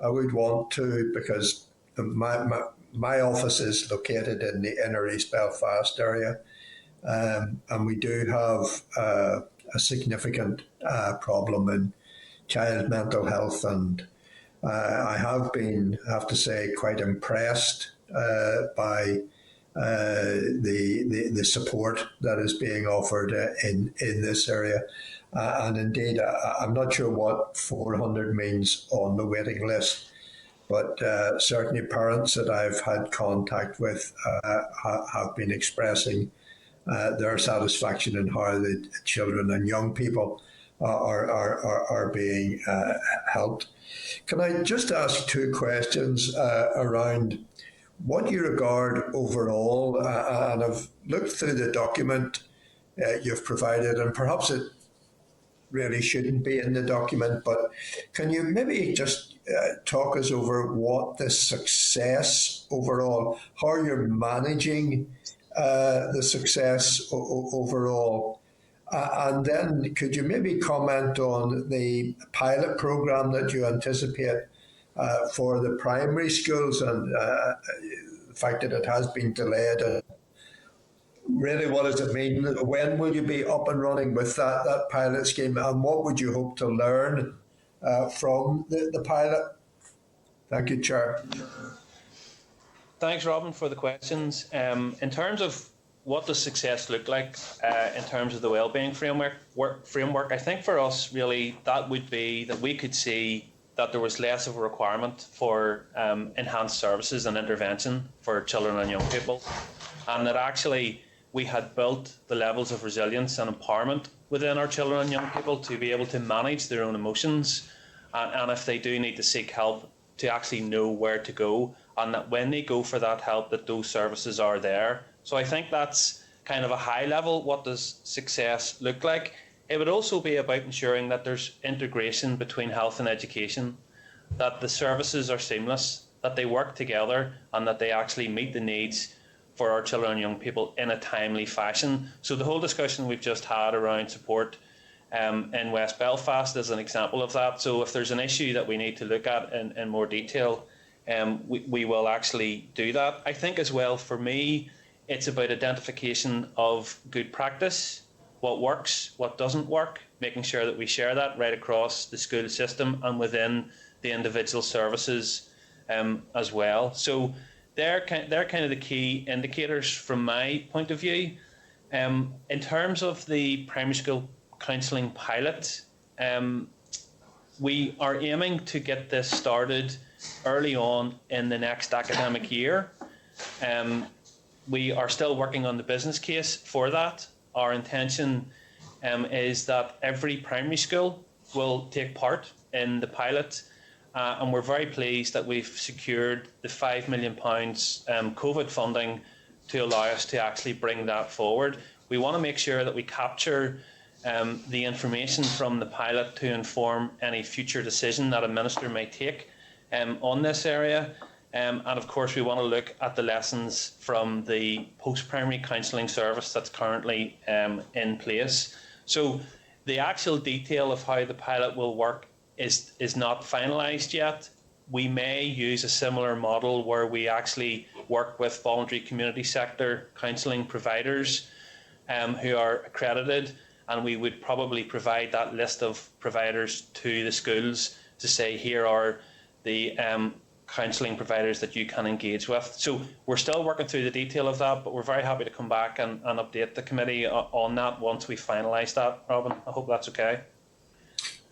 I would want to, because my office is located in the inner East Belfast area, and we do have a significant problem in child mental health, and I have to say, quite impressed by the support that is being offered in this area. And indeed, I'm not sure what 400 means on the waiting list, but certainly parents that I've had contact with have been expressing their satisfaction in how the children and young people are being helped. Can I just ask two questions around what you regard overall, and I've looked through the document you've provided, and perhaps it really shouldn't be in the document, but can you maybe just talk us over what the success overall, how you're managing the success overall? And then could you maybe comment on the pilot program that you anticipate for the primary schools and the fact that it has been delayed? Really, what does it mean? When will you be up and running with that pilot scheme, and what would you hope to learn from the pilot? Thank you, Chair. Thanks, Robin, for the questions. In terms of what does success look like in terms of the wellbeing framework, I think for us, really, that would be that we could see that there was less of a requirement for enhanced services and intervention for children and young people, and that actually we had built the levels of resilience and empowerment within our children and young people to be able to manage their own emotions, and if they do need to seek help, to actually know where to go, and that when they go for that help, that those services are there. So I think that's kind of a high level. What does success look like? It would also be about ensuring that there's integration between health and education, that the services are seamless, that they work together, and that they actually meet the needs for our children and young people in a timely fashion. So the whole discussion we've just had around support in West Belfast is an example of that. So if there's an issue that we need to look at in more detail, we will actually do that. I think as well, for me, it's about identification of good practice, what works, what doesn't work, making sure that we share that right across the school system and within the individual services as well. So they're kind of the key indicators from my point of view. In terms of the primary school counselling pilot, we are aiming to get this started early on in the next academic year. We are still working on the business case for that. Our intention is that every primary school will take part in the pilot, and we're very pleased that we've secured the £5 million COVID funding to allow us to actually bring that forward. We want to make sure that we capture the information from the pilot to inform any future decision that a minister may take on this area. And of course, we want to look at the lessons from the post-primary counselling service that's currently in place. So the actual detail of how the pilot will work is not finalised yet. We may use a similar model where we actually work with voluntary community sector counselling providers who are accredited, and we would probably provide that list of providers to the schools to say, here are the counselling providers that you can engage with. So we're still working through the detail of that, but we're very happy to come back and update the committee on that once we finalise that, Robin. I hope that's okay.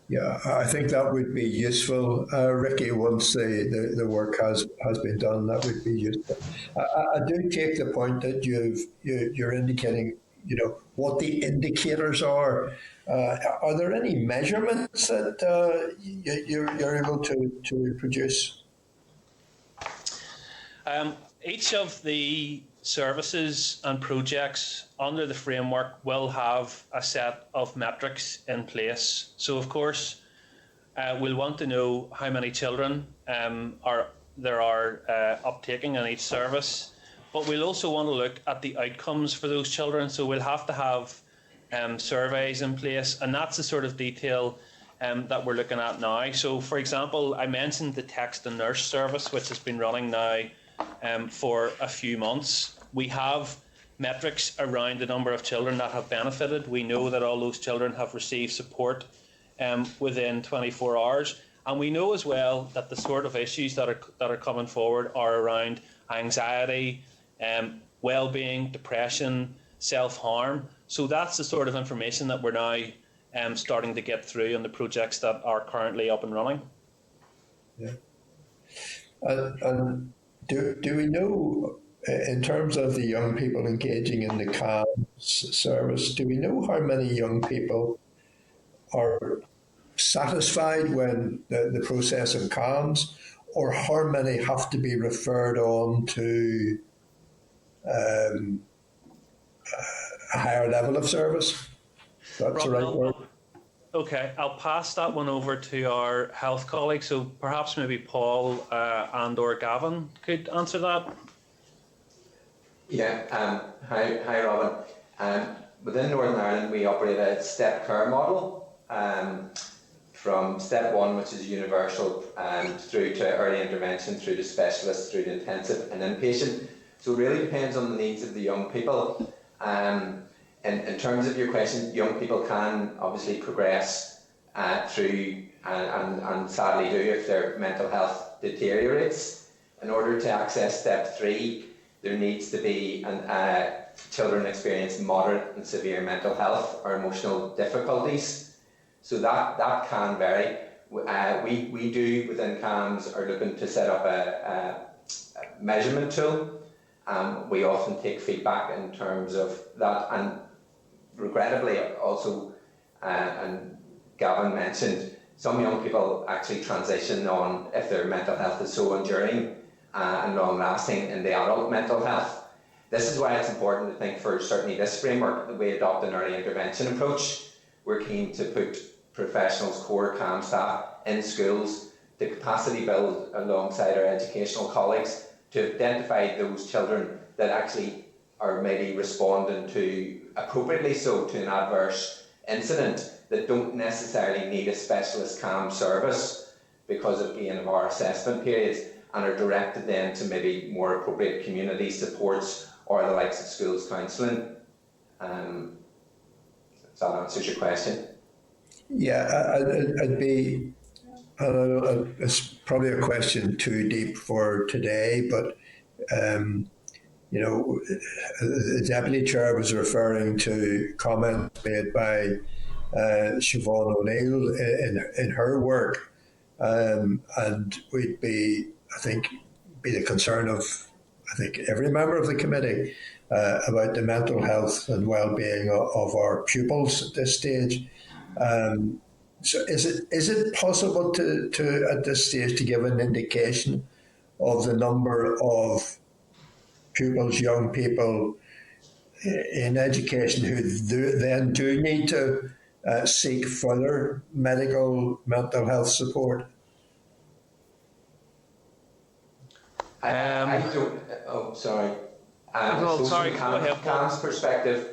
Yeah, I think that would be useful, Ricky, once the work has been done. That would be useful. I do take the point that you're indicating, what the indicators are. Are there any measurements that you're able to produce? Each of the services and projects under the framework will have a set of metrics in place. So, of course, we'll want to know how many children are uptaking in each service, but we'll also want to look at the outcomes for those children. So we'll have to have surveys in place, and that's the sort of detail that we're looking at now. So, for example, I mentioned the text and nurse service, which has been running now for a few months. We have metrics around the number of children that have benefited. We know that all those children have received support within 24 hours. And we know as well that the sort of issues that are coming forward are around anxiety, well-being, depression, self-harm. So that's the sort of information that we're now starting to get through on the projects that are currently up and running. Yeah. And do we know, in terms of the young people engaging in the CAMS service, do we know how many young people are satisfied when the process of CAMS, or how many have to be referred on to a higher level of service? That's the right word. Okay, I'll pass that one over to our health colleague. So perhaps maybe Paul and or Gavin could answer that. Yeah, hi Robin. Within Northern Ireland, we operate a step care model from step one, which is universal, through to early intervention, through to specialists, through to intensive and inpatient. So it really depends on the needs of the young people. In terms of your question, young people can obviously progress through and sadly do if their mental health deteriorates. In order to access step three, there needs to be children experience moderate and severe mental health or emotional difficulties. So that can vary. We do within CAMS are looking to set up a measurement tool. We often take feedback in terms of that, and regrettably also, and Gavin mentioned, some young people actually transition on if their mental health is so enduring and long-lasting in the adult mental health. This is why it's important to think for certainly this framework that we adopt an early intervention approach. We're keen to put professionals, core CAM staff in schools to capacity build alongside our educational colleagues to identify those children that actually are maybe responding to, appropriately so, to an adverse incident that don't necessarily need a specialist CAM service because of the end of our assessment periods, and are directed then to maybe more appropriate community supports or the likes of schools counselling. If that answers your question. Yeah, I'd be, it's probably a question too deep for today, but the Deputy Chair was referring to comments made by Siobhan O'Neill in her work, and we'd be, I think, be the concern of, I think, every member of the committee about the mental health and well-being of our pupils at this stage. So is it possible to at this stage to give an indication of the number of pupils, young people in education who then do need to seek further mental health support? I don't. Oh, sorry. So sorry. From CAM's perspective,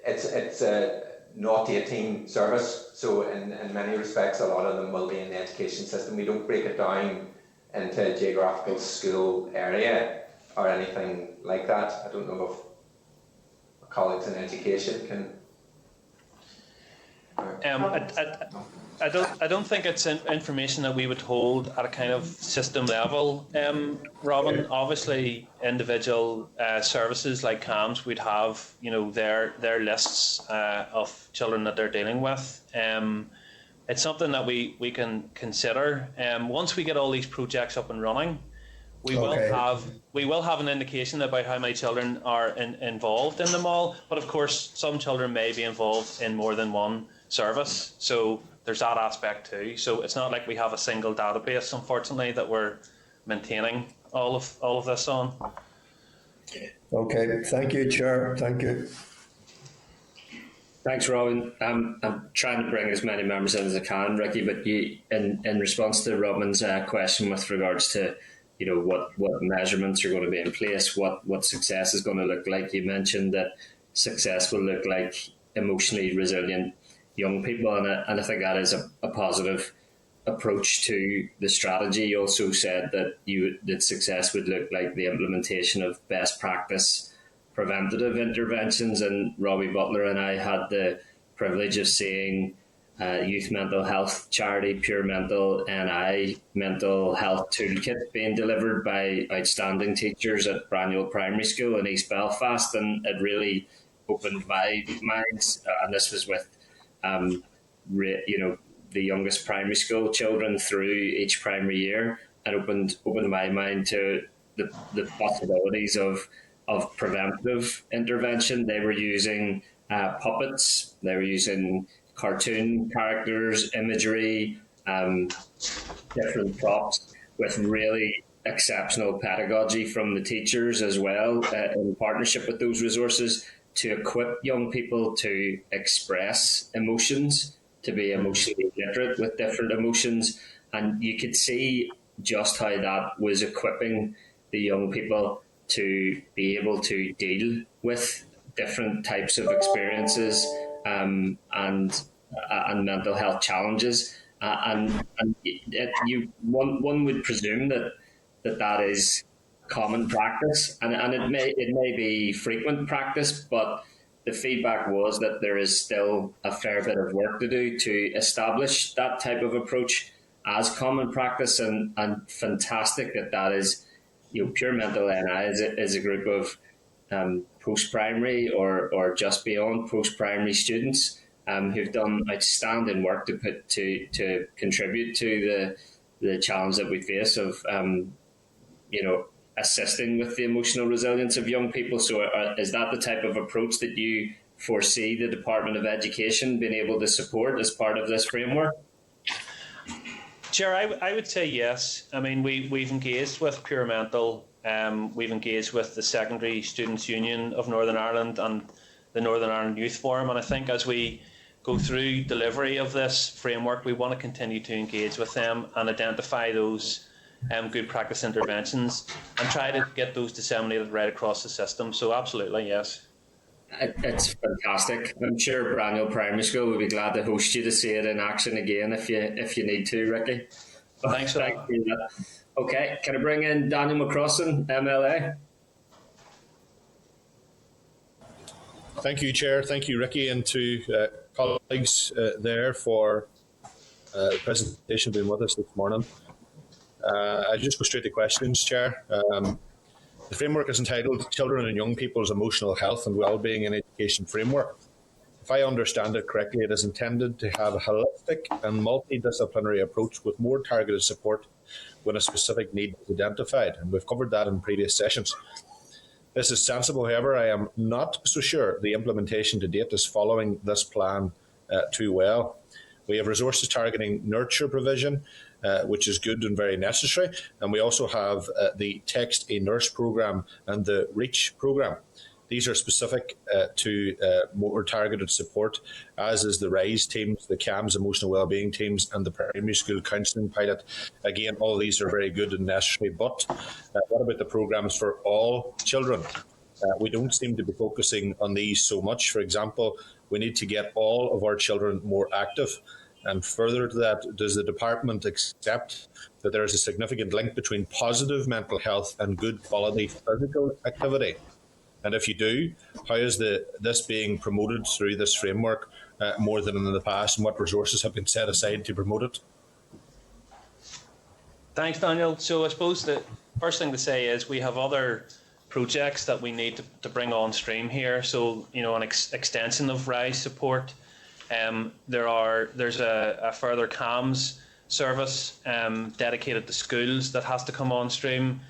it's a 0 to 18 service. So in many respects, a lot of them will be in the education system. We don't break it down into a geographical school area or anything like that. I don't know if my colleagues in education can. I don't think it's information that we would hold at a kind of system level, Robin. Obviously, individual services like CAMS would have, their lists of children that they're dealing with. It's something that we can consider. Once we get all these projects up and running, we will have an indication about how many children are involved in them all. But of course, some children may be involved in more than one service. So there's that aspect too. So it's not like we have a single database, unfortunately, that we're maintaining all of this on. Okay, thank you, Chair. Thank you. Thanks, Robin. I'm trying to bring as many members in as I can, Ricky, but you, in response to Robin's question with regards to what measurements are going to be in place, what success is going to look like, you mentioned that success will look like emotionally resilient young people, and I think that is a positive approach to the strategy. You also said that success would look like the implementation of best practice preventative interventions, and Robbie Butler and I had the privilege of seeing youth mental health charity Pure Mental NI mental health toolkit being delivered by outstanding teachers at Braniel Primary School in East Belfast, and it really opened my mind. And this was with the youngest primary school children through each primary year, and opened my mind to the possibilities of preventive intervention. They were using puppets, they were using cartoon characters, imagery, different props, with really exceptional pedagogy from the teachers as well, in partnership with those resources, to equip young people to express emotions, to be emotionally literate with different emotions, and you could see just how that was equipping the young people to be able to deal with different types of experiences and mental health challenges. One would presume that is common practice, and it may be frequent practice, but the feedback was that there is still a fair bit of work to do to establish that type of approach as common practice, and fantastic that is, Pure Mental NI is a group of post-primary or just beyond post-primary students who've done outstanding work to contribute to the challenge that we face of assisting with the emotional resilience of young people. So is that the type of approach that you foresee the Department of Education being able to support as part of this framework? Chair, I would say yes. I mean, we've engaged with Pure Mental, we've engaged with the Secondary Students' Union of Northern Ireland and the Northern Ireland Youth Forum, and I think as we go through delivery of this framework, we want to continue to engage with them and identify those good practice interventions and try to get those disseminated right across the system. So absolutely, yes. It's fantastic. I'm sure Braniel Primary School would be glad to host you to see it in action again if you need to, Ricky. Thanks for that. Okay, can I bring in Daniel McCrossan, MLA? Thank you, Chair. Thank you, Ricky, and to colleagues there for the presentation being with us this morning. I'll just go straight to questions, Chair. The framework is entitled Children and Young People's Emotional Health and Wellbeing in Education Framework. If I understand it correctly, it is intended to have a holistic and multidisciplinary approach with more targeted support when a specific need is identified, and we've covered that in previous sessions. This is sensible, however, I am not so sure the implementation to date is following this plan too well. We have resources targeting nurture provision, which is good and very necessary, and we also have the Text a Nurse programme and the REACH programme. These are specific to more targeted support, as is the RISE teams, the CAMS emotional wellbeing teams, and the primary school counselling pilot. Again, all these are very good and necessary, but what about the programmes for all children? We don't seem to be focusing on these so much. For example, we need to get all of our children more active. And further to that, does the department accept that there is a significant link between positive mental health and good quality physical activity? And if you do, how is this being promoted through this framework more than in the past, and what resources have been set aside to promote it? Thanks, Daniel. So I suppose the first thing to say is we have other projects that we need to bring on stream here. So, an extension of RISE support. There's a further CAMS service dedicated to schools that has to come on stream.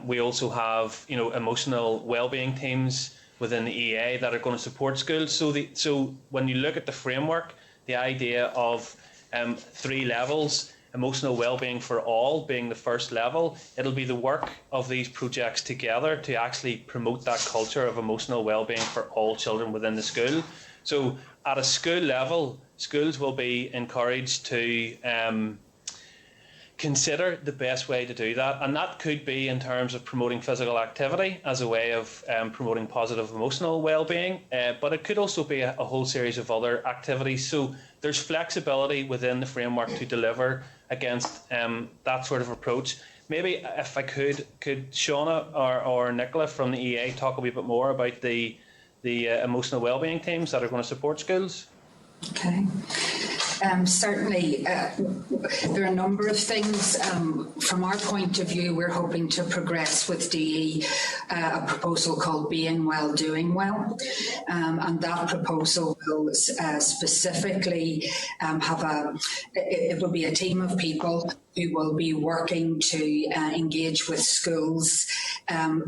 We also have emotional wellbeing teams within the EA that are going to support schools. So when you look at the framework, the idea of 3 levels, emotional wellbeing for all being the first level, it'll be the work of these projects together to actually promote that culture of emotional wellbeing for all children within the school. So at a school level, schools will be encouraged to consider the best way to do that, and that could be in terms of promoting physical activity as a way of promoting positive emotional well-being, but it could also be a whole series of other activities. So there's flexibility within the framework to deliver against that sort of approach. Maybe if I could Shauna or Nicola from the EA talk a wee bit more about the emotional wellbeing teams that are going to support schools? Okay. Certainly, there are a number of things. From our point of view, we're hoping to progress with DE a proposal called Being Well, Doing Well. And that proposal will specifically it will be a team of people who will be working to engage with schools,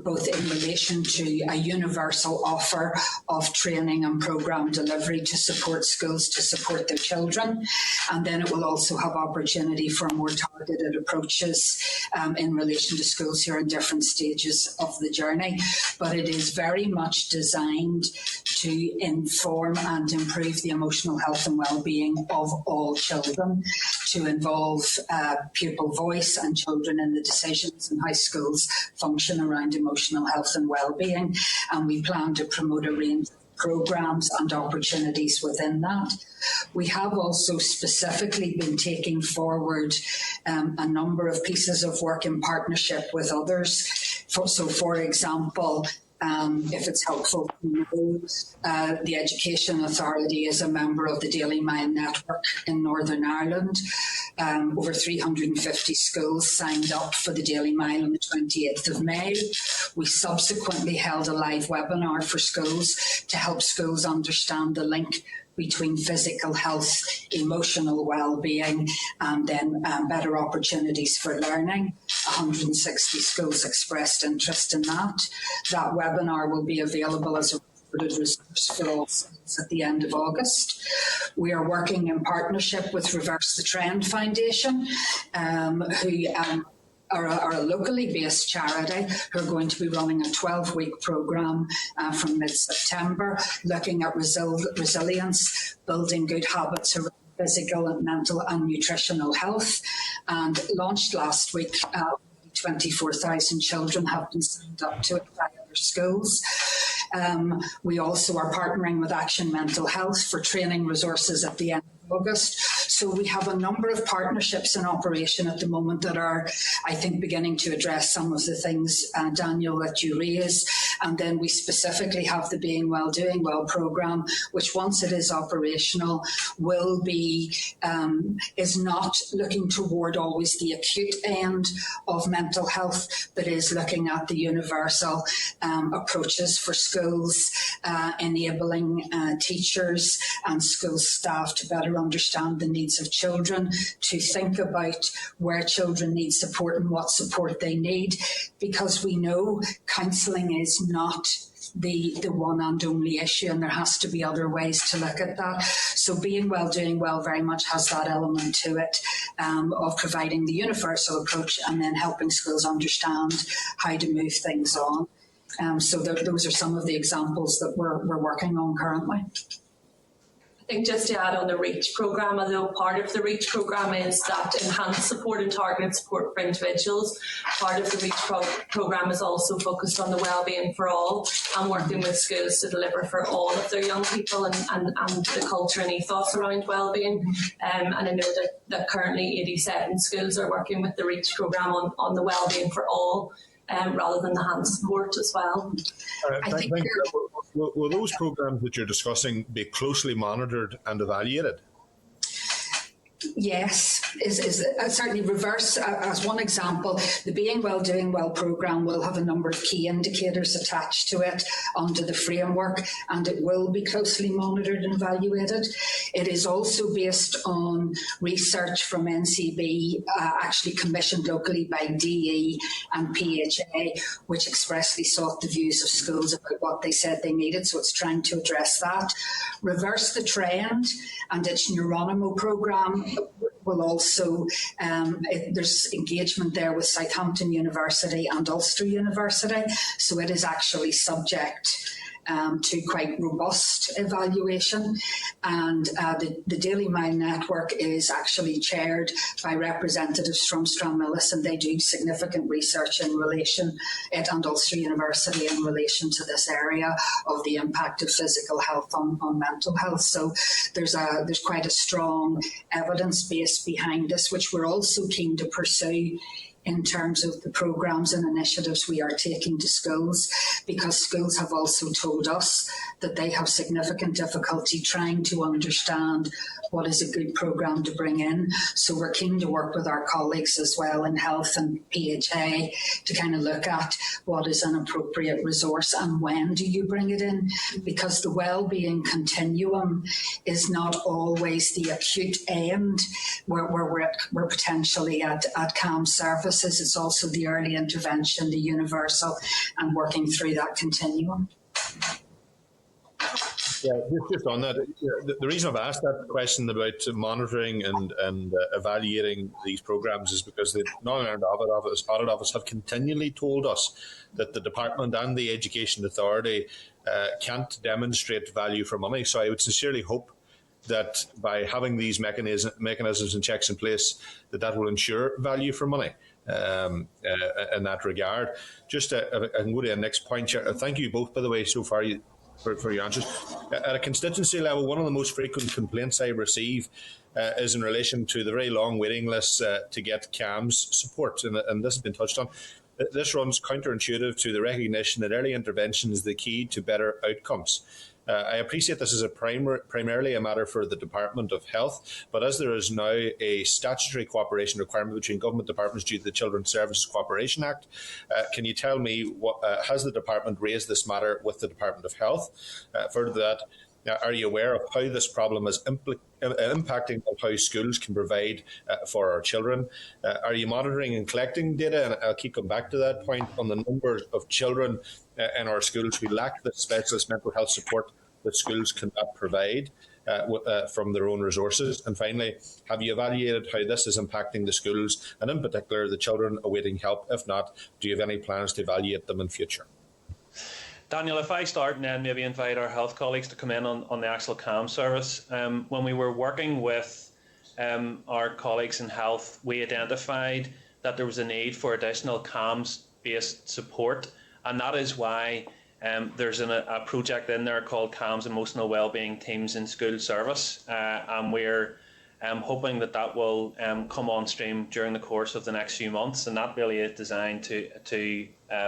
both in relation to a universal offer of training and programme delivery to support schools to support their children. And then it will also have opportunity for more targeted approaches in relation to schools who are in different stages of the journey. But it is very much designed to inform and improve the emotional health and well-being of all children, to involve pupil voice and children in the decisions and how schools function around emotional health and well-being. And we plan to promote a range of programmes and opportunities within that. We have also specifically been taking forward a number of pieces of work in partnership with others. So, for example, if it's helpful to know, the Education Authority is a member of the Daily Mile network in Northern Ireland. Over 350 schools signed up for the Daily Mile on the 28th of May. We subsequently held a live webinar for schools to help schools understand the link between physical health, emotional well-being, and then better opportunities for learning. 160 schools expressed interest in that. That webinar will be available as a recorded resource for all schools at the end of August. We are working in partnership with Reverse the Trend Foundation, who are a locally based charity who are going to be running a 12-week programme from mid-September, looking at resilience, building good habits around physical and mental and nutritional health, and launched last week. 24,000 children have been signed up to it by other schools. We also are partnering with Action Mental Health for training resources at the end of August. So we have a number of partnerships in operation at the moment that are, I think, beginning to address some of the things, Daniel, that you raise. And then we specifically have the Being Well, Doing Well programme, which once it is operational will be, is not looking toward always the acute end of mental health, but is looking at the universal approaches for schools, enabling teachers and school staff to better understand the needs of children, to think about where children need support and what support they need, because we know counselling is not the one and only issue, and there has to be other ways to look at that. So Being Well, Doing Well very much has that element to it, of providing the universal approach and then helping schools understand how to move things on. So those are some of the examples that we're working on currently. I think just to add on the REACH programme, although part of the REACH programme is that enhanced support and targeted support for individuals, part of the REACH programme is also focused on the wellbeing for all and working with schools to deliver for all of their young people and the culture and ethos around wellbeing. And I know that currently 87 schools are working with the REACH programme on the wellbeing for all, rather than the hand support as well. Will those programs that you're discussing be closely monitored and evaluated? Yes, is certainly Reverse, as one example, the Being Well, Doing Well programme will have a number of key indicators attached to it under the framework, and it will be closely monitored and evaluated. It is also based on research from NCB, actually commissioned locally by DE and PHA, which expressly sought the views of schools about what they said they needed, so it's trying to address that. Reverse the Trend and its Neuronimo programme will also, there's engagement there with Southampton University and Ulster University, so it is actually subject to quite robust evaluation. And the Daily Mile network is actually chaired by representatives from Stranmillis, and they do significant research in relation, and Ulster University, in relation to this area of the impact of physical health on mental health. So there's quite a strong evidence base behind this, which we're also keen to pursue in terms of the programmes and initiatives we are taking to schools, because schools have also told us that they have significant difficulty trying to understand what is a good programme to bring in. So we're keen to work with our colleagues as well in health and PHA to kind of look at what is an appropriate resource and when do you bring it in, because the wellbeing continuum is not always the acute end where we're potentially at CAM services. It's also the early intervention, the universal, and working through that continuum. Yeah, just on that, the reason I've asked that question about monitoring and evaluating these programs is because the Northern Ireland Audit Office have continually told us that the department and the Education Authority can't demonstrate value for money. So I would sincerely hope that by having these mechanisms and checks in place, that will ensure value for money in that regard. Just I can go to the next point, Chair. Thank you both, by the way, so far for your answers. At a constituency level, one of the most frequent complaints I receive is in relation to the very long waiting lists to get CAMS support, and this has been touched on. This runs counterintuitive to the recognition that early intervention is the key to better outcomes. I appreciate this is primarily a matter for the Department of Health, but as there is now a statutory cooperation requirement between government departments due to the Children's Services Cooperation Act, can you tell me has the department raised this matter with the Department of Health? Further to that, are you aware of how this problem is impacting on how schools can provide for our children? Are you monitoring and collecting data? And I'll keep coming back to that point on the numbers of children in our schools who lack the specialist mental health support that schools cannot provide from their own resources. And finally, have you evaluated how this is impacting the schools and in particular the children awaiting help? If not, do you have any plans to evaluate them in future? Daniel, if I start and then maybe invite our health colleagues to come in on the actual CAM service. When we were working with our colleagues in health, we identified that there was a need for additional CAMS-based support, and that is why there's a project in there called CAMS Emotional Wellbeing Teams in School Service, and we're hoping that will come on stream during the course of the next few months, and that really is designed to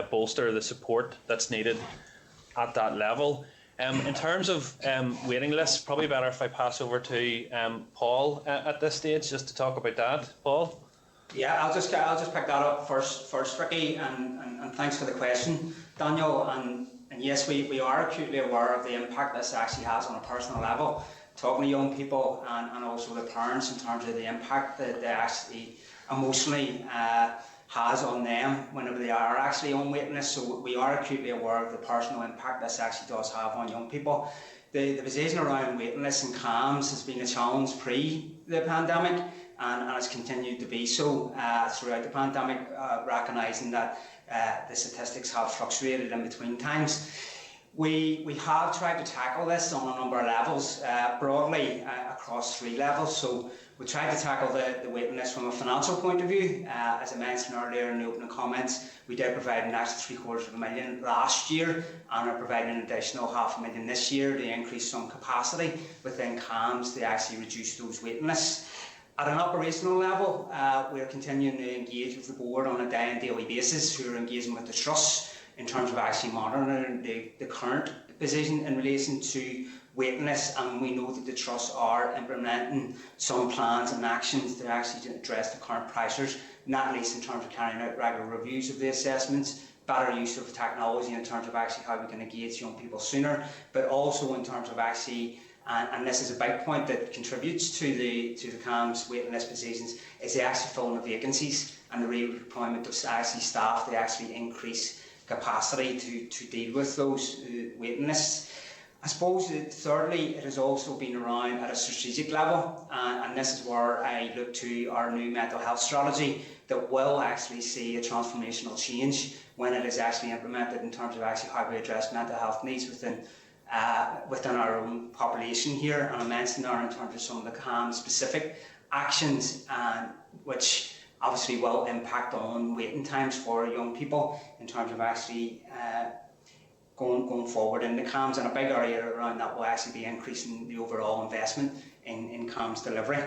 bolster the support that's needed at that level. In terms of waiting lists, probably better if I pass over to Paul at this stage just to talk about that. Paul? Yeah, I'll just pick that up first, Ricky, and thanks for the question, Daniel. And yes, we are acutely aware of the impact this actually has on a personal level, talking to young people and also the parents in terms of the impact that they actually emotionally has on them whenever they are actually on waiting lists. So we are acutely aware of the personal impact this actually does have on young people. The position around waiting lists and CAMS has been a challenge pre the pandemic, and has continued to be so throughout the pandemic, recognising that the statistics have fluctuated in between times. We have tried to tackle this on a number of levels, broadly across 3 levels. So we tried to tackle the waiting list from a financial point of view. As I mentioned earlier in the opening comments, we did provide an extra $750,000 last year and are providing an additional $500,000 this year to increase some capacity within CAMS to actually reduce those waiting lists. At an operational level, we are continuing to engage with the board on a day and daily basis, who are engaging with the trust in terms of actually monitoring the current position in relation to waiting lists, and we know that the trusts are implementing some plans and actions to actually address the current pressures, not least in terms of carrying out regular reviews of the assessments, better use of technology in terms of actually how we can engage young people sooner, but also in terms of actually, and this is a big point that contributes to the CAMS waiting list positions, is the actually filling of vacancies and the redeployment of actually staff to actually increase capacity to deal with those waiting lists. I suppose that thirdly, it has also been around at a strategic level, and this is where I look to our new mental health strategy that will actually see a transformational change when it is actually implemented in terms of actually how we address mental health needs within our own population here. And I mentioned there in terms of some of the CAM specific actions, which obviously will impact on waiting times for young people in terms of actually going forward in the CAMS, and a big area around that will actually be increasing the overall investment in CAMS delivery.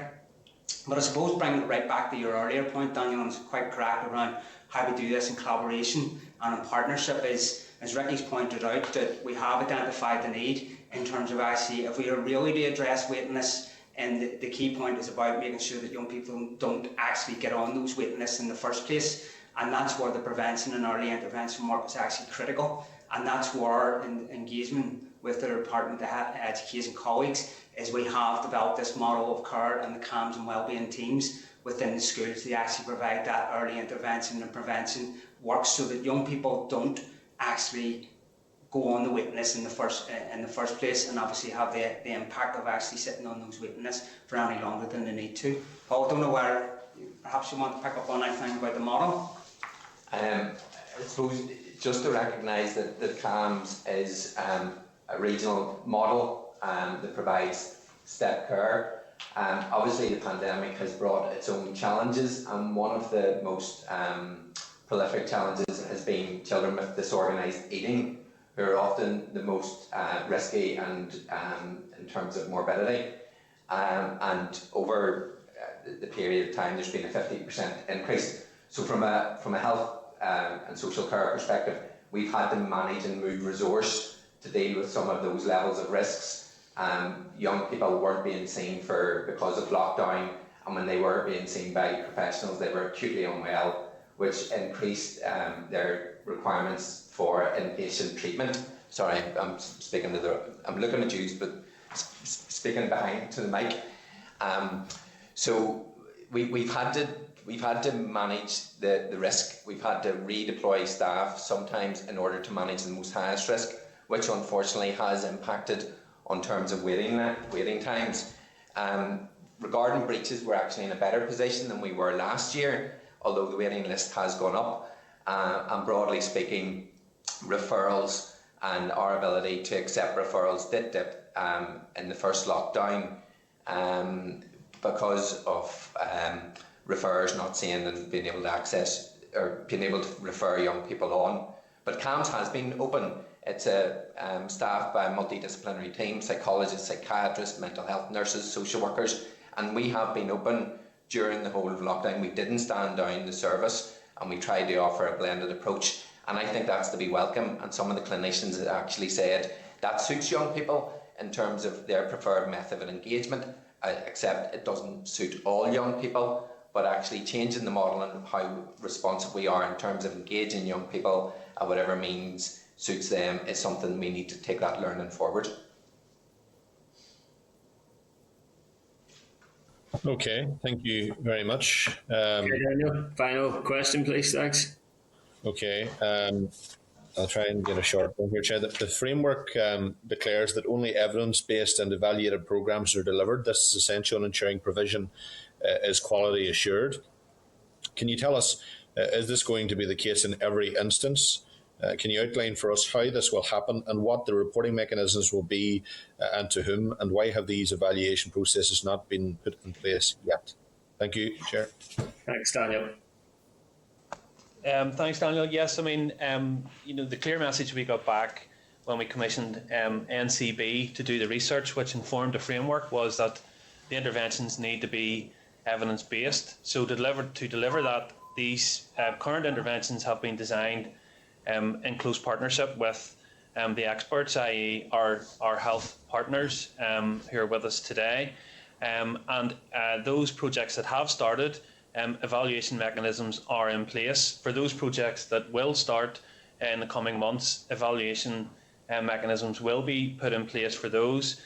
But I suppose bringing it right back to your earlier point, Daniel, and it's quite correct around how we do this in collaboration and in partnership is, as Ricky's pointed out, that we have identified the need in terms of actually, if we are really to address waiting lists, and the key point is about making sure that young people don't actually get on those waiting lists in the first place, and that's where the prevention and early intervention work is actually critical, and that's where engagement with the Department of Education colleagues is we have developed this model of care and the CAMS and wellbeing teams within the schools to actually provide that early intervention and prevention work so that young people don't actually go on the waiting list in the first place, and obviously have the impact of actually sitting on those waiting lists for any longer than they need to. Paul, I don't know where perhaps you want to pick up on anything about the model. I suppose just to recognise that CAMS is a regional model that provides step care. Obviously the pandemic has brought its own challenges, and one of the most prolific challenges has been children with disorganised eating, who are often the most risky and in terms of morbidity. And over the period of time there's been a 50% increase. So from a health and social care perspective, we've had to manage and move resource to deal with some of those levels of risks. Young people weren't being seen because of lockdown, and when they were being seen by professionals, they were acutely unwell, which increased their requirements for inpatient treatment. Sorry, I'm looking at you, but speaking behind to the mic. So we've had to manage the risk. We've had to redeploy staff sometimes in order to manage the most highest risk, which unfortunately has impacted on terms of waiting times. Regarding breaches, we're actually in a better position than we were last year, although the waiting list has gone up. And broadly speaking, referrals and our ability to accept referrals did dip in the first lockdown because of referrers not seeing and being able to access or being able to refer young people on. But CAMS has been open. It's staffed by a multidisciplinary team, psychologists, psychiatrists, mental health nurses, social workers, and we have been open during the whole of lockdown. We didn't stand down the service, and we tried to offer a blended approach, and I think that's to be welcome. And some of the clinicians actually said that suits young people in terms of their preferred method of engagement, except it doesn't suit all young people. But actually changing the model and how responsive we are in terms of engaging young people at whatever means suits them is something we need to take that learning forward. Okay, thank you very much. Okay, Daniel, final question, please. Thanks. Okay, I'll try and get a short one here, Chair. The framework declares that only evidence-based and evaluated programmes are delivered. This is essential in ensuring provision is quality assured. Can you tell us, is this going to be the case in every instance? Can you outline for us how this will happen and what the reporting mechanisms will be and to whom, and why have these evaluation processes not been put in place yet? Thank you, Chair. Thanks, Daniel. Thanks, Daniel. Yes, I mean, the clear message we got back when we commissioned NCB to do the research, which informed the framework, was that the interventions need to be evidence-based. So to deliver that, these current interventions have been designed in close partnership with the experts, i.e. our health partners who are with us today. And those projects that have started, evaluation mechanisms are in place. For those projects that will start in the coming months, evaluation mechanisms will be put in place for those.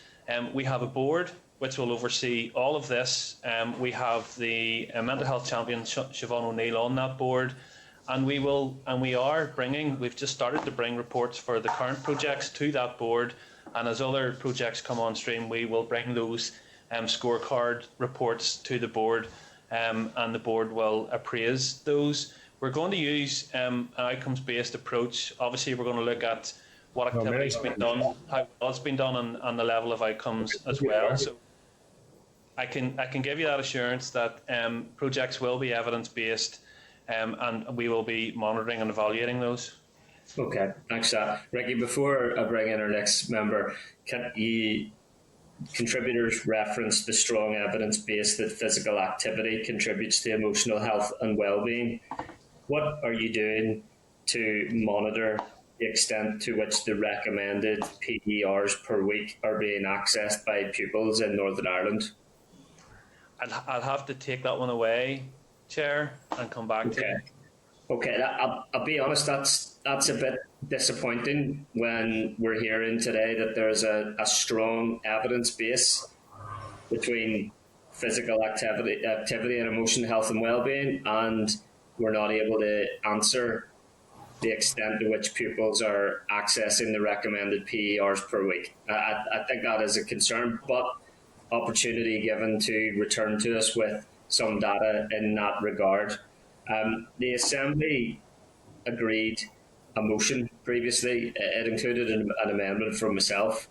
We have a board which will oversee all of this. We have the mental health champion Siobhan O'Neill on that board, and we've just started to bring reports for the current projects to that board, and as other projects come on stream, we will bring those scorecard reports to the board, and the board will appraise those. We're going to use an outcomes-based approach. Obviously, we're going to look at what activities have been done, how well it's been done, and the level of outcomes as well. So I can give you that assurance that projects will be evidence-based, and we will be monitoring and evaluating those. Okay, thanks, Ricky. Before I bring in our next member, can you contributors referenced the strong evidence base that physical activity contributes to emotional health and well-being. What are you doing to monitor the extent to which the recommended PE hours per week are being accessed by pupils in Northern Ireland? I'll have to take that one away, Chair, and come back to you. Okay, I'll be honest, that's a bit disappointing when we're hearing today that there's a strong evidence base between physical activity and emotional health and well-being, and we're not able to answer the extent to which pupils are accessing the recommended PE hours per week. I think that is a concern, but opportunity given to return to us with some data in that regard. The Assembly agreed a motion previously. It included an amendment from myself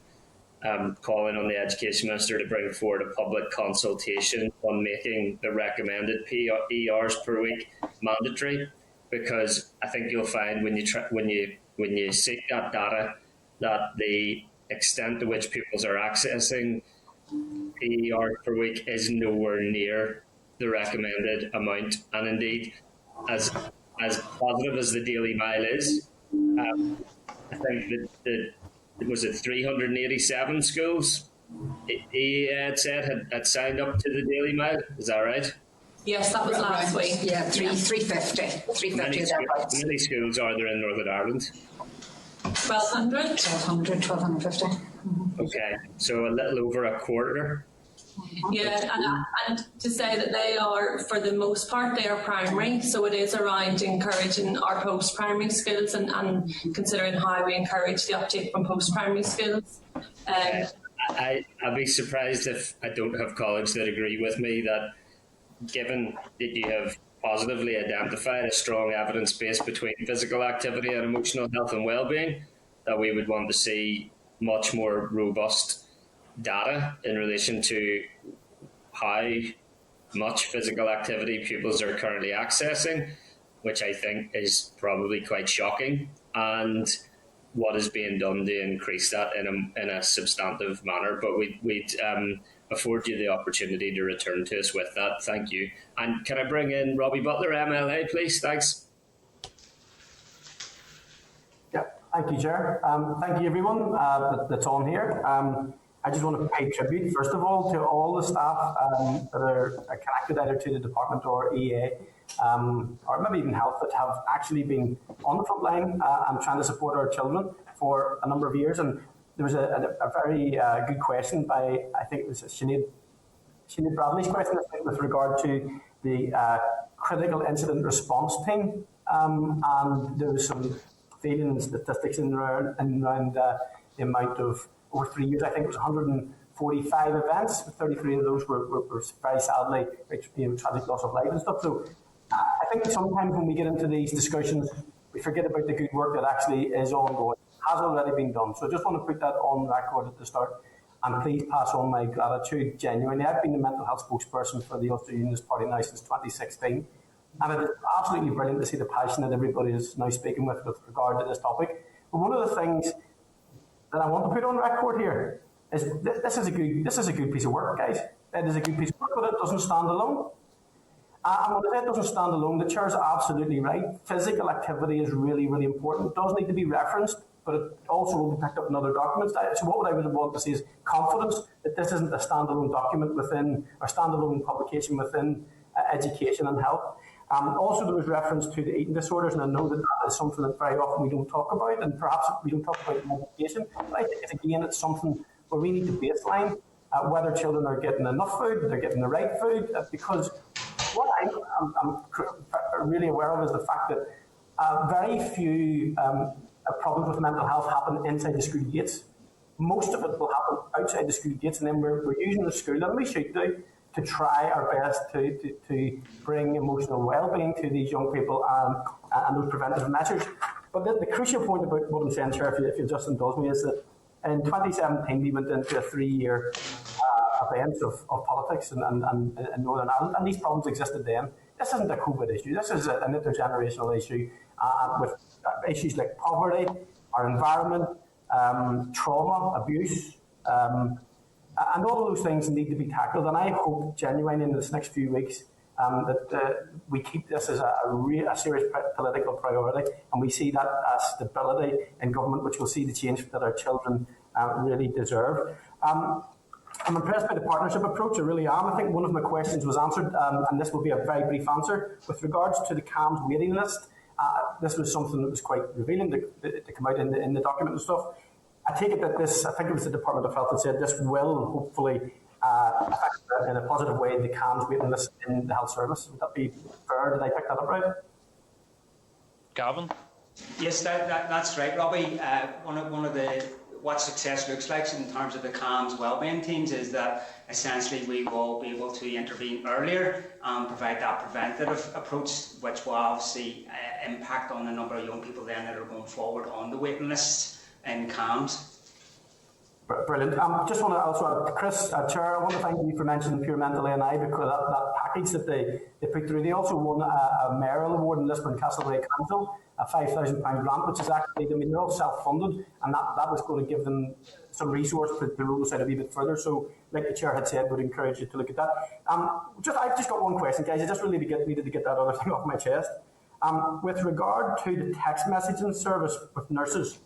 calling on the Education Minister to bring forward a public consultation on making the recommended PE hours per week mandatory, because I think you'll find when you seek that data that the extent to which pupils are accessing PE hours per week is nowhere near the recommended amount. And indeed, as positive as the Daily Mile is, I think that was it 387 schools he said had signed up to the Daily Mile. Is that right? Yes, that was last week. Yeah, 350. How many schools are there in Northern Ireland? 1,200. 1,250. Okay, so a little over a quarter. Yeah, and to say that they are, for the most part, they are primary, so it is around encouraging our post-primary schools and considering how we encourage the uptake from post-primary schools. I'd be surprised if I don't have colleagues that agree with me that, given that you have positively identified a strong evidence base between physical activity and emotional health and well-being, that we would want to see much more robust data in relation to how much physical activity pupils are currently accessing, which I think is probably quite shocking, and what is being done to increase that in a substantive manner. But we'd afford you the opportunity to return to us with that. Thank you. And can I bring in Robbie Butler, MLA, please? Thanks. Yeah, thank you, Chair. Thank you, everyone that's on here. I just want to pay tribute, first of all, to all the staff that are connected either to the department or EA, or maybe even health, that have actually been on the front line and trying to support our children for a number of years. And there was a very good question by, I think it was Sinead Bradley's question, I think, with regard to the critical incident response team. And there was some feeling and statistics in around the amount of, over 3 years, I think it was 145 events. 33 of those were very sadly tragic loss of life and stuff. So I think sometimes when we get into these discussions, we forget about the good work that actually is ongoing, has already been done. So I just want to put that on record at the start, and please pass on my gratitude genuinely. I've been the mental health spokesperson for the Ulster Unionist Party now since 2016, and it is absolutely brilliant to see the passion that everybody is now speaking with regard to this topic. But one of the things that I want to put on record here is this is a good piece of work, guys. It is a good piece of work, but it doesn't stand alone. And when I say it doesn't stand alone, the Chair is absolutely right. Physical activity is really, really important. It does need to be referenced, but it also will be picked up in other documents. So what I would want to see is confidence that this isn't a standalone document within, or standalone publication within education and health. Also, there was reference to the eating disorders, and I know that is something that very often we don't talk about, and perhaps we don't talk about medication. But I think it's something where we need to baseline whether children are getting enough food, they're getting the right food, because what I'm really aware of is the fact that very few problems with mental health happen inside the school gates. Most of it will happen outside the school gates, and then we're using the school, and we should do, to try our best to bring emotional well-being to these young people and those preventative measures. But the crucial point about what I'm saying, Chair, if you'll just indulge me, is that in 2017 we went into a 3-year event of politics in Northern Ireland, and these problems existed then. This isn't a COVID issue. This is an intergenerational issue with issues like poverty, our environment, trauma, abuse, And all of those things need to be tackled. And I hope genuinely in this next few weeks that we keep this as a serious political priority, and we see that as stability in government, which will see the change that our children really deserve. I'm impressed by the partnership approach, I really am. I think one of my questions was answered, and this will be a very brief answer. With regards to the CAMS waiting list, this was something that was quite revealing to come out in the document and stuff. I take it that this, I think it was the Department of Health that said this will hopefully affect in a positive way the CAMS waiting list in the health service. Would that be fair? Did I pick that up right? Gavin? Yes, that's right, Robbie. One of the what success looks like in terms of the CAMS wellbeing teams is that essentially we will be able to intervene earlier and provide that preventative approach, which will obviously impact on the number of young people then that are going forward on the waiting list in CAMS. Brilliant. Just want to also, Chris, Chair, I want to thank you for mentioning Pure Mental A&I, because that package that they put through, they also won a mayoral award in Lisburn Castlereagh Council, a £5,000 grant, which is actually, I mean, they're all self-funded, and that was going to give them some resource to roll this out a wee bit further. So, like the Chair had said, would encourage you to look at that. I've just got one question, guys. I just really needed to get that other thing off my chest. With regard to the text messaging service with nurses,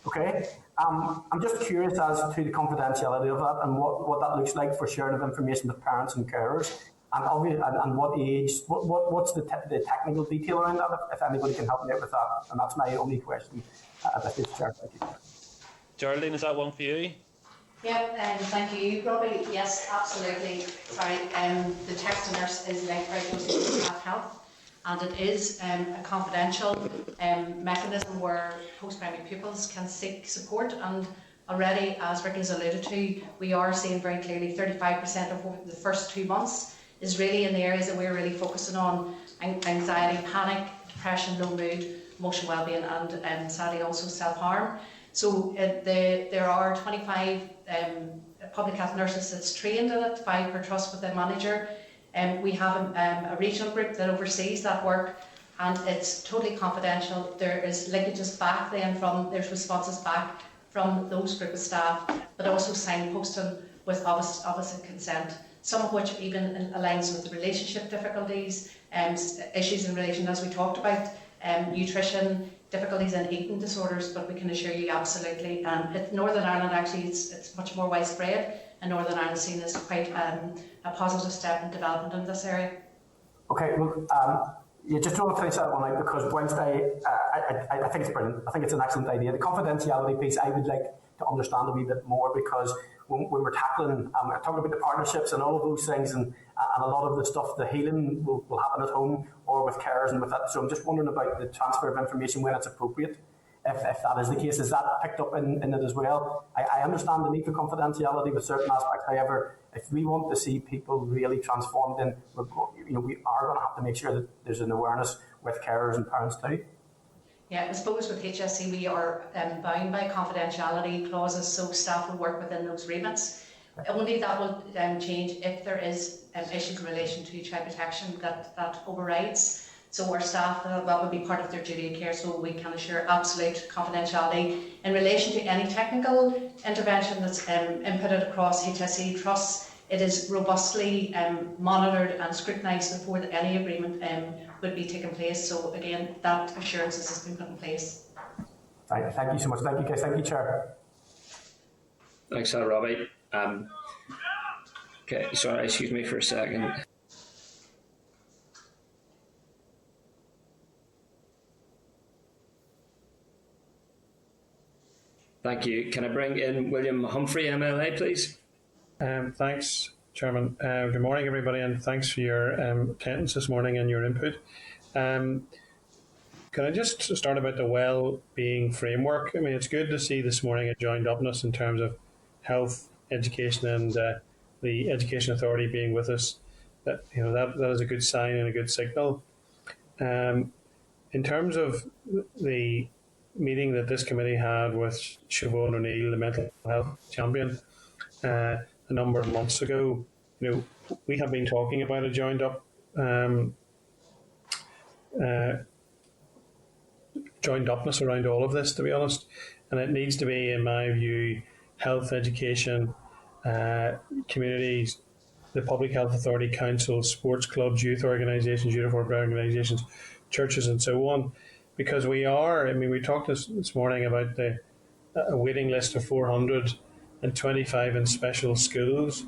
okay, I'm just curious as to the confidentiality of that and what that looks like for sharing of information with parents and carers, and what age, what's the technical detail around that, if anybody can help me out with that. And that's my only question at this stage, Chair. Thank you. Geraldine, is that one for you? Yeah, thank you, Robbie. Yes, absolutely. Sorry, the text to nurse is linked very closely to staff health. And it is a confidential mechanism where post-primary pupils can seek support. And already, as Ricky has alluded to, we are seeing very clearly 35% of the first 2 months is really in the areas that we're really focusing on: anxiety, panic, depression, low mood, emotional well-being, and sadly also self-harm. So there are 25 public health nurses that's trained in it, 5 per trust with a manager. We have a regional group that oversees that work, and it's totally confidential. There is linkages back then there's responses back from those group of staff, but also signposting with obvious consent, some of which even aligns with relationship difficulties, issues in relation, as we talked about, nutrition, difficulties in eating disorders, but we can assure you absolutely. In Northern Ireland, actually, it's much more widespread, and Northern Ireland is seen as quite a positive step in development in this area. Okay, well, you just want to finish that one out, because whilst I think it's brilliant, I think it's an excellent idea. The confidentiality piece I would like to understand a wee bit more, because when we're tackling, we're talking about the partnerships and all of those things, and a lot of the stuff, the healing will happen at home or with carers and with that. So I'm just wondering about the transfer of information when it's appropriate. If that is the case, is that picked up in it as well? I understand the need for confidentiality with certain aspects. However, if we want to see people really transformed, then we are going to have to make sure that there's an awareness with carers and parents too. Yeah, I suppose with HSC we are bound by confidentiality clauses, so staff will work within those remits. Only that will change if there is issues in relation to child protection that overrides. So our staff, that would be part of their duty of care, so we can assure absolute confidentiality. In relation to any technical intervention that's inputted across HSE trusts, it is robustly monitored and scrutinised before any agreement would be taking place. So again, that assurance has been put in place. Thank you so much. Thank you, guys. Thank you, Chair. Thanks, Robbie. Okay, sorry, excuse me for a second. Thank you. Can I bring in William Humphrey, MLA, please? Thanks, Chairman. Good morning, everybody, and thanks for your attendance this morning and your input. Can I just start about the Wellbeing framework? I mean, it's good to see this morning a joined upness in terms of health, education, and the Education Authority being with us. That is a good sign and a good signal. In terms of the meeting that this committee had with Siobhan O'Neill, the mental health champion, a number of months ago, we have been talking about a joined up joined upness around all of this, to be honest, and it needs to be, in my view, health, education, communities, the Public Health Authority, councils, sports clubs, youth organisations, uniformed organisations, churches and so on. Because we talked this morning about a waiting list of 425 in special schools.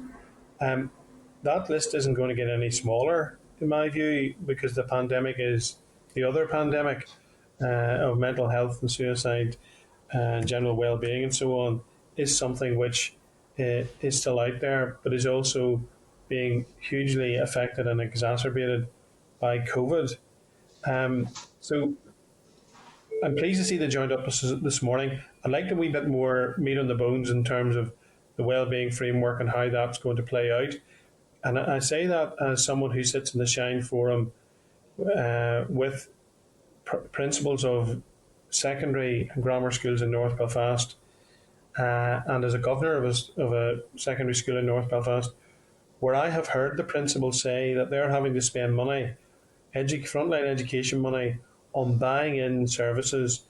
That list isn't going to get any smaller, in my view, because the pandemic is the other pandemic of mental health and suicide and general well-being and so on is something which is still out there, but is also being hugely affected and exacerbated by COVID. So I'm pleased to see the joined up this morning. I'd like a wee bit more meat on the bones in terms of the wellbeing framework and how that's going to play out. And I say that as someone who sits in the Shine Forum with principals of secondary and grammar schools in North Belfast, and as a governor of a secondary school in North Belfast, where I have heard the principals say that they're having to spend money, frontline education money, on buying in services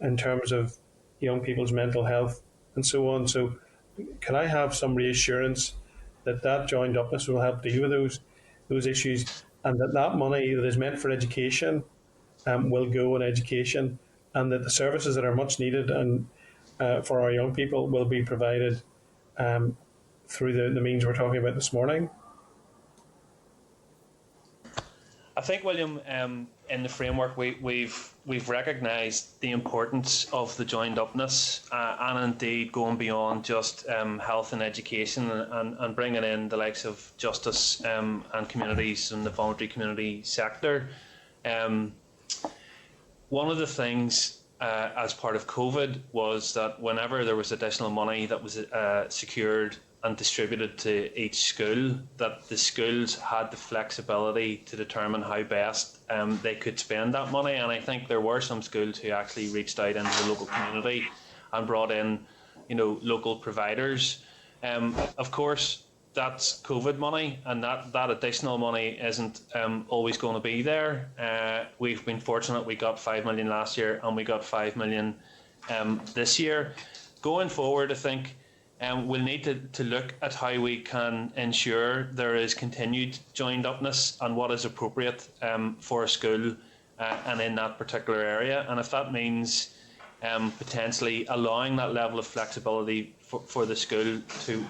in terms of young people's mental health and so on. So can I have some reassurance that joined upness will help deal with those issues, and that money that is meant for education will go on education, and that the services that are much needed and for our young people will be provided through the means we're talking about this morning? I think, William, in the framework we've recognised the importance of the joined upness and indeed going beyond just health and education and bringing in the likes of justice and communities and the voluntary community sector. One of the things as part of COVID was that whenever there was additional money that was secured and distributed to each school, that the schools had the flexibility to determine how best they could spend that money. And I think there were some schools who actually reached out into the local community and brought in, local providers. Of course, that's COVID money, and that additional money isn't always going to be there. We've been fortunate; we got 5 million last year, and we got 5 million this year. Going forward, I think we'll need to look at how we can ensure there is continued joined upness and what is appropriate for a school and in that particular area. And if that means potentially allowing that level of flexibility for the school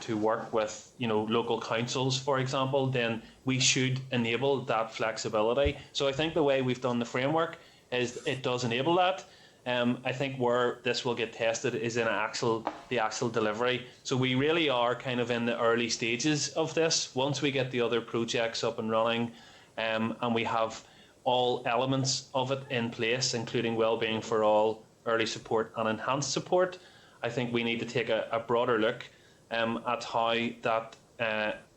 to work with local councils, for example, then we should enable that flexibility. So I think the way we've done the framework is it does enable that. I think where this will get tested is in the actual delivery. So we really are kind of in the early stages of this. Once we get the other projects up and running and we have all elements of it in place, including wellbeing for all, early support and enhanced support, I think we need to take a broader look at how that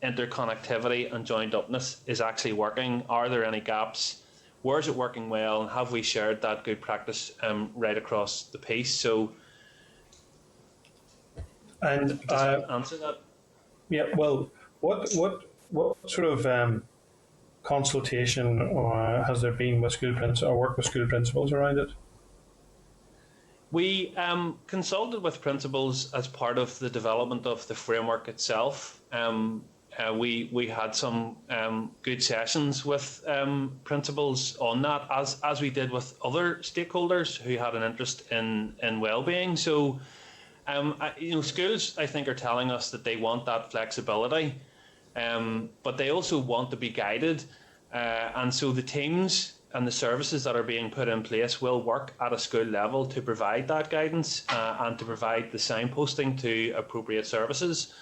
interconnectivity and joined upness is actually working. Are there any gaps? Where is it working well, and have we shared that good practice right across the piece? So, and does that answer that? Yeah. Well, what sort of consultation has there been with or work with school principals around it? We consulted with principals as part of the development of the framework itself. We had some good sessions with principals on that, as we did with other stakeholders who had an interest in wellbeing. So, schools, I think, are telling us that they want that flexibility, but they also want to be guided, and so the teams and the services that are being put in place will work at a school level to provide that guidance and to provide the signposting to appropriate services.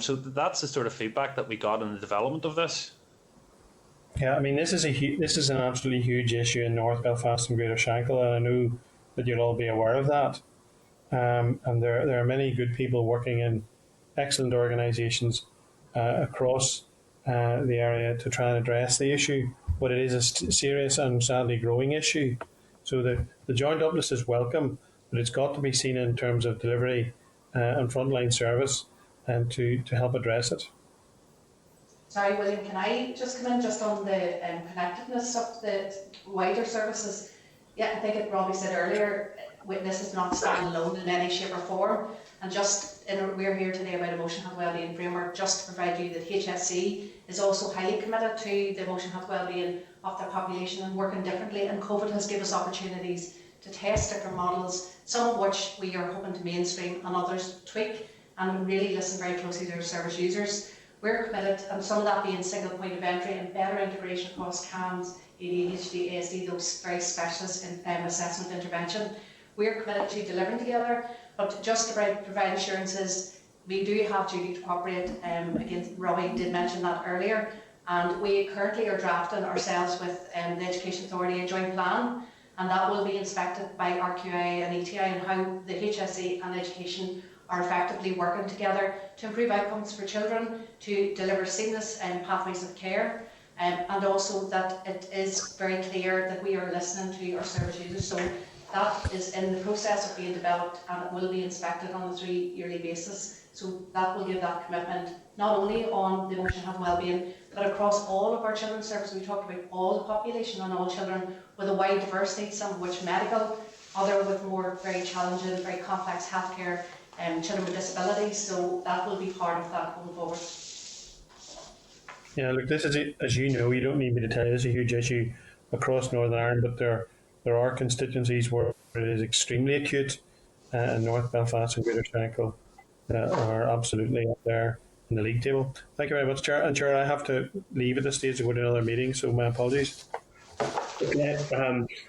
So that's the sort of feedback that we got in the development of this. Yeah, I mean, this is an absolutely huge issue in North Belfast and Greater Shankill, and I know that you'll all be aware of that. And there are many good people working in excellent organisations across the area to try and address the issue, but it is a serious and sadly growing issue. So the joined upness is welcome, but it's got to be seen in terms of delivery and frontline service and to help address it. Sorry, William, can I just come in just on the connectedness of the wider services? Yeah, I think Robbie said earlier, this is not standalone in any shape or form, and just we're here today about Emotional Health Wellbeing Framework just to provide you that HSE is also highly committed to the emotional health wellbeing of their population and working differently. And COVID has given us opportunities to test different models, some of which we are hoping to mainstream and others tweak, and really listen very closely to our service users. We're committed, and some of that being single point of entry and better integration across CAMS, ADHD, ASD, those very specialist assessment intervention. We're committed to delivering together, but just to provide assurances, we do have duty to cooperate. Again, Robbie did mention that earlier, and we currently are drafting ourselves with the Education Authority a joint plan, and that will be inspected by RQI and ETI on how the HSE and education are effectively working together to improve outcomes for children, to deliver seamless pathways of care, and also that it is very clear that we are listening to our service users. So that is in the process of being developed, and it will be inspected on a 3-yearly basis. So that will give that commitment not only on the emotional health and wellbeing, but across all of our children's services. We talked about all the population and all children with a wide diversity, some of which medical, other with more very challenging, very complex healthcare, children with disabilities. So that will be part of that going forward. Yeah, look, this is, as you know, you don't need me to tell you, this is a huge issue across Northern Ireland, but there are constituencies where it is extremely acute, and North Belfast and Greater Shankill are absolutely up there in the league table. Thank you very much, Chair. And Chair, I have to leave at this stage to go to another meeting, so my apologies. Okay,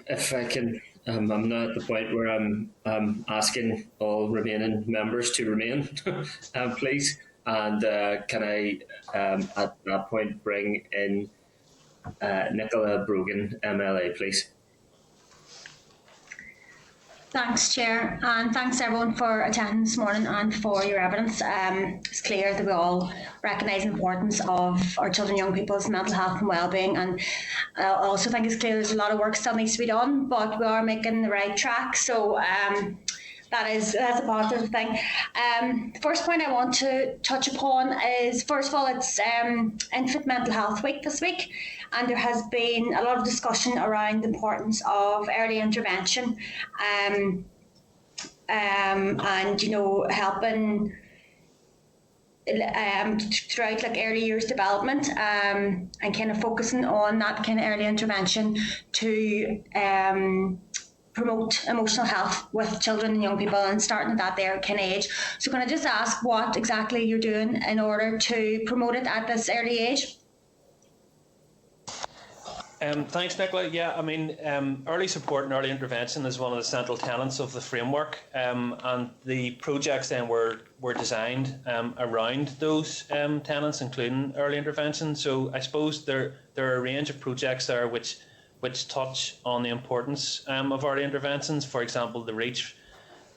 if I can, I'm now at the point where I'm asking all remaining members to remain, please. And can I, at that point, bring in Nicola Brogan, MLA, please? Thanks, Chair, and thanks everyone for attending this morning and for your evidence. It's clear that we all recognise the importance of our children and young people's mental health and wellbeing, and I also think it's clear there's a lot of work still needs to be done, but we are making the right track. So that's a positive thing. The first point I want to touch upon is, first of all, it's Infant Mental Health Week this week, and there has been a lot of discussion around the importance of early intervention and helping throughout like early years development, and kind of focusing on that kind of early intervention to promote emotional health with children and young people, and starting at that there kind of age. So can I just ask what exactly you're doing in order to promote it at this early age? Thanks, Nicola. Yeah, I mean, early support and early intervention is one of the central tenets of the framework, and the projects then were designed around those tenets, including early intervention. So I suppose there are a range of projects there which touch on the importance of early interventions. For example, the REACH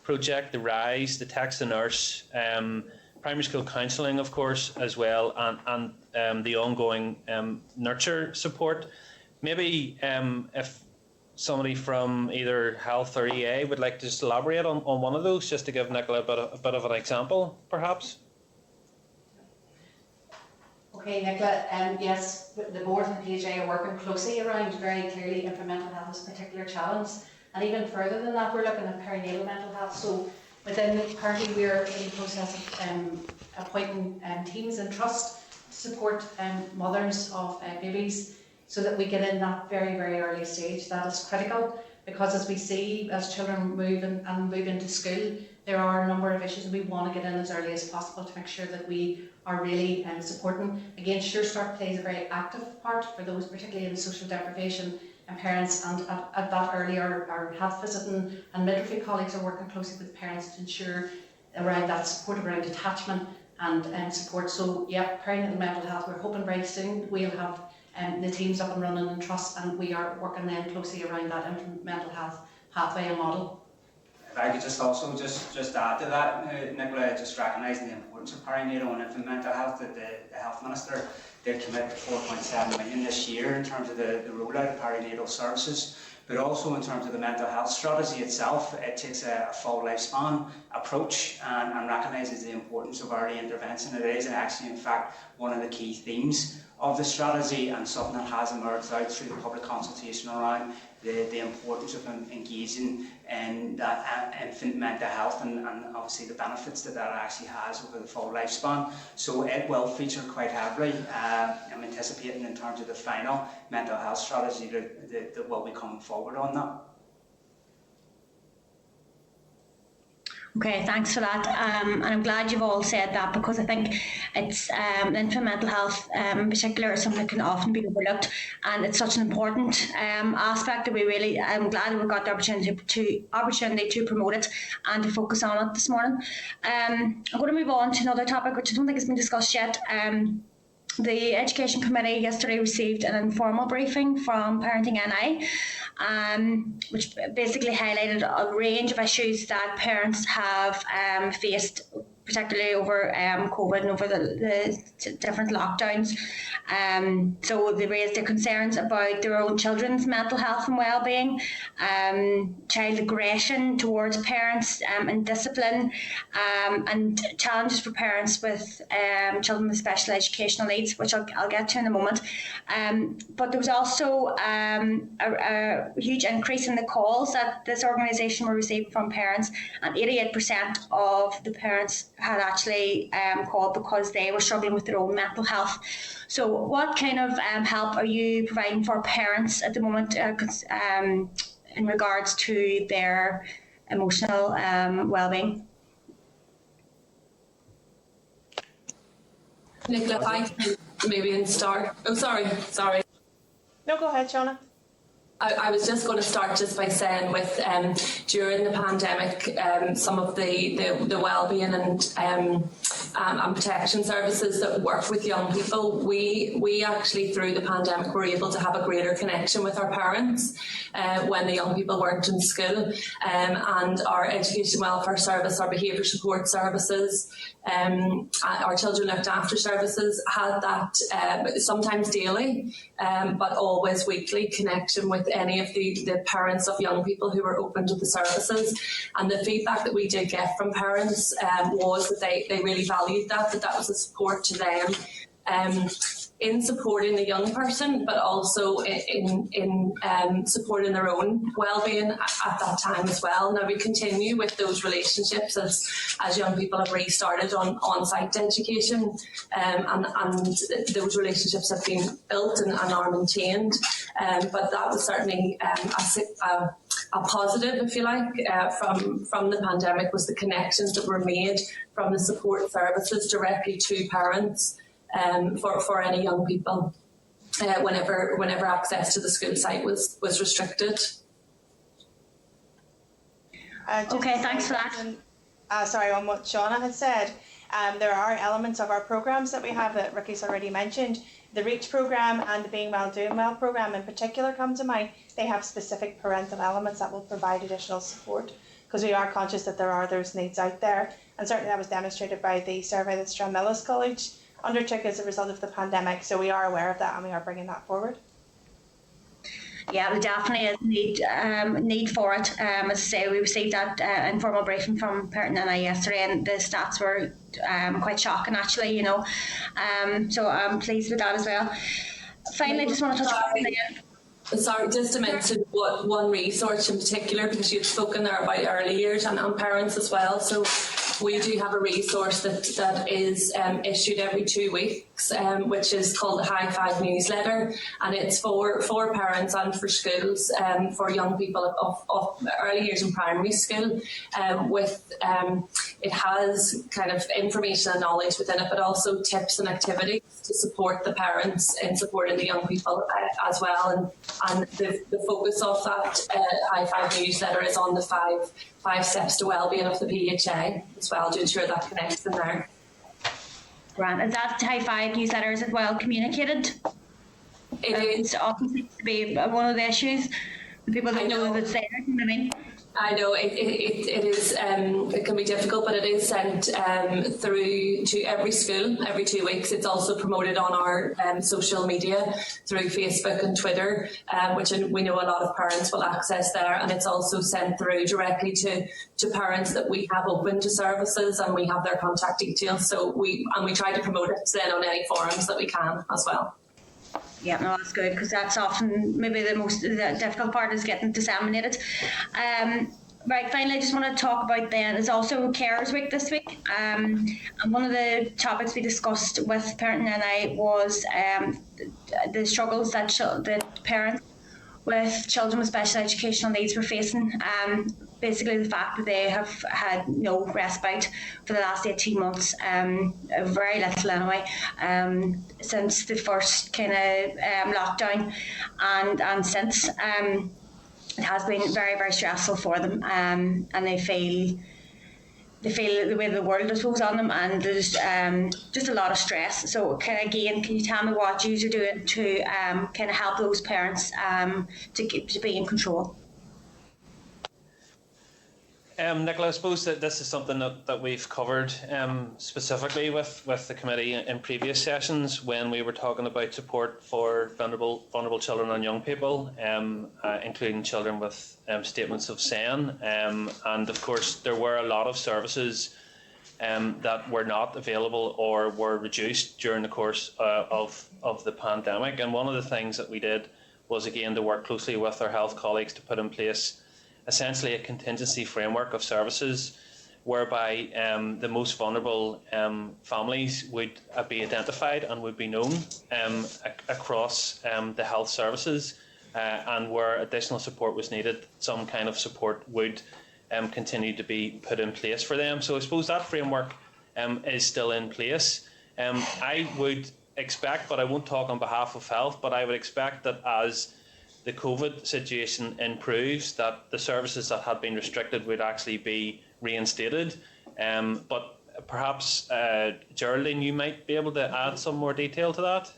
project, the RISE, the Text to Nurse, primary school counselling, of course, as well, and the ongoing nurture support. Maybe if somebody from either health or EA would like to just elaborate on one of those, just to give Nicola a bit of an example, perhaps. Okay, Nicola, yes, the board and PHA are working closely around very clearly infant mental health as a particular challenge, and even further than that, we're looking at perinatal mental health. So currently we're in the process of appointing teams and trust to support mothers of babies, so that we get in that very, very early stage. That is critical, because as we see, as children move and move into school, there are a number of issues, and we want to get in as early as possible to make sure that we are really supporting. Again, Sure Start plays a very active part for those, particularly in social deprivation, and parents, and at that early, our health visiting and midwifery colleagues are working closely with parents to ensure around that support, around attachment and support. So yeah, perinatal mental health, we're hoping very soon we'll have the teams up and running in trust, and we are working then closely around that infant mental health pathway and model. If I could just also just add to that, Nicola, just recognising the importance of perinatal and infant mental health, that the Health Minister did commit to 4.7 million this year in terms of the rollout of perinatal services, but also in terms of the mental health strategy itself. It takes a full lifespan approach and recognises the importance of early intervention. It is actually, in fact, one of the key themes of the strategy, and something that has emerged out through the public consultation around the importance of engaging in that infant mental health and obviously the benefits that actually has over the full lifespan. So it will feature quite heavily. I'm anticipating in terms of the final mental health strategy that will be coming forward on that. Okay, thanks for that. And I'm glad you've all said that, because I think it's infant mental health in particular is something that can often be overlooked, and it's such an important aspect that I'm glad that we've got the opportunity to promote it and to focus on it this morning. I'm going to move on to another topic which I don't think has been discussed yet. The Education Committee yesterday received an informal briefing from Parenting NI, which basically highlighted a range of issues that parents have faced, particularly over COVID and over the different lockdowns. So they raised their concerns about their own children's mental health and wellbeing, child aggression towards parents and discipline, and challenges for parents with children with special educational needs, which I'll get to in a moment. But there was also a huge increase in the calls that this organisation were receiving from parents, and 88% of the parents had actually called because they were struggling with their own mental health. So what kind of help are you providing for parents at the moment in regards to their emotional well-being? Nicola, if I can maybe start. Oh, sorry. No, go ahead, Shauna. I was just going to start just by saying with during the pandemic, some of the wellbeing and protection services that work with young people, we actually through the pandemic were able to have a greater connection with our parents when the young people weren't in school, and our education welfare service, our behaviour support services, our children looked after services had that sometimes daily but always weekly connection with any of the parents of young people who were open to the services. And the feedback that we did get from parents was that they really valued that was a support to them in supporting the young person, but also in supporting their own well-being at that time as well. Now we continue with those relationships as young people have restarted on-site education, and those relationships have been built and are maintained. But that was certainly a positive, if you like, from the pandemic, was the connections that were made from the support services directly to parents. For any young people, whenever access to the school site was restricted. Okay, thanks for that. Sorry, on what Shauna had said, there are elements of our programmes that we have that Ricky's already mentioned. The REACH programme and the Being Well Doing Well programme in particular come to mind. They have specific parental elements that will provide additional support, because we are conscious that there are those needs out there, and certainly that was demonstrated by the survey that Stranmillis College undertook as a result of the pandemic. So we are aware of that and we are bringing that forward. Yeah, there definitely is need for it. As I say, we received that informal briefing from Parenting NI yesterday, and the stats were quite shocking actually, so I'm pleased with that as well. Finally, I just want to touch on Sorry, just to mention one resource in particular, because you've spoken there about early years and parents as well. So we do have a resource that is issued every 2 weeks, which is called the High Five newsletter, and it's for parents and for schools, for young people of early years in primary school. It has kind of information and knowledge within it, but also tips and activities to support the parents in supporting the young people as well. And the focus of that High Five newsletter is on the five steps to wellbeing of the PHA as well, to ensure that connects in there. Grant, is that High Five newsletter, is it well communicated? It is. It often seems to be one of the issues. The people that know that it's there, you know what I mean? I know it is. It can be difficult, but it is sent through to every school every 2 weeks. It's also promoted on our social media through Facebook and Twitter, which we know a lot of parents will access there. And it's also sent through directly to parents that we have open to services, and we have their contact details. So we try to promote it then on any forums that we can as well. Yeah, no, that's good, because that's often maybe the difficult part is getting disseminated. Right, finally, I just want to talk about then is also Carers Week this week. And one of the topics we discussed with Parenting NI was the struggles that parents with children with special educational needs were facing. Basically, the fact that they have had no respite for the last 18 months, very little anyway, since the first kind of lockdown, and since. It has been very, very stressful for them, and they feel the way the world is supposed on them, and there's just a lot of stress. So, can you tell me what you are doing to kind of help those parents to be in control? Nicola, I suppose that this is something that we've covered specifically with the committee in previous sessions when we were talking about support for vulnerable children and young people, including children with statements of SEN. And of course, there were a lot of services that were not available or were reduced during the course of the pandemic. And one of the things that we did was, again, to work closely with our health colleagues to put in place essentially a contingency framework of services whereby the most vulnerable families would be identified and would be known across the health services, and where additional support was needed, some kind of support would continue to be put in place for them. So I suppose that framework is still in place. I would expect, but I won't talk on behalf of health, but I would expect that as the COVID situation improves, that the services that had been restricted would actually be reinstated. But perhaps, Geraldine, you might be able to add some more detail to that.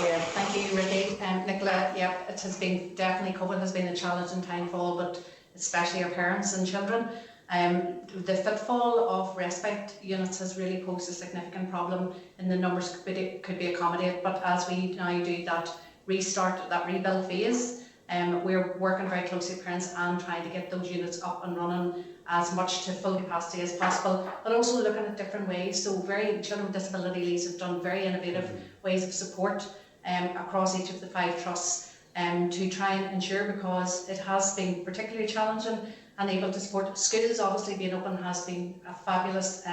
Yeah, thank you, Ricky. Nicola, yeah, it has been definitely, COVID has been a challenging time for all, but especially our parents and children. The fitfall of respite units has really posed a significant problem in the numbers could be accommodated. But as we now do that restart, that rebuild phase, we're working very closely with parents and trying to get those units up and running as much to full capacity as possible, but also looking at different ways. So children with disability leads have done very innovative ways of support across each of the 5 trusts to try and ensure, because it has been particularly challenging and able to support. Schools obviously being open has been a fabulous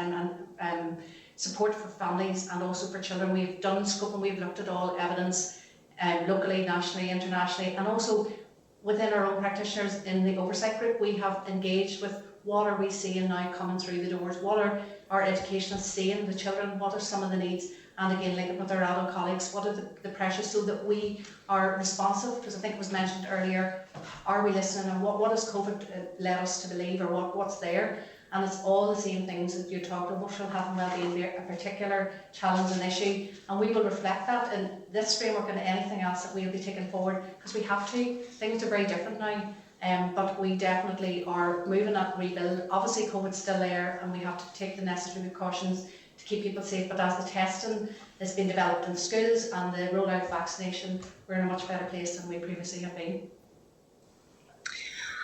support for families and also for children. We've done scope and we've looked at all evidence locally, nationally, internationally, and also within our own practitioners in the oversight group. We have engaged with what are we seeing now coming through the doors, what are our educationists seeing the children, what are some of the needs, and again linking with our adult colleagues, what are the pressures, so that we are responsive, because I think it was mentioned earlier, are we listening, and what has COVID led us to believe, or what's there. And it's all the same things that you talked about, emotional health and wellbeing, a particular challenge and issue. And we will reflect that in this framework and anything else that we'll be taking forward, because we have to. Things are very different now, but we definitely are moving that rebuild. Obviously, COVID's still there, and we have to take the necessary precautions to keep people safe. But as the testing has been developed in schools and the rollout of vaccination, we're in a much better place than we previously have been.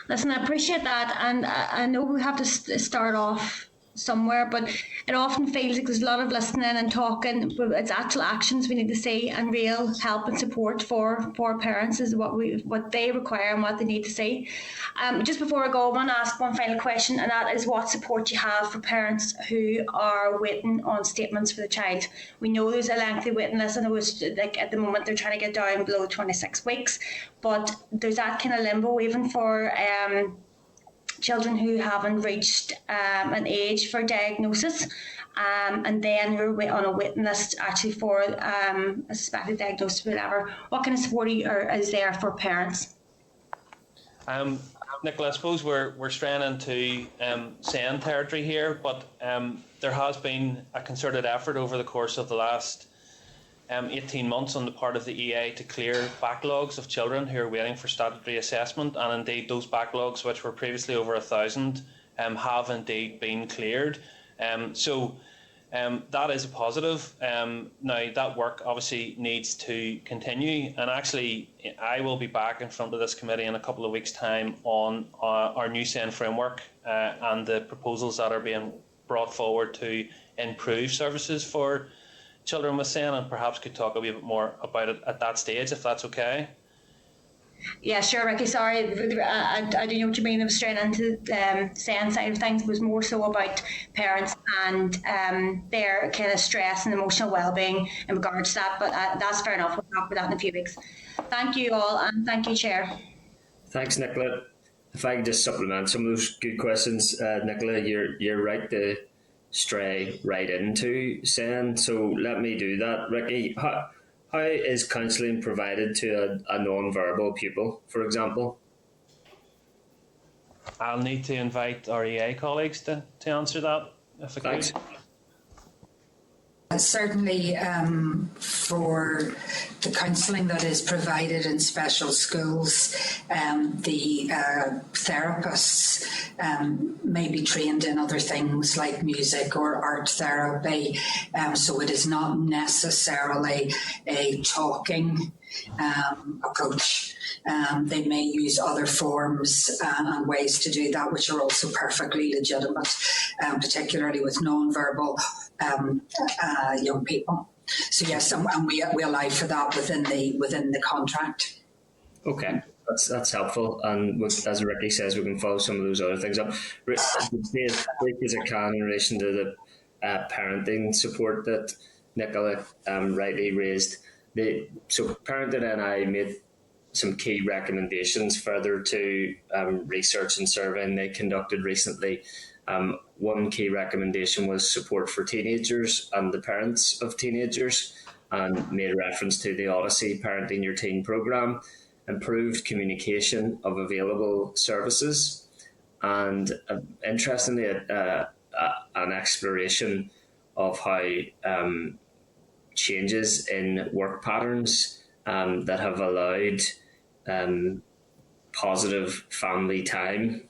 Listen, I appreciate that, and I know we have to start off somewhere, but it often feels like there's a lot of listening and talking, but it's actual actions we need to see, and real help and support for parents is what they require and what they need to see. Just before I go, I want to ask one final question, and that is what support you have for parents who are waiting on statements for the child. We know there's a lengthy waiting list, and it was like at the moment they're trying to get down below 26 weeks, but there's that kind of limbo even for children who haven't reached an age for diagnosis, and then who are on a waiting list actually for a suspected diagnosis or whatever. What kind of support is there for parents? Nicola, I suppose we're straying into SEN territory here, but there has been a concerted effort over the course of the last 18 months on the part of the EA to clear backlogs of children who are waiting for statutory assessment, and indeed those backlogs, which were previously over 1,000, have indeed been cleared. So that is a positive. Now that work obviously needs to continue, and actually I will be back in front of this committee in a couple of weeks' time on our new SEN framework and the proposals that are being brought forward to improve services for children with SEN, and perhaps could talk a wee bit more about it at that stage, if that's okay. Yeah, sure, Ricky. Sorry, I do know what you mean. I was straight into the SEN side of things. It was more so about parents and their kind of stress and emotional well-being in regards to that. But that's fair enough. We'll talk about that in a few weeks. Thank you all, and thank you, Chair. Thanks, Nicola. If I can just supplement some of those good questions, Nicola, you're right to stray right into SEN. So let me do that. Ricky, how is counselling provided to a non-verbal pupil, for example? I'll need to invite our EA colleagues to answer that, if I could. Certainly, for the counselling that is provided in special schools, the therapists may be trained in other things like music or art therapy, so it is not necessarily a talking approach. They may use other forms and ways to do that, which are also perfectly legitimate, particularly with non-verbal young people. So yes, and we allow for that within the contract. Okay, that's helpful. And as Ricky says, we can follow some of those other things up. As brief as I can in relation to the parenting support that Nicola rightly raised. So Parenting NI made some key recommendations further to research and surveying they conducted recently. One key recommendation was support for teenagers and the parents of teenagers, and made reference to the Odyssey Parenting Your Teen programme, improved communication of available services, and interestingly, an exploration of how changes in work patterns that have allowed positive family time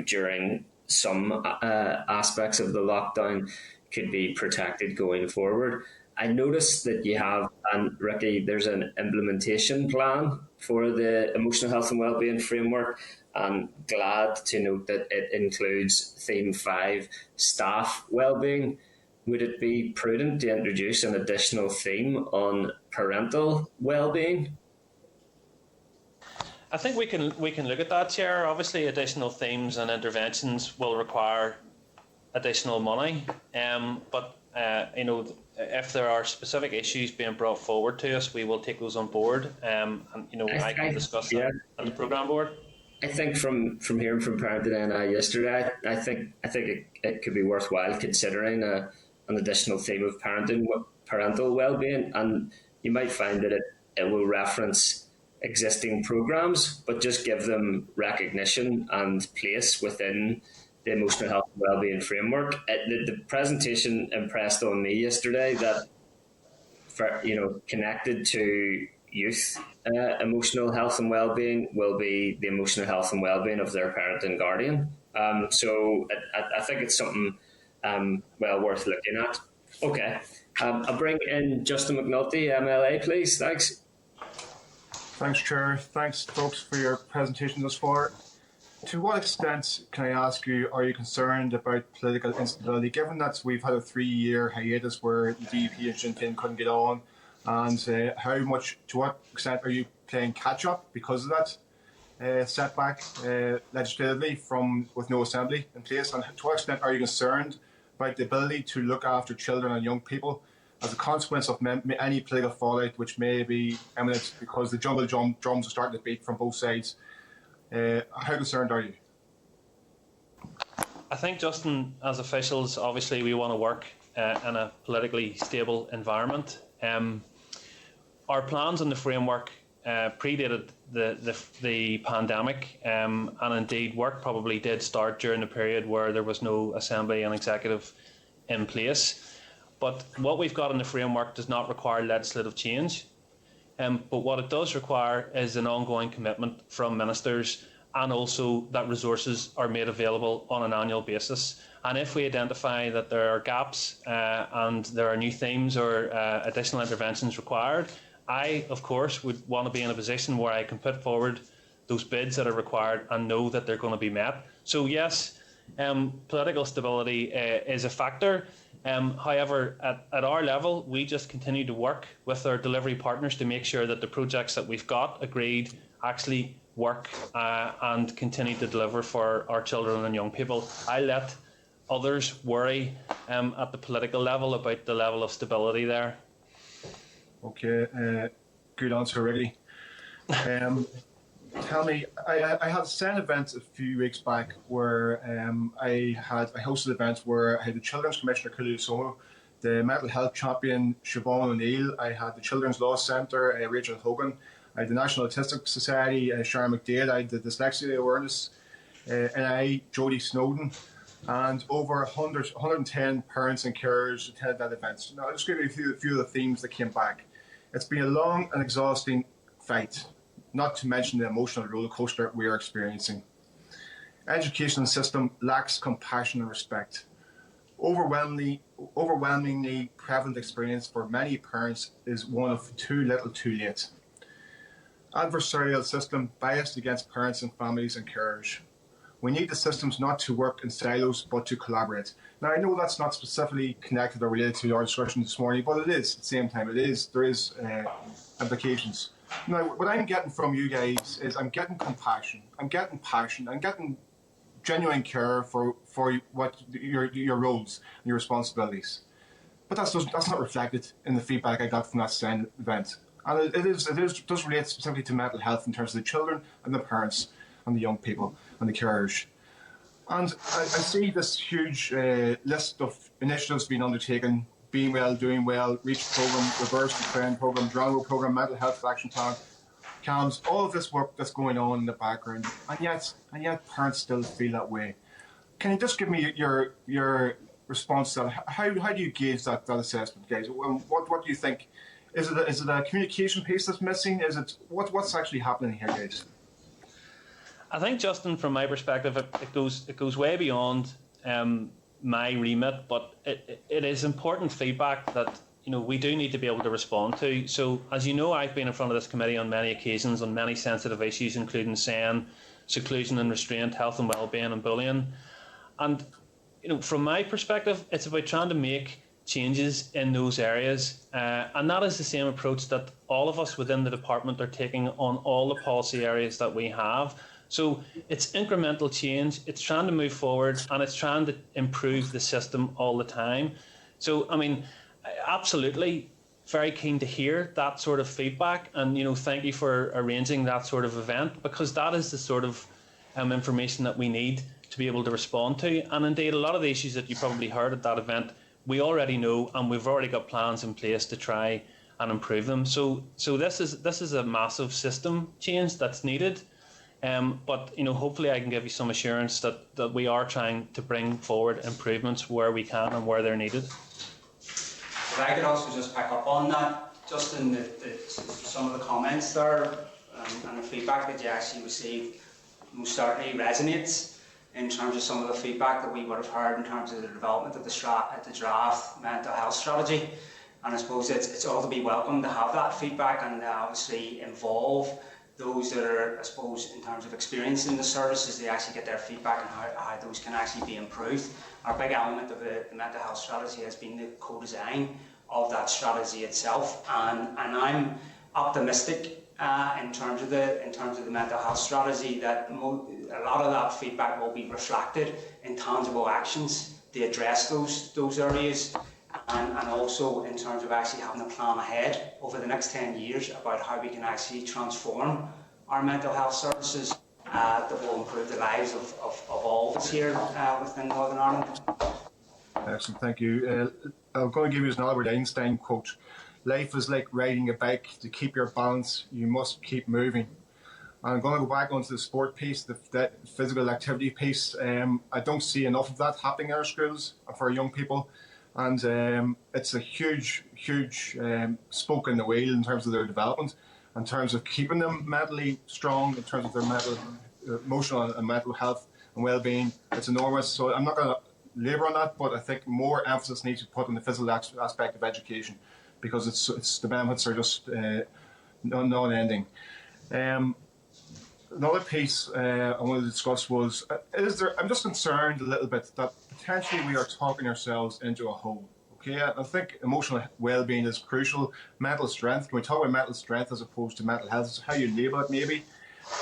during some aspects of the lockdown could be protected going forward. I noticed that you have, and Ricky, there's an implementation plan for the emotional health and wellbeing framework, and glad to note that it includes theme 5, staff wellbeing. Would it be prudent to introduce an additional theme on parental wellbeing? I think we can look at that, Chair. Obviously, additional themes and interventions will require additional money, but if there are specific issues being brought forward to us, we will take those on board, and I can discuss that at the programme board. I think from hearing from Parenting NI yesterday, I think it could be worthwhile considering an additional theme of parental wellbeing, and you might find that it will reference existing programs, but just give them recognition and place within the emotional health and wellbeing framework. The presentation impressed on me yesterday that, connected to youth emotional health and wellbeing will be the emotional health and wellbeing of their parent and guardian. So I think it's something worth looking at. Okay, I'll bring in Justin McNulty, MLA, please. Thanks. Thanks, Chair. Thanks, folks, for your presentation thus far. To what extent, can I ask you, are you concerned about political instability, given that we've had a 3-year hiatus where the DUP and Sinn Féin couldn't get on, and to what extent are you playing catch-up because of that setback legislatively with no assembly in place, and to what extent are you concerned about the ability to look after children and young people as a consequence of any political fallout which may be imminent because the jungle drums are starting to beat from both sides? How concerned are you? I think, Justin, as officials, obviously we want to work in a politically stable environment. Our plans on the framework predated the pandemic, and indeed work probably did start during the period where there was no assembly and executive in place. But what we've got in the framework does not require legislative change. But what it does require is an ongoing commitment from ministers, and also that resources are made available on an annual basis. And if we identify that there are gaps and there are new themes or additional interventions required, I, of course, would want to be in a position where I can put forward those bids that are required and know that they're going to be met. So yes, political stability is a factor. However, at our level, we just continue to work with our delivery partners to make sure that the projects that we've got agreed actually work and continue to deliver for our children and young people. I let others worry at the political level about the level of stability there. Okay, good answer, Ricky. Tell me, I had a SEN event a few weeks back where I hosted events where I had the Children's Commissioner, Kulu Somo, the Mental Health Champion, Siobhan O'Neill, I had the Children's Law Centre, Rachel Hogan, I had the National Autistic Society, Sharon McDade, I had the Dyslexia Awareness, and I, Jodie Snowden, and over 110 parents and carers attended that event. Now, I'll just give you a few of the themes that came back. It's been a long and exhausting fight, not to mention the emotional roller coaster we are experiencing. Education system lacks compassion and respect. Overwhelmingly prevalent experience for many parents is one of too little too late. Adversarial system biased against parents and families and carers. We need the systems not to work in silos, but to collaborate. Now, I know that's not specifically connected or related to our discussion this morning, but it is at the same time. There is implications. Now, what I'm getting from you guys is I'm getting compassion, I'm getting passion, I'm getting genuine care for what your roles and your responsibilities. But that's not reflected in the feedback I got from that SEN event. And it does relate specifically to mental health in terms of the children and the parents and the young people and the carers. And I see this huge list of initiatives being undertaken: Being Well, Doing Well, REACH Programme, Reverse the Trend Programme, Drongo Programme, Mental Health Action Plan, CAMS, all of this work that's going on in the background, and yet parents still feel that way. Can you just give me your response to that? How do you gauge that assessment, guys? What do you think? Is it a communication piece that's missing? Is it what's actually happening here, guys? I think, Justin, from my perspective, it goes way beyond my remit, but it is important feedback that we do need to be able to respond to. So, as you know, I've been in front of this committee on many occasions on many sensitive issues, including SEN, seclusion and restraint, health and wellbeing, and bullying. And from my perspective, it's about trying to make changes in those areas, and that is the same approach that all of us within the department are taking on all the policy areas that we have. So it's incremental change, it's trying to move forward, and it's trying to improve the system all the time. So, I mean, absolutely very keen to hear that sort of feedback, and thank you for arranging that sort of event, because that is the sort of information that we need to be able to respond to. And indeed, a lot of the issues that you probably heard at that event, we already know, and we've already got plans in place to try and improve them. So this is a massive system change that's needed. But hopefully I can give you some assurance that we are trying to bring forward improvements where we can and where they're needed. If I could also just pick up on that, just in some of the comments there and the feedback that you actually received most certainly resonates in terms of some of the feedback that we would have heard in terms of the development of the draft mental health strategy. And I suppose it's all to be welcome to have that feedback and obviously involve those that are, I suppose, in terms of experiencing the services, they actually get their feedback on how those can actually be improved. Our big element of the mental health strategy has been the co-design of that strategy itself, and I'm optimistic in terms of the mental health strategy that a lot of that feedback will be reflected in tangible actions to address those areas. And also in terms of actually having a plan ahead over the next 10 years about how we can actually transform our mental health services that will improve the lives of all of us here within Northern Ireland. Excellent, thank you. I'm going to give you an Albert Einstein quote. Life is like riding a bike. To keep your balance, you must keep moving. I'm going to go back onto the sport piece, the physical activity piece. I don't see enough of that happening in our schools for young people. And it's a huge spoke in the wheel in terms of their development, in terms of keeping them mentally strong, in terms of their emotional and mental health and well-being. It's enormous. So I'm not going to labour on that, but I think more emphasis needs to be put on the physical aspect of education, because it's the benefits are just non-ending. another piece I wanted to discuss was, I'm just concerned a little bit that potentially we are talking ourselves into a hole. Okay, I think emotional well-being is crucial. Mental strength, when we talk about mental strength as opposed to mental health, it's how you label it maybe.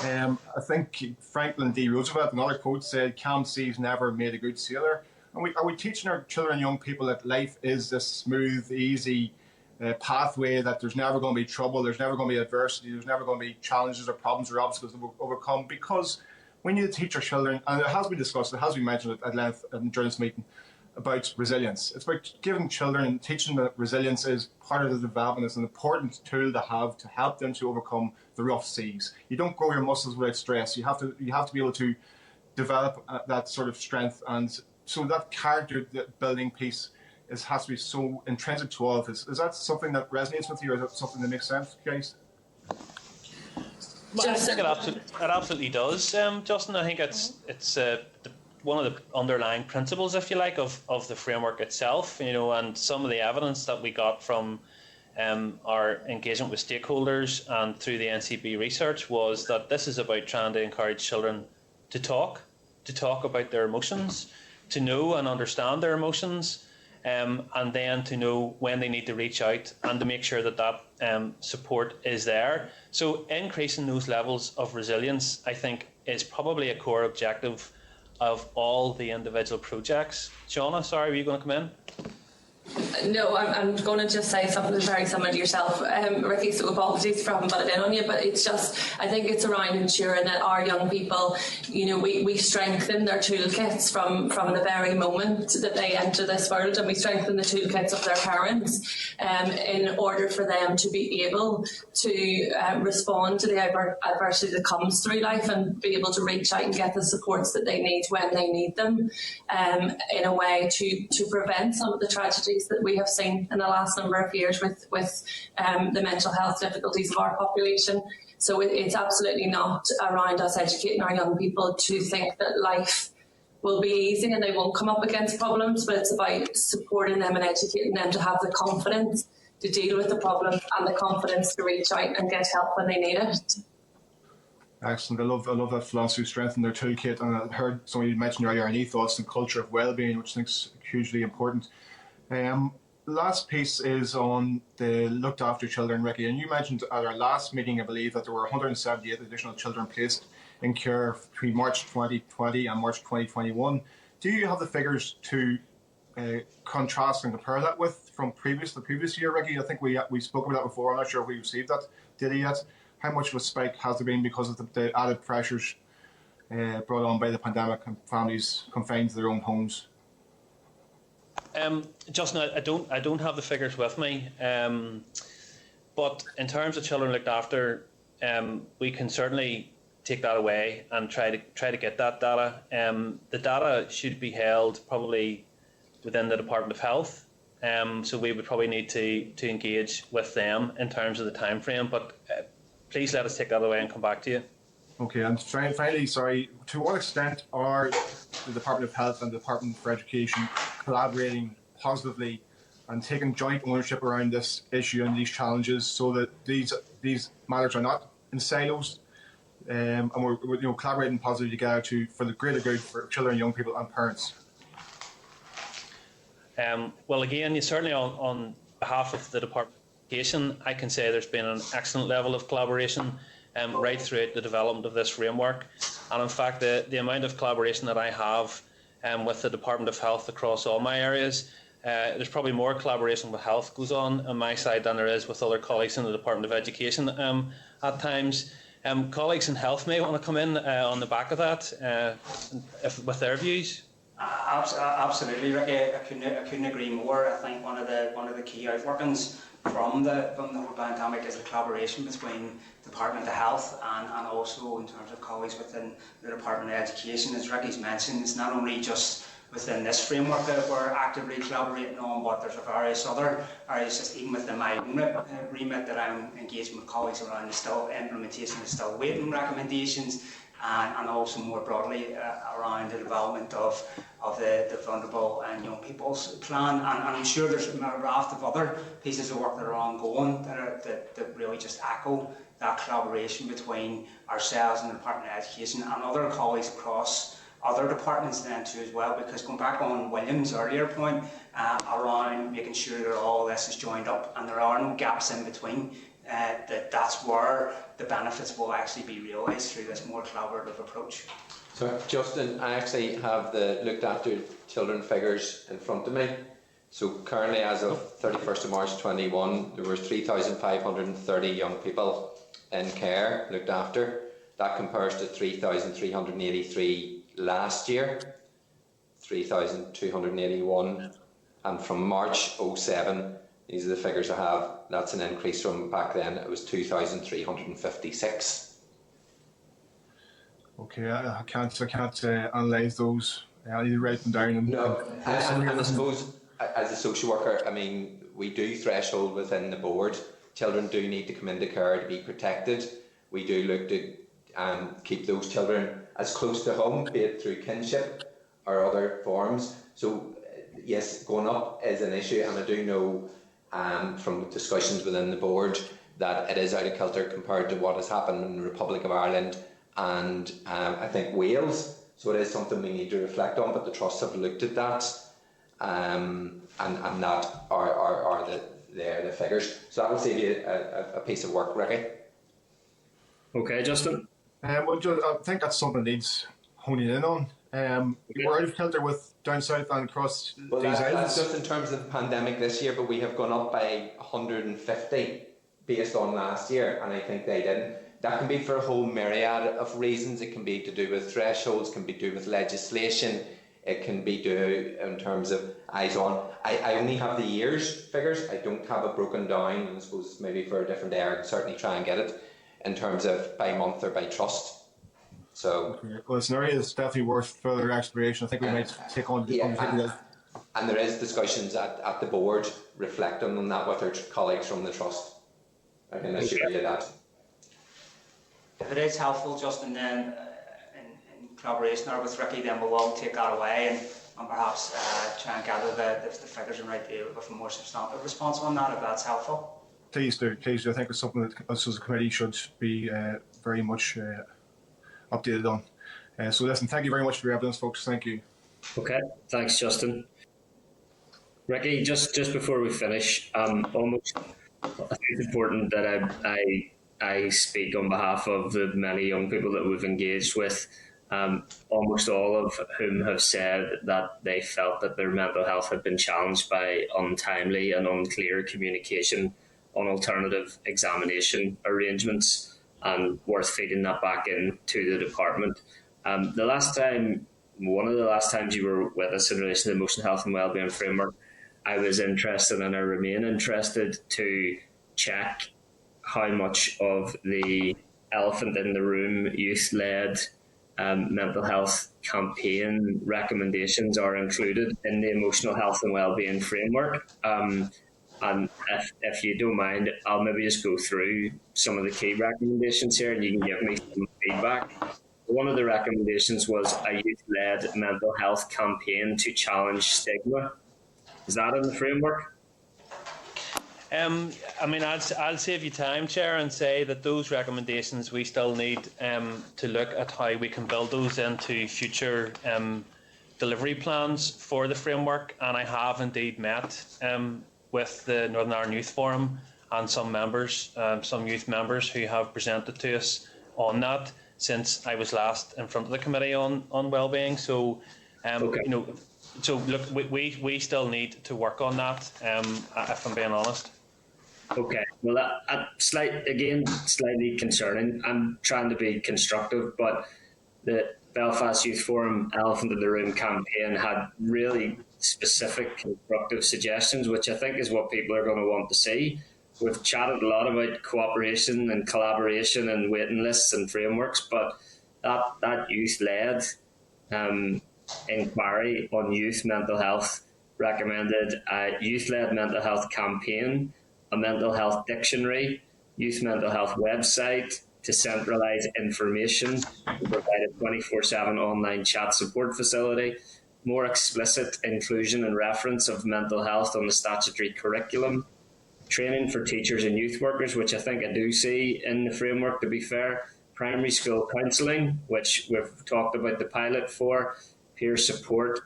I think Franklin D. Roosevelt, another quote, said, "Calm seas never made a good sailor." And are we teaching our children and young people that life is this smooth, easy pathway, that there's never going to be trouble, there's never going to be adversity, there's never going to be challenges or problems or obstacles to overcome? Because we need to teach our children, and it has been discussed, it has been mentioned at length during this meeting, about resilience. It's about giving children and teaching that resilience is part of the development. It's an important tool to have to help them to overcome the rough seas. You don't grow your muscles without stress. You have to be able to develop that sort of strength, and so that character building piece has to be so intrinsic to all of this. Is that something that resonates with you, or is that something that makes sense, guys? I think it absolutely does, Justin. I think it's one of the underlying principles, if you like, of the framework itself. And some of the evidence that we got from our engagement with stakeholders and through the NCB research was that this is about trying to encourage children to talk about their emotions, to know and understand their emotions, and then to know when they need to reach out and to make sure that support is there. So increasing those levels of resilience, I think, is probably a core objective of all the individual projects. Shauna, sorry, were you going to come in? No, I'm going to just say something very similar to yourself, Ricky, so apologies for having butted in on you, but it's just, I think it's around ensuring that our young people, we strengthen their toolkits from the very moment that they enter this world, and we strengthen the toolkits of their parents in order for them to be able to respond to the adversity that comes through life and be able to reach out and get the supports that they need when they need them, in a way to prevent some of the tragedies that we have seen in the last number of years with the mental health difficulties of our population. So it's absolutely not around us educating our young people to think that life will be easy and they won't come up against problems, but it's about supporting them and educating them to have the confidence to deal with the problem and the confidence to reach out and get help when they need it. Excellent. I love that philosophy, strengthen their toolkit. And I heard somebody mention earlier an ethos and culture of well-being, which I think is hugely important. Last piece is on the looked after children, Ricky, and you mentioned at our last meeting, I believe, that there were 178 additional children placed in care between March 2020 and March 2021. Do you have the figures to contrast and compare that with from the previous year, Ricky? I think we spoke about that before. I'm not sure if we received that data yet. How much of a spike has there been because of the added pressures brought on by the pandemic and families confined to their own homes? Justin, I don't have the figures with me, but in terms of children looked after, we can certainly take that away and try to get that data. The data should be held probably within the Department of Health, so we would probably need to engage with them in terms of the time frame. But please let us take that away and come back to you. Okay, and finally, to what extent are the Department of Health and the Department for Education collaborating positively and taking joint ownership around this issue and these challenges, so that these matters are not in silos, and we're collaborating positively together for the greater good for children, young people, and parents? Well, again, certainly on behalf of the Department of Education, I can say there's been an excellent level of collaboration right throughout the development of this framework. And in fact, the amount of collaboration that I have with the Department of Health across all my areas, there's probably more collaboration with health goes on my side than there is with other colleagues in the Department of Education at times. Colleagues in health may want to come in on the back of that with their views. Absolutely, Ricky. I couldn't agree more. I think one of the key outworkings from the whole pandemic is the collaboration between the Department of Health and also in terms of colleagues within the Department of Education. As Ricky's mentioned, it's not only just within this framework that we're actively collaborating on, but there's various other areas, just even within my own remit that I'm engaging with colleagues around the still implementation of still waiting recommendations and also more broadly around the development of the vulnerable and young people's plan. And I'm sure there's a raft of other pieces of work that are ongoing that really just echo that collaboration between ourselves and the Department of Education and other colleagues across other departments then too as well, because going back on William's earlier point around making sure that all this is joined up and there are no gaps in between, that's where the benefits will actually be realised through this more collaborative approach. So Justin, I actually have the looked after children figures in front of me. So currently, as of 31st of March 21, there were 3,530 young people in care looked after. That compares to 3,383 last year, 3,281, and from March 07, these are the figures I have, that's an increase from back then, it was 2,356. Okay, I can't analyse those. I need to write them down. And I suppose, as a social worker, I mean, we do threshold within the board. Children do need to come into care to be protected. We do look to keep those children as close to home, be it through kinship or other forms. So yes, going up is an issue, and I do know from discussions within the board that it is out of kilter compared to what has happened in the Republic of Ireland and I think Wales. So it is something we need to reflect on, but the trusts have looked at that and that are the figures. So that will save you a piece of work, Ricky. Okay, Justin. Well, I think that's something that needs honing in on. We're out of kilter with down south and across these islands. That's just in terms of the pandemic this year, but we have gone up by 150 based on last year, and I think they didn't. That can be for a whole myriad of reasons. It can be to do with thresholds, can be to do with legislation, it can be to do in terms of eyes on. I only have the years figures, I don't have it broken down, and I suppose maybe for a different day I can certainly try and get it in terms of by month or by trust. So, okay. Well, it's an area that's definitely worth further exploration. I think we might take on and there is discussions at the board reflecting on that with our colleagues from the trust. I can assure you that. If it is helpful, Justin, then in collaboration or with Ricky, then we'll all take that away and perhaps try and gather the figures and write with a more substantive response on that, if that's helpful. Please do. I think it's something that us as a committee should be very much updated on. So listen, thank you very much for your evidence, folks. Thank you. Okay, thanks, Justin. Ricky, just before we finish, I think it's important that I speak on behalf of the many young people that we've engaged with, almost all of whom have said that they felt that their mental health had been challenged by untimely and unclear communication on alternative examination arrangements, and worth feeding that back into the department. One of the last times you were with us in relation to the Emotional Health and Wellbeing Framework, I was interested and I remain interested to check how much of the elephant in the room youth-led mental health campaign recommendations are included in the Emotional Health and Wellbeing Framework. And if you don't mind, I'll maybe just go through some of the key recommendations here and you can give me some feedback. One of the recommendations was a youth-led mental health campaign to challenge stigma. Is that in the framework? I mean, I'll save you time, Chair, and say that those recommendations we still need to look at how we can build those into future delivery plans for the framework. And I have indeed met with the Northern Ireland Youth Forum and some members, some youth members who have presented to us on that since I was last in front of the committee on wellbeing. So, you know, so look, we still need to work on that. If I'm being honest. Okay. Well, slightly concerning. I'm trying to be constructive, but the Belfast Youth Forum Elephant in the Room campaign had really specific constructive suggestions, which I think is what people are going to want to see. We've chatted a lot about cooperation and collaboration and waiting lists and frameworks, but that youth-led inquiry on youth mental health recommended a youth-led mental health campaign, a mental health dictionary, youth mental health website, to centralise information, to provide a 24/7 online chat support facility, more explicit inclusion and reference of mental health on the statutory curriculum, training for teachers and youth workers, which I think I do see in the framework, to be fair, primary school counselling, which we've talked about the pilot for, peer support,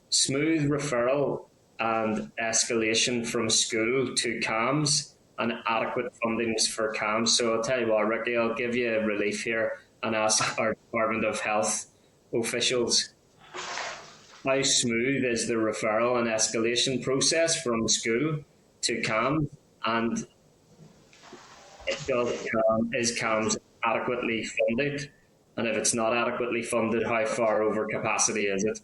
smooth referral and escalation from school to CAMS, and adequate fundings for CAMS. So I'll tell you what, Ricky, I'll give you a relief here and ask our Department of Health officials, how smooth is the referral and escalation process from school to CAMS, and is CAMS adequately funded? And if it's not adequately funded, how far over capacity is it?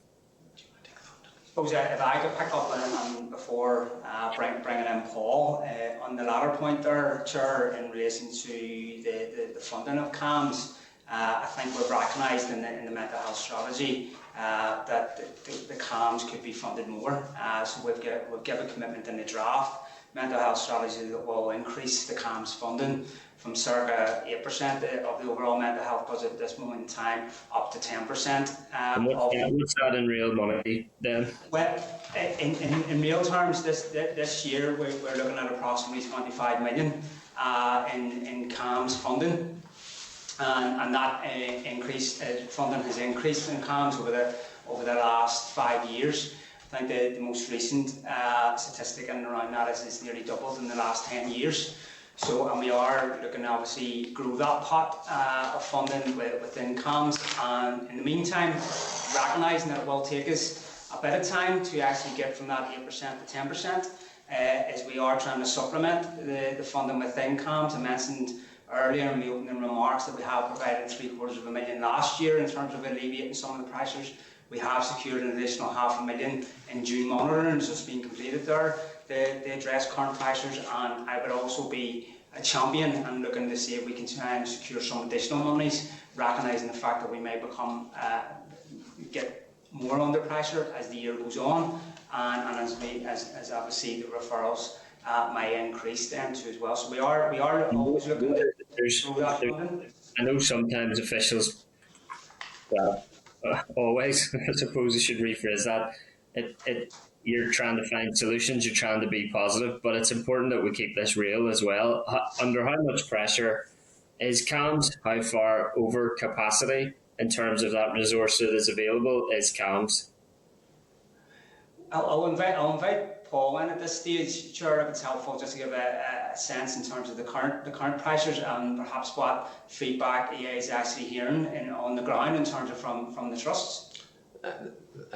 Suppose if I could pick up on before bringing in Paul on the latter point there, Chair, in relation to the funding of CAMS, I think we've recognised in the mental health strategy that the CAMS could be funded more. So we've given a commitment in the draft mental health strategy that will increase the CAMS funding from circa 8% of the overall mental health budget at this moment in time up to 10%. What's that in real money then? Well, in real terms, this year we're looking at approximately 25 million in CAMS funding, and that funding has increased in CAMS over the last 5 years. I think the most recent statistic in and around that is nearly doubled in the last 10 years. So, and we are looking to obviously grow that pot of funding within CAMS, and in the meantime, recognising that it will take us a bit of time to actually get from that 8% to 10%, as we are trying to supplement the funding within CAMS. I mentioned earlier in the opening remarks that we have provided $750,000 last year in terms of alleviating some of the pressures. We have secured an additional $500,000 in June monitoring that's just been completed there to address current pressures, and I would also be a champion and looking to see if we can try and secure some additional monies, recognising the fact that we may get more under pressure as the year goes on, and as obviously the referrals may increase then too as well. So we are always looking to grow that funding. I know sometimes officials, always, I suppose I should rephrase that. You're trying to find solutions, you're trying to be positive, but it's important that we keep this real as well. Under how much pressure is CAMS? How far over capacity in terms of that resource that is available is CAMS? I'll invite Paul in at this stage, Chair, if it's helpful, just to give a sense in terms of the current pressures and perhaps what feedback EA is actually hearing on the ground in terms of from the trusts.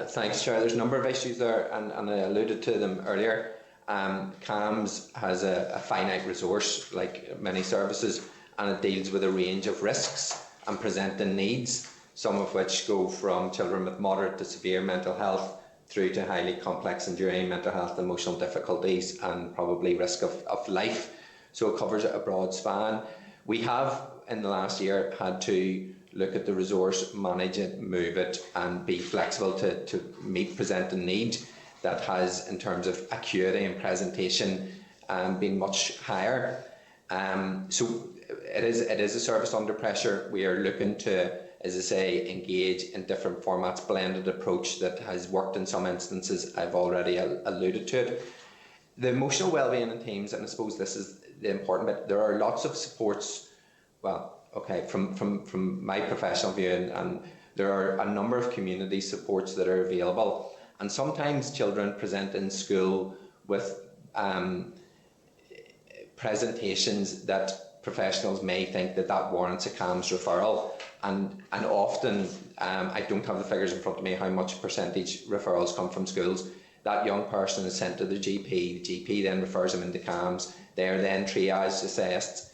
Thanks, Chair. There's a number of issues there, and I alluded to them earlier. CAMS has a finite resource, like many services, and it deals with a range of risks and presenting needs, some of which go from children with moderate to severe mental health through to highly complex enduring mental health, emotional difficulties, and probably risk of life. So it covers a broad span. We have, in the last year, had to look at the resource, manage it, move it, and be flexible to meet presenting need that has, in terms of acuity and presentation, been much higher. So it is a service under pressure. We are looking to, as I say, engage in different formats, blended approach that has worked in some instances. I've already alluded to it. The emotional wellbeing in teams, and I suppose this is the important bit, there are lots of supports, from my professional view, and there are a number of community supports that are available, and sometimes children present in school with presentations that professionals may think that warrants a CAMS referral, and often, I don't have the figures in front of me how much percentage referrals come from schools. That young person is sent to the GP, the GP then refers them into CAMS, they're then triaged, assessed,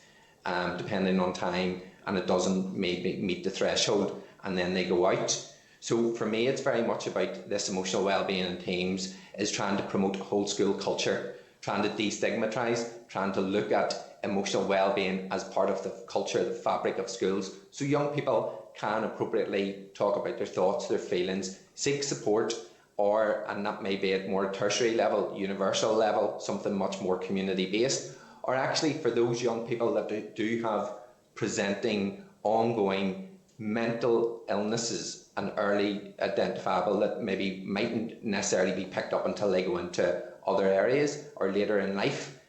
depending on time, and it doesn't maybe meet the threshold, and then they go out. So for me, it's very much about this emotional wellbeing in teams is trying to promote whole school culture, trying to destigmatise, trying to look at emotional wellbeing as part of the culture, the fabric of schools, so young people can appropriately talk about their thoughts, their feelings, seek support, and that may be at more tertiary level, universal level, something much more community based, or actually for those young people that do have presenting ongoing mental illnesses and early identifiable that maybe mightn't necessarily be picked up until they go into other areas or later in life,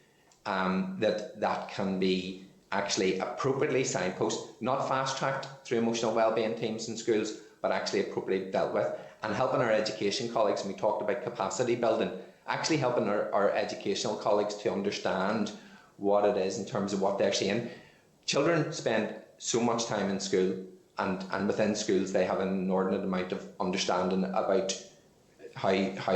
that can be actually appropriately signposted, not fast-tracked through emotional wellbeing teams in schools, but actually appropriately dealt with, and helping our education colleagues, and we talked about capacity building, actually helping our educational colleagues to understand what it is in terms of what they're seeing. Children spend so much time in school, and within schools they have an inordinate amount of understanding about how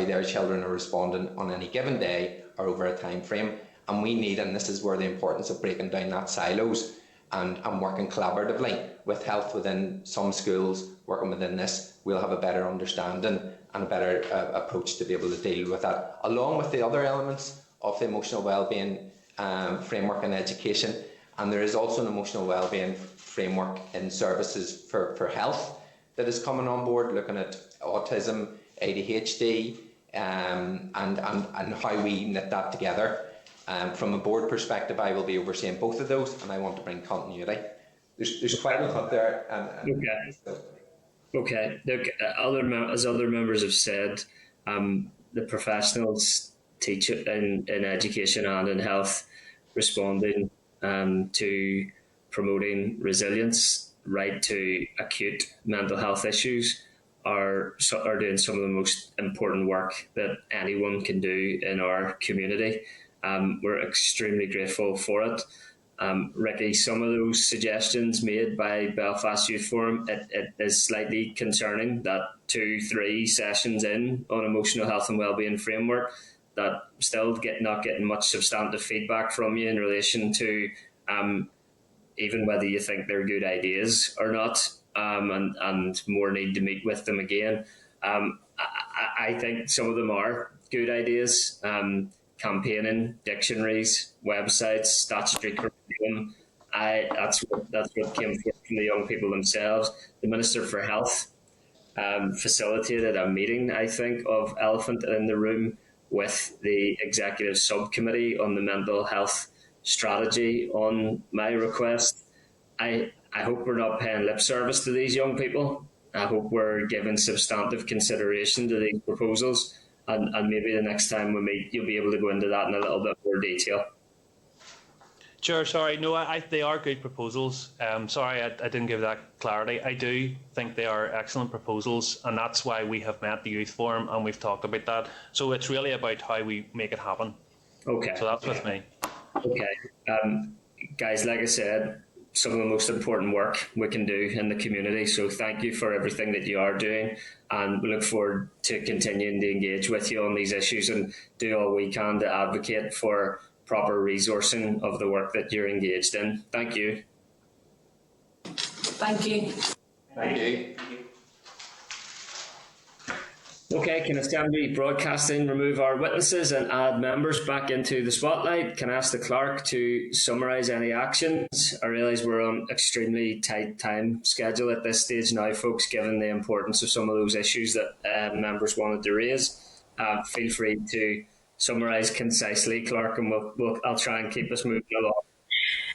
their children are responding on any given day or over a time frame. And we need, and this is where the importance of breaking down that silos and working collaboratively with health within some schools, working within this, we'll have a better understanding and a better approach to be able to deal with that, along with the other elements of the emotional wellbeing framework in education. And there is also an emotional wellbeing framework in services for health that is coming on board, looking at autism, ADHD, and how we knit that together. From a board perspective, I will be overseeing both of those, and I want to bring continuity. There's quite a lot there. Okay. Look, as other members have said, the professionals teach in education and in health, responding to promoting resilience, right to acute mental health issues, are doing some of the most important work that anyone can do in our community. We're extremely grateful for it. Ricky, some of those suggestions made by Belfast Youth Forum, it is slightly concerning that 2-3 sessions in on emotional health and wellbeing framework, that still not getting much substantive feedback from you in relation to even whether you think they're good ideas or not, and more need to meet with them again. I think some of them are good ideas. Campaigning, dictionaries, websites, statutory curriculum. That's what came from the young people themselves. The Minister for Health facilitated a meeting, I think, of Elephant in the Room with the executive subcommittee on the mental health strategy on my request. I hope we're not paying lip service to these young people. I hope we're giving substantive consideration to these proposals. And maybe the next time we meet, you'll be able to go into that in a little bit more detail. Sure, sorry. No, they are good proposals. Sorry, I didn't give that clarity. I do think they are excellent proposals, and that's why we have met the Youth Forum and we've talked about that. So it's really about how we make it happen. Okay. So that's with me. Okay. Guys, like I said, some of the most important work we can do in the community. So thank you for everything that you are doing, and we look forward to continuing to engage with you on these issues and do all we can to advocate for proper resourcing of the work that you're engaged in. Thank you. Thank you. Thank you. Okay, can Assembly Broadcasting remove our witnesses and add members back into the spotlight? Can I ask the clerk to summarise any actions? I realise we're on extremely tight time schedule at this stage now, folks, given the importance of some of those issues that members wanted to raise. Feel free to summarise concisely, clerk, and I'll try and keep us moving along.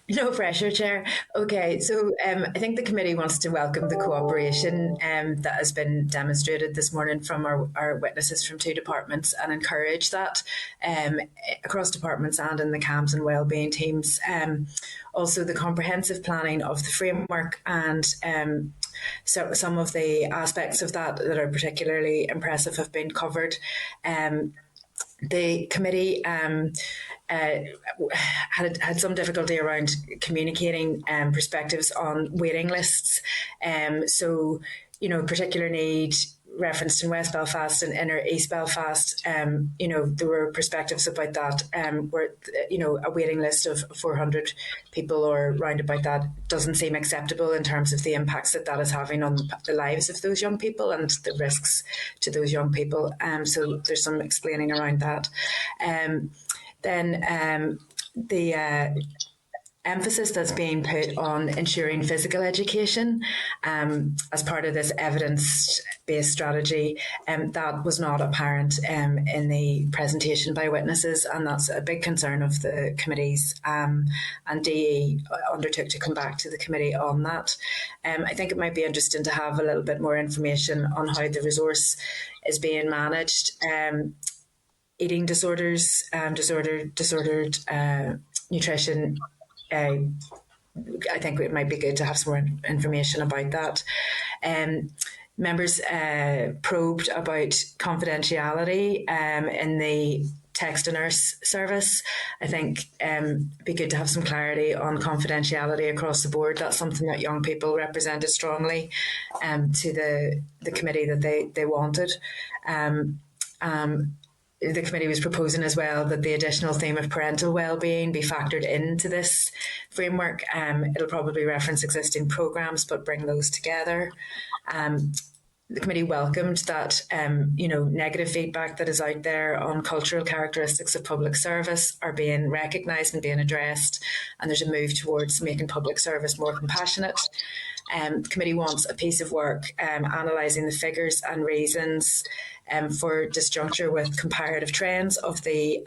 No pressure, Chair. Okay, so I think the committee wants to welcome the cooperation that has been demonstrated this morning from our witnesses from 2 departments, and encourage that across departments and in the CAMS and wellbeing teams. Also, the comprehensive planning of the framework and so some of the aspects of that are particularly impressive have been covered. The committee had some difficulty around communicating perspectives on waiting lists. So, particular need referenced in West Belfast and Inner East Belfast, there were perspectives about that, where, a waiting list of 400 people or round about that doesn't seem acceptable in terms of the impacts that is having on the lives of those young people and the risks to those young people. So there's some explaining around that. emphasis that's being put on ensuring physical education as part of this evidence-based strategy. That was not apparent in the presentation by witnesses, and that's a big concern of the committees, and DE undertook to come back to the committee on that. I think it might be interesting to have a little bit more information on how the resource is being managed. Eating disorders, disordered nutrition. I think it might be good to have some more information about that. Members probed about confidentiality in the text to nurse service. I think it'd be good to have some clarity on confidentiality across the board. That's something that young people represented strongly to the committee that they wanted. The committee was proposing as well that the additional theme of parental wellbeing be factored into this framework. It'll probably reference existing programmes, but bring those together. The committee welcomed that, negative feedback that is out there on cultural characteristics of public service are being recognised and being addressed, and there's a move towards making public service more compassionate. The committee wants a piece of work analysing the figures and reasons for disjuncture with comparative trends of the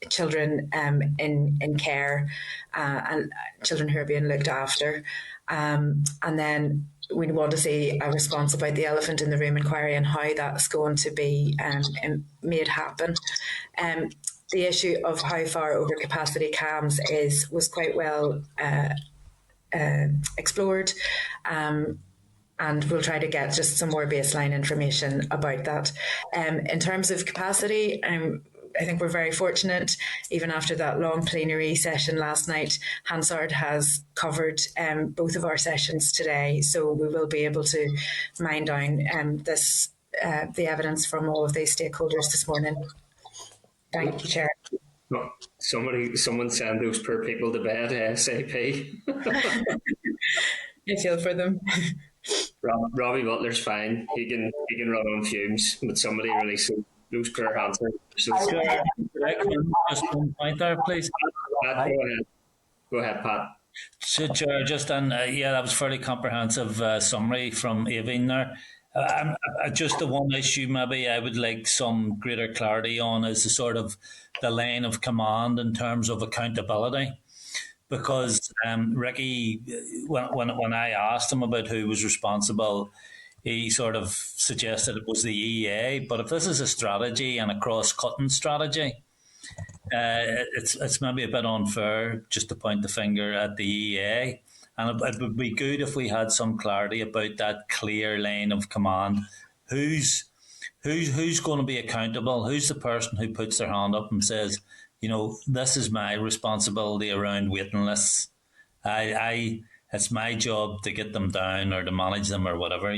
children in care and children who are being looked after. And then we want to see a response about the elephant in the room inquiry and how that's going to be made happen. The issue of how far over capacity CAMS was quite well explored. And we'll try to get just some more baseline information about that. In terms of capacity, I think we're very fortunate. Even after that long plenary session last night, Hansard has covered both of our sessions today, so we will be able to mine down the evidence from all of these stakeholders this morning. Thank you, Chair. Oh, someone send those poor people to bed ASAP. I feel for them. Robbie Butler's fine. He can run on fumes, but somebody release those poor hands. Just one point there, please. Pat, go ahead, Pat. So, Chair, just on that was fairly comprehensive summary from Aveen there. Just the one issue maybe I would like some greater clarity on is the sort of the line of command in terms of accountability. Because Ricky, when I asked him about who was responsible, he sort of suggested it was the EA. But if this is a strategy and a cross-cutting strategy, it's maybe a bit unfair just to point the finger at the EA. And it would be good if we had some clarity about that clear line of command. Who's going to be accountable? Who's the person who puts their hand up and says, this is my responsibility around waiting lists. It's my job to get them down or to manage them or whatever,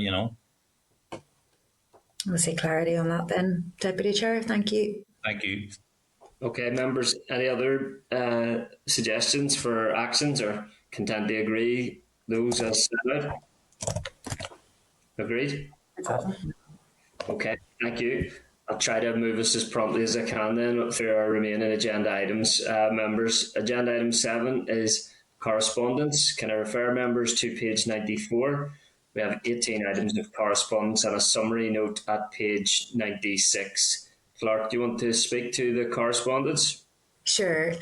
We'll see clarity on that then, Deputy Chair. Thank you. Thank you. Okay, members, any other suggestions for actions or content to agree those as set out? Agreed? Okay, thank you. I'll try to move us as promptly as I can then through our remaining agenda items. Members, agenda item 7 is correspondence. Can I refer members to page 94? We have 18 items of correspondence and a summary note at page 96. Clark, do you want to speak to the correspondence? Sure.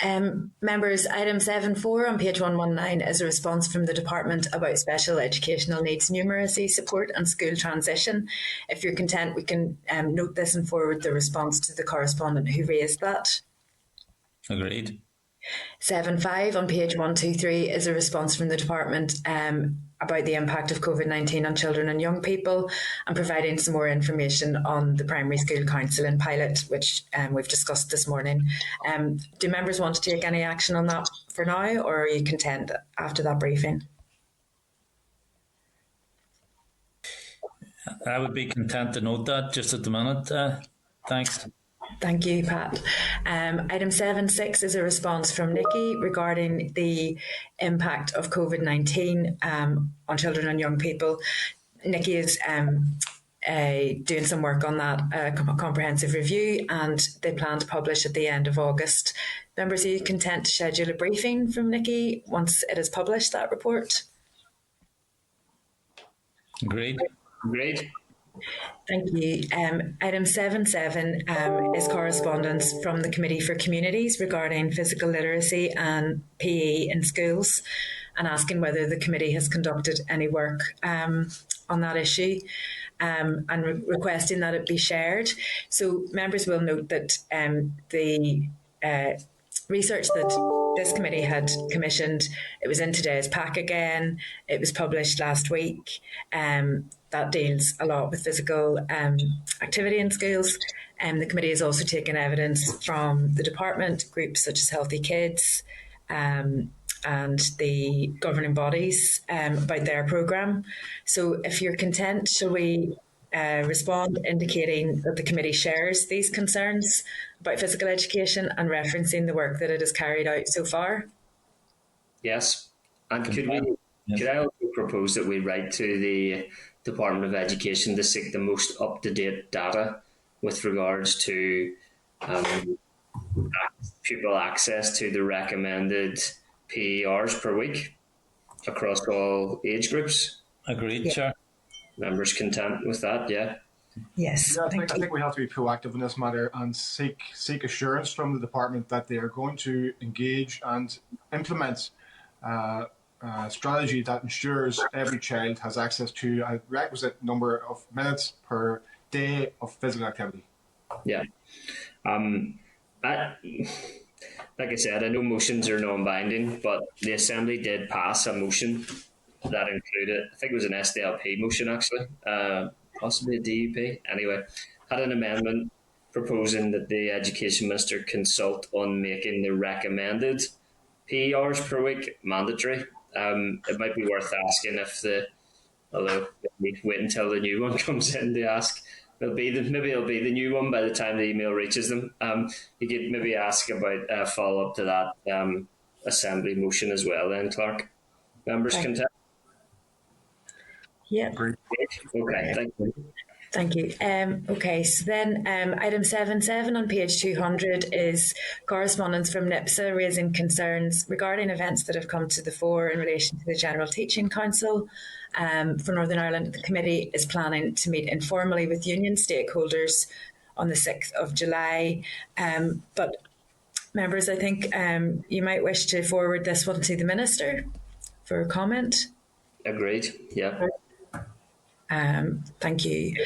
Members, item 7.4 on page 119 is a response from the Department about special educational needs numeracy support and school transition. If you're content, we can note this and forward the response to the correspondent who raised that. Agreed. 7.5 on page 123 is a response from the Department about the impact of COVID-19 on children and young people and providing some more information on the primary school counselling pilot, which we've discussed this morning. Do members want to take any action on that for now, or are you content after that briefing? I would be content to note that just at the minute. Thanks. Thank you, Pat. Item 7.6 is a response from Nikki regarding the impact of COVID-19 on children and young people. Nikki is doing some work on that comprehensive review, and they plan to publish at the end of August. Members, are you content to schedule a briefing from Nikki once it has published that report? Agreed. Agreed. Thank you. Item 7.7 is correspondence from the Committee for Communities regarding physical literacy and PE in schools, and asking whether the committee has conducted any work on that issue, and requesting that it be shared. So members will note that the research that this committee had commissioned, it was in today's pack again. It was published last week. That deals a lot with physical activity in schools. The committee has also taken evidence from the department, groups such as Healthy Kids, and the governing bodies about their programme. So if you're content, shall we respond indicating that the committee shares these concerns about physical education and referencing the work that it has carried out so far? Yes. And could I also propose that we write to the Department of Education to seek the most up-to-date data with regards to pupil access to the recommended PE hours per week across all age groups? Agreed, Chair. Members content with that, yeah? Yes. Yeah, I think we have to be proactive in this matter and seek assurance from the department that they are going to engage and implement a strategy that ensures every child has access to a requisite number of minutes per day of physical activity. Yeah. Like I said, I know motions are non-binding, but the Assembly did pass a motion that included, I think it was an SDLP motion actually, possibly a DUP. Anyway, had an amendment proposing that the Education Minister consult on making the recommended PE hours per week mandatory. It might be worth asking although we wait until the new one comes in to ask. Maybe it'll be the new one by the time the email reaches them. You could maybe ask about a follow-up to that Assembly motion as well then, Clark. Members content? Yeah. Okay, thank you. Thank you. Okay, so then item 7.7 on page 200 is correspondence from NIPSA raising concerns regarding events that have come to the fore in relation to the General Teaching Council. For Northern Ireland, the committee is planning to meet informally with union stakeholders on the 6th of July. But members, I think you might wish to forward this one to the Minister for comment. Agreed, yeah. Thank you.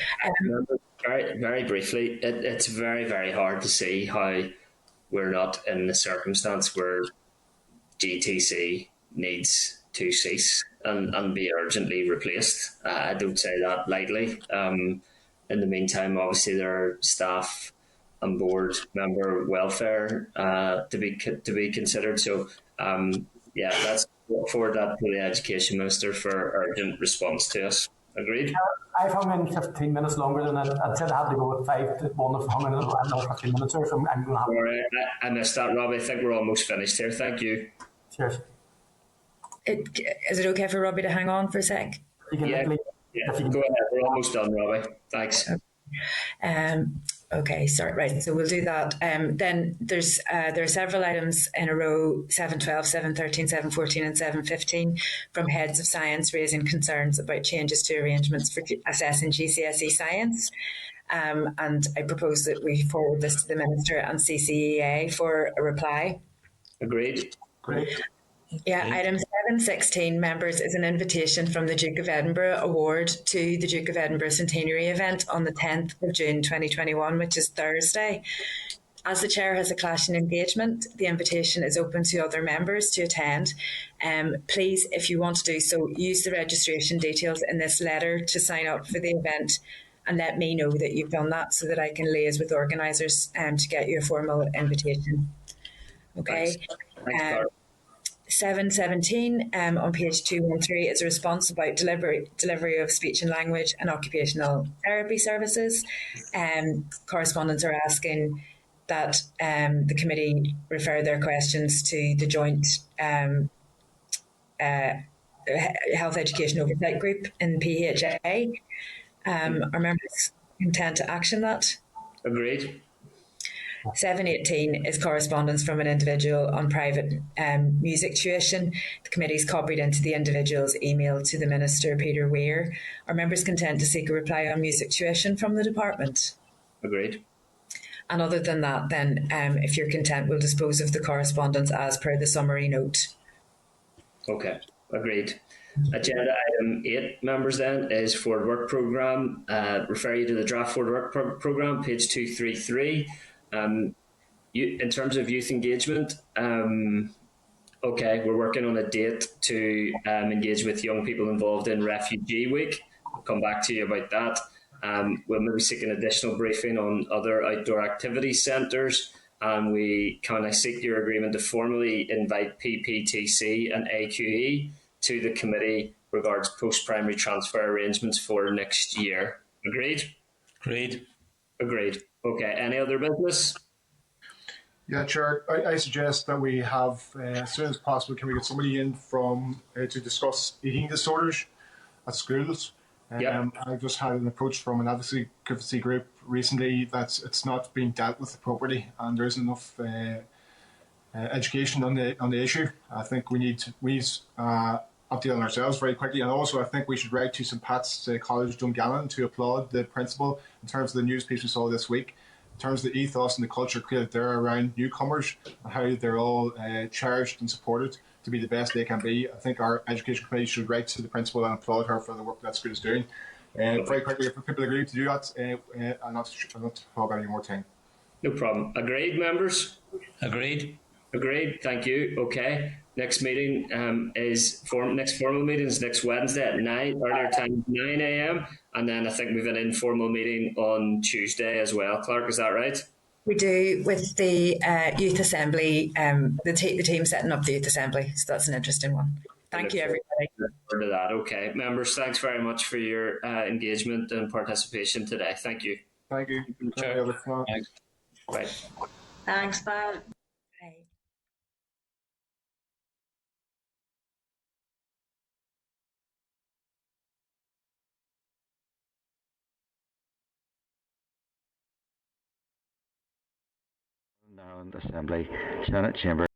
Very, very briefly, it's very, very hard to see how we're not in the circumstance where GTC needs to cease and be urgently replaced. I don't say that lightly. In the meantime, obviously, there are staff and board member welfare to be considered. So, let's forward that to the Education Minister for urgent response to us. Agreed? I've hung in 15 minutes longer than I'd said I had to go at 5 to 1. I've hung in another 15 minutes or so. I'm going to have... Sorry, I missed that, Robbie. I think we're almost finished here. Thank you. Cheers. Is it okay for Robbie to hang on for a sec? Go ahead. We're almost done, Robbie. Thanks. Okay, sorry, right, so we'll do that. Then there are several items in a row, 7.12, 7.13, 7.14 and 7.15 from heads of science raising concerns about changes to arrangements for assessing GCSE science. And I propose that we forward this to the Minister and CCEA for a reply. Agreed. Great. Yeah, item 7.16, members, is an invitation from the Duke of Edinburgh Award to the Duke of Edinburgh Centenary event on the 10th of June 2021, which is Thursday. As the Chair has a clash in engagement, the invitation is open to other members to attend. Please, if you want to do so, use the registration details in this letter to sign up for the event and let me know that you've done that so that I can liaise with organisers to get you a formal invitation. Okay. Thanks, 7.17 on page 213 is a response about delivery of speech and language and occupational therapy services. Correspondents are asking that the committee refer their questions to the joint health education oversight group in PHA. Are members content to action that? Agreed. 718 is correspondence from an individual on private music tuition. The committee's copied into the individual's email to the Minister, Peter Weir. Are members content to seek a reply on music tuition from the department? Agreed. And other than that, then, if you're content, we'll dispose of the correspondence as per the summary note. Okay, agreed. Agenda item 8, members, then, is Forward Work Programme. Refer you to the draft Forward Work Programme, page 233. In terms of youth engagement, okay, we're working on a date to engage with young people involved in Refugee Week. I'll come back to you about that. We'll maybe seek an additional briefing on other outdoor activity centres, and can I seek your agreement to formally invite PPTC and AQE to the committee regards post-primary transfer arrangements for next year. Agreed? Agreed. Agreed. Okay, any other business? Yeah, Chair, I suggest that we have, as soon as possible, can we get somebody in to discuss eating disorders at schools? I just had an approach from an advocacy group recently that it's not being dealt with appropriately, and there isn't enough education on the issue. I think we need update on ourselves very quickly, and also I think we should write to St Pat's College Dungannon to applaud the principal in terms of the news piece we saw this week, in terms of the ethos and the culture created there around newcomers and how they're all cherished and supported to be the best they can be. I think our education committee should write to the principal and applaud her for the work that school is doing. Very quickly, if people agree to do that, I'll not hog any more time. No problem. Agreed, members? Agreed. Agreed. Thank you. Okay. Next meeting next formal meeting is next Wednesday at 9, earlier time 9 a.m. And then I think we've an informal meeting on Tuesday as well. Clark, is that right? We do, with the youth assembly, the team setting up the youth assembly. So that's an interesting one. Thank you, everybody. To that. Okay. Members, thanks very much for your engagement and participation today. Thank you. Thank you. Thanks. Bye. Thanks, bye. Now in the Assembly, Senate Chamber.